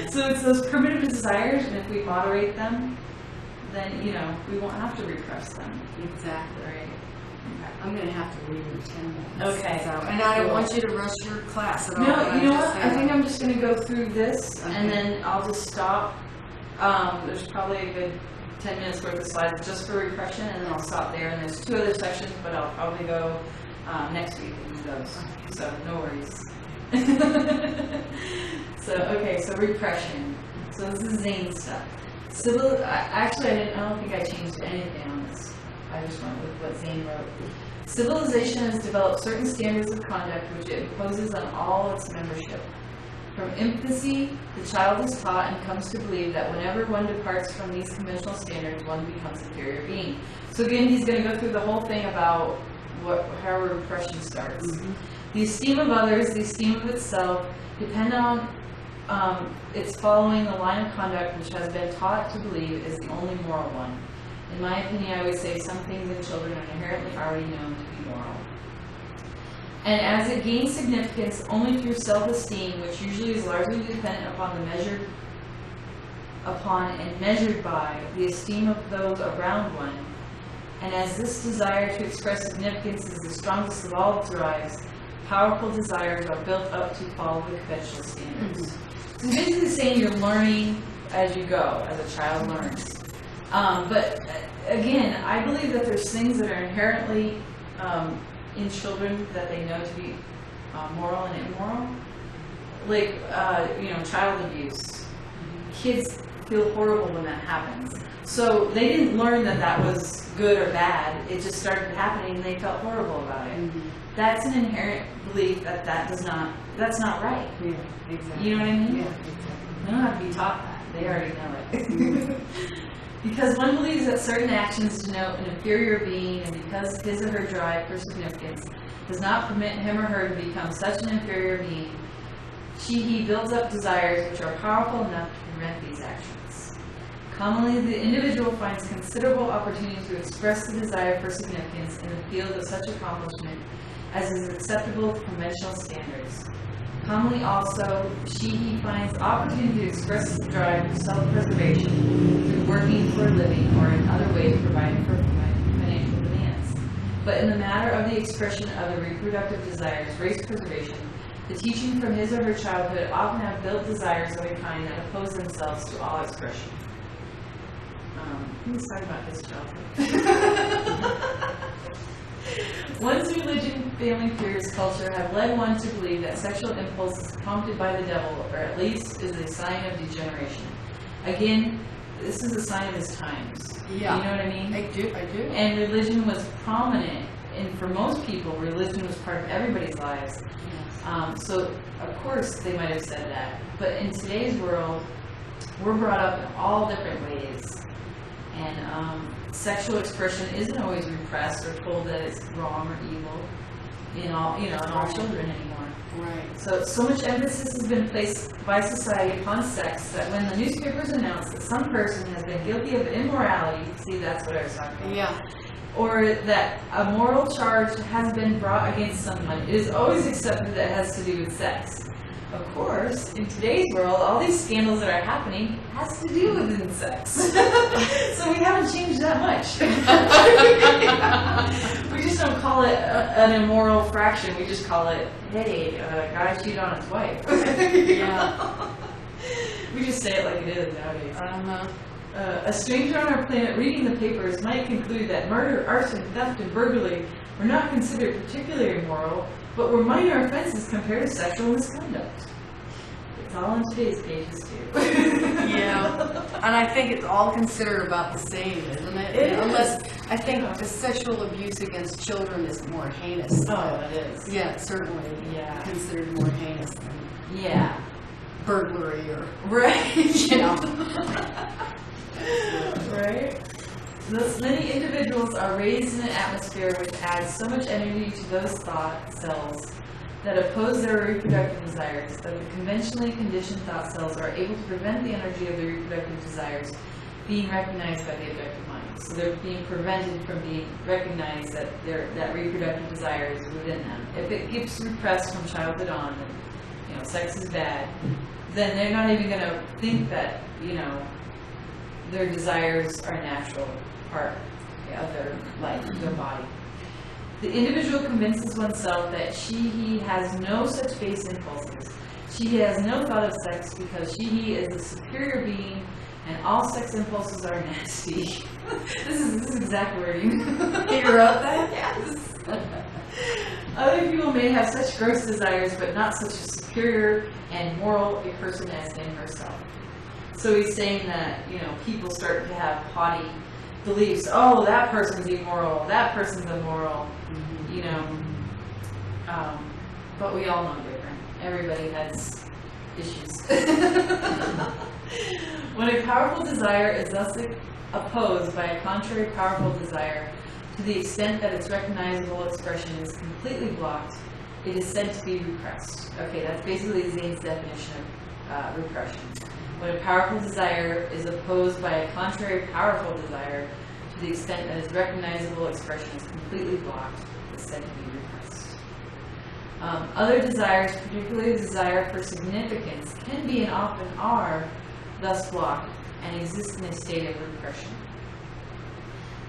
[SPEAKER 1] So it's those primitive desires, and if we moderate them, then we won't have to repress them.
[SPEAKER 2] Exactly.
[SPEAKER 1] Right.
[SPEAKER 2] I'm going to have to leave in 10 minutes.
[SPEAKER 1] Okay.
[SPEAKER 2] So, and I don't want you to rush your class at all.
[SPEAKER 1] No, you know what? I think I'm just going to go through this, and then I'll just stop. There's probably a good 10 minutes worth of slides just for repression, and then I'll stop there. And there's 2 other sections, but I'll probably go next week into those. So no worries. So repression. So this is Zane stuff. Actually, I don't think I changed anything on this. I just went with what Zane wrote. Civilization has developed certain standards of conduct which it imposes on all its membership. From infancy, the child is taught and comes to believe that whenever one departs from these conventional standards, one becomes an inferior being. So again, he's going to go through the whole thing about how repression starts. The esteem of others, the esteem of itself, depend on it's following the line of conduct which has been taught to believe is the only moral one. In my opinion, I would say some things in children are inherently already known to be moral. And as it gains significance only through self-esteem, which usually is largely dependent upon and measured by the esteem of those around one, and as this desire to express significance is the strongest of all drives, powerful desires are built up to follow the conventional standards. So it's basically saying you're learning as you go, as a child learns. But again, I believe that there's things that are inherently in children that they know to be moral and immoral, like child abuse. Kids feel horrible when that happens. So they didn't learn that that was good or bad. It just started happening and they felt horrible about it. That's an inherent belief that that's not right.
[SPEAKER 2] Yeah, exactly.
[SPEAKER 1] You know what I mean?
[SPEAKER 2] Yeah, exactly.
[SPEAKER 1] They don't have to be taught that. They already know it. Because one believes that certain actions denote an inferior being, and because his or her drive for significance does not permit him or her to become such an inferior being, he builds up desires which are powerful enough to prevent these actions. Commonly, the individual finds considerable opportunity to express the desire for significance in the field of such accomplishment as is acceptable to conventional standards. Commonly also, he finds opportunity to express his drive for self-preservation through working for a living or in other ways providing for financial demands. But in the matter of the expression of the reproductive desires, race preservation, the teaching from his or her childhood often have built desires of a kind that oppose themselves to all expression. Let's talk about his childhood. One's religion, family, fears, culture have led one to believe that sexual impulse is prompted by the devil, or at least is a sign of degeneration. Again, this is a sign of his times.
[SPEAKER 2] Yeah.
[SPEAKER 1] You know what I mean?
[SPEAKER 2] I do.
[SPEAKER 1] And religion was prominent, and for most people, religion was part of everybody's lives.
[SPEAKER 2] Yes.
[SPEAKER 1] So, of course, they might have said that. But in today's world, we're brought up in all different ways. And sexual expression isn't always repressed or told that it's wrong or evil in all children anymore.
[SPEAKER 2] Right.
[SPEAKER 1] So much emphasis has been placed by society upon sex that when the newspapers announce that some person has been guilty of immorality, see, that's what I was talking about.
[SPEAKER 2] Yeah.
[SPEAKER 1] Or that a moral charge has been brought against someone, it is always accepted that it has to do with sex. Of course, in today's world, all these scandals that are happening has to do with sex. So we haven't changed that much. We just don't call it an immoral fraction. We just call it, hey, a guy cheated on his wife.
[SPEAKER 2] Yeah.
[SPEAKER 1] We just say it like it is nowadays.
[SPEAKER 2] Uh-huh.
[SPEAKER 1] A stranger on our planet reading the papers might conclude that murder, arson, theft, and burglary were not considered particularly immoral, but were minor offenses compared to sexual misconduct. It's all in today's pages, too.
[SPEAKER 2] Yeah. And I think it's all considered about the same, isn't it?
[SPEAKER 1] It
[SPEAKER 2] Unless,
[SPEAKER 1] is.
[SPEAKER 2] I think the sexual abuse against children is more heinous.
[SPEAKER 1] Oh, it is.
[SPEAKER 2] Yeah, certainly.
[SPEAKER 1] Yeah.
[SPEAKER 2] Considered more heinous than
[SPEAKER 1] Yeah.
[SPEAKER 2] burglary or,
[SPEAKER 1] Right.
[SPEAKER 2] you know.
[SPEAKER 1] Right? Thus, many individuals are raised in an atmosphere which adds so much energy to those thought cells that oppose their reproductive desires that the conventionally conditioned thought cells are able to prevent the energy of the reproductive desires being recognized by the objective mind. So they're being prevented from being recognized that that reproductive desire is within them. If it gets repressed from childhood on, and sex is bad, then they're not even going to think that their desires are a natural part of their life, their body. The individual convinces oneself that he has no such base impulses. She has no thought of sex because he is a superior being and all sex impulses are nasty. This is exact wording.
[SPEAKER 2] You wrote that?
[SPEAKER 1] Yes. Other people may have such gross desires, but not such a superior and moral a person as in herself. So he's saying that, people start to have haughty beliefs. Oh, that person's immoral. That person's immoral. But we all know different. Everybody has issues. When a powerful desire is thus opposed by a contrary powerful desire, to the extent that its recognizable expression is completely blocked, it is said to be repressed. Okay, that's basically Zane's definition of repression. When a powerful desire is opposed by a contrary powerful desire, to the extent that its recognizable expression is completely blocked, it is said to be repressed. Other desires, particularly the desire for significance, can be and often are thus blocked and exist in a state of repression.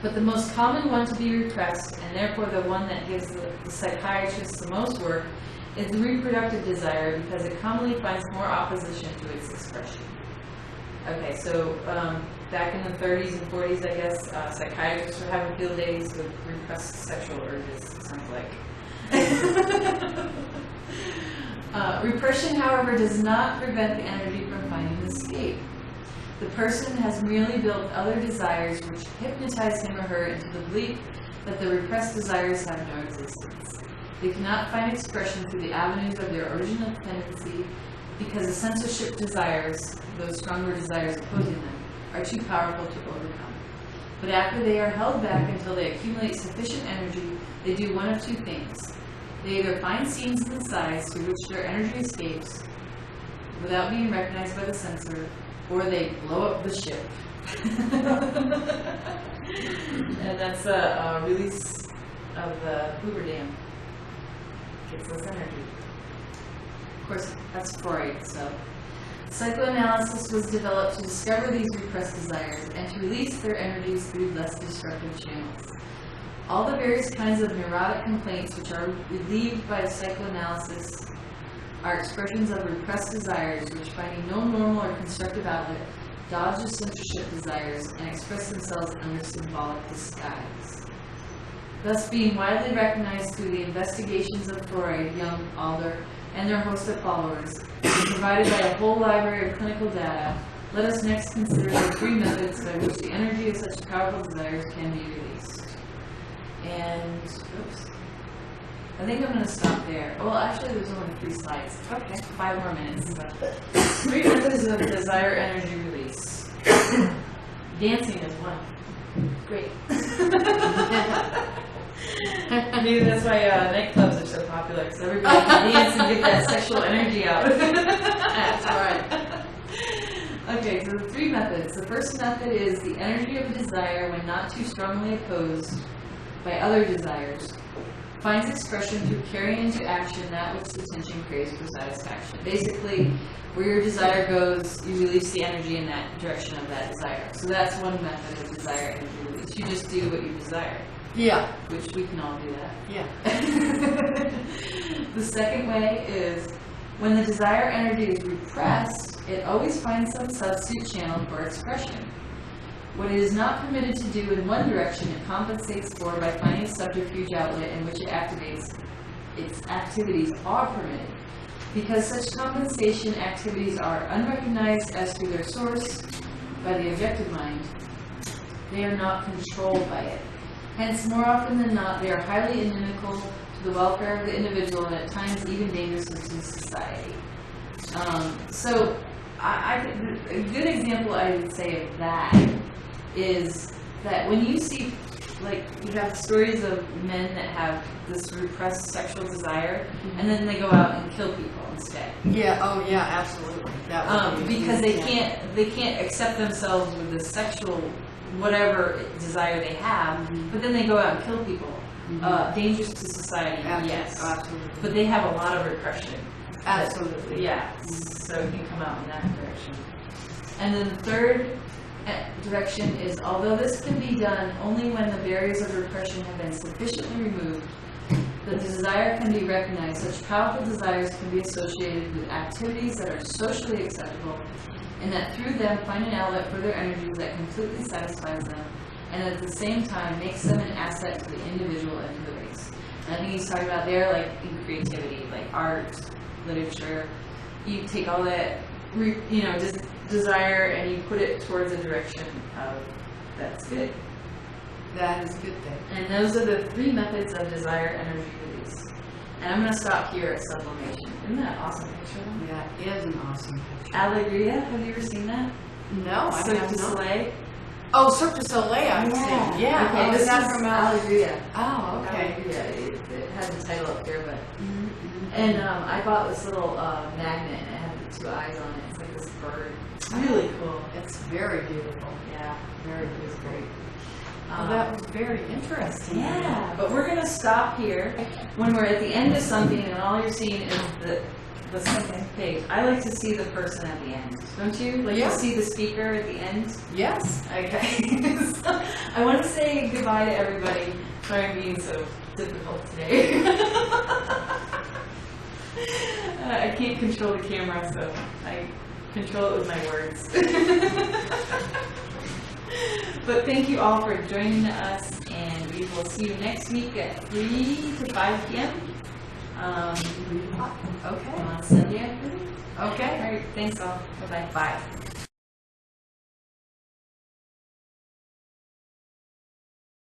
[SPEAKER 1] But the most common one to be repressed, and therefore the one that gives the psychiatrist the most work, is the reproductive desire, because it commonly finds more opposition to its expression. Okay, so back in the 30s and 40s, I guess, psychiatrists were having field days with repressed sexual urges, it sounds like. Repression, however, does not prevent the energy from finding escape. The person has merely built other desires which hypnotize him or her into the belief that the repressed desires have no existence. They cannot find expression through the avenues of their original tendency because the censorship desires, those stronger desires opposing them, are too powerful to overcome. But after they are held back until they accumulate sufficient energy, they do one of two things. They either find seams in the sides through which their energy escapes without being recognized by the censor, or they blow up the ship. And that's a release of the Hoover Dam. Gets less energy. Of course, that's Freud, so. Psychoanalysis was developed to discover these repressed desires and to release their energies through less destructive channels. All the various kinds of neurotic complaints which are relieved by psychoanalysis are expressions of repressed desires which, finding no normal or constructive outlet, dodge the censorship desires and express themselves under symbolic disguise. Thus, being widely recognized through the investigations of Freud, Jung, Alder, and their host of followers, and provided by a whole library of clinical data, let us next consider the three methods by which the energy of such powerful desires can be released. And, oops. I think I'm going to stop there. Well, actually, there's only 3 slides. Okay, 5 more minutes. 3 methods of desire energy release. Dancing is one. Great. Maybe that's why nightclubs are so popular, because everybody can dance and get that sexual energy out. That's right. Okay, so the 3 methods. The first method is the energy of desire when not too strongly opposed by other desires finds expression through carrying into action that which the attention craves for satisfaction. Basically, where your desire goes, you release the energy in that direction of that desire. So that's one method of desire energy release. You just do what you desire.
[SPEAKER 2] Yeah.
[SPEAKER 1] Which we can all do that.
[SPEAKER 2] Yeah.
[SPEAKER 1] The second way is when the desire energy is repressed, it always finds some substitute channel for expression. What it is not permitted to do in one direction, it compensates for by finding a subterfuge outlet in which it activates. Its activities are permitted. Because such compensation activities are unrecognized as to their source by the objective mind, they are not controlled by it. Hence, more often than not, they are highly inimical to the welfare of the individual and at times even dangerous to society. So, a good example I would say of that is that when you see, like, you have stories of men that have this repressed sexual desire, and then they go out and kill people instead.
[SPEAKER 2] Yeah. Oh, yeah. Absolutely. That would be
[SPEAKER 1] because they can't accept themselves with the sexual whatever desire they have, but then they go out and kill people. Dangerous to society, yes.
[SPEAKER 2] Absolutely.
[SPEAKER 1] But they have a lot of repression.
[SPEAKER 2] Absolutely.
[SPEAKER 1] Yeah. So it can come out in that direction. And then the third direction is, although this can be done only when the barriers of repression have been sufficiently removed, the desire can be recognized. Such powerful desires can be associated with activities that are socially acceptable, and that through them find an outlet for their energies that completely satisfies them, and at the same time makes them an asset to the individual and to the race. And I think he's talking about there, like, in creativity, like art, literature. You take all that, just desire, and you put it towards a direction of that's good.
[SPEAKER 2] That is a good thing.
[SPEAKER 1] And those are the 3 methods of desire energy release. And I'm going to stop here at Sublimation. Isn't that an awesome picture?
[SPEAKER 2] That is an awesome picture.
[SPEAKER 1] Alegria, have you ever seen that?
[SPEAKER 2] No, I
[SPEAKER 1] Cirque
[SPEAKER 2] have
[SPEAKER 1] du
[SPEAKER 2] not.
[SPEAKER 1] Soleil.
[SPEAKER 2] Oh, Cirque du Soleil, I've seen. Yeah.
[SPEAKER 1] Okay,
[SPEAKER 2] Oh,
[SPEAKER 1] this
[SPEAKER 2] is that
[SPEAKER 1] is
[SPEAKER 2] from
[SPEAKER 1] Alegria.
[SPEAKER 2] Oh, okay.
[SPEAKER 1] Alegria. It has a title up here, but. And I bought this little magnet, and it had the two eyes on it. It's like this bird. It's really cool.
[SPEAKER 2] It's very beautiful.
[SPEAKER 1] Yeah,
[SPEAKER 2] Very
[SPEAKER 1] it was
[SPEAKER 2] beautiful.
[SPEAKER 1] great.
[SPEAKER 2] Well, that was very interesting.
[SPEAKER 1] Yeah, but we're going to stop here when we're at the end of something and all you're seeing is the second page. I like to see the person at the end. Don't you? Like
[SPEAKER 2] Yeah.
[SPEAKER 1] to see the speaker at the end?
[SPEAKER 2] Yes.
[SPEAKER 1] Okay. So, I want to say goodbye to everybody. Sorry I'm being so difficult today. I can't control the camera, so I control it with my words. But thank you all for joining us, and we will see you next week at 3 to 5 p.m.
[SPEAKER 2] Okay.
[SPEAKER 1] On Sunday afternoon.
[SPEAKER 2] Okay.
[SPEAKER 1] All right, thanks all. Bye-bye.
[SPEAKER 2] Bye.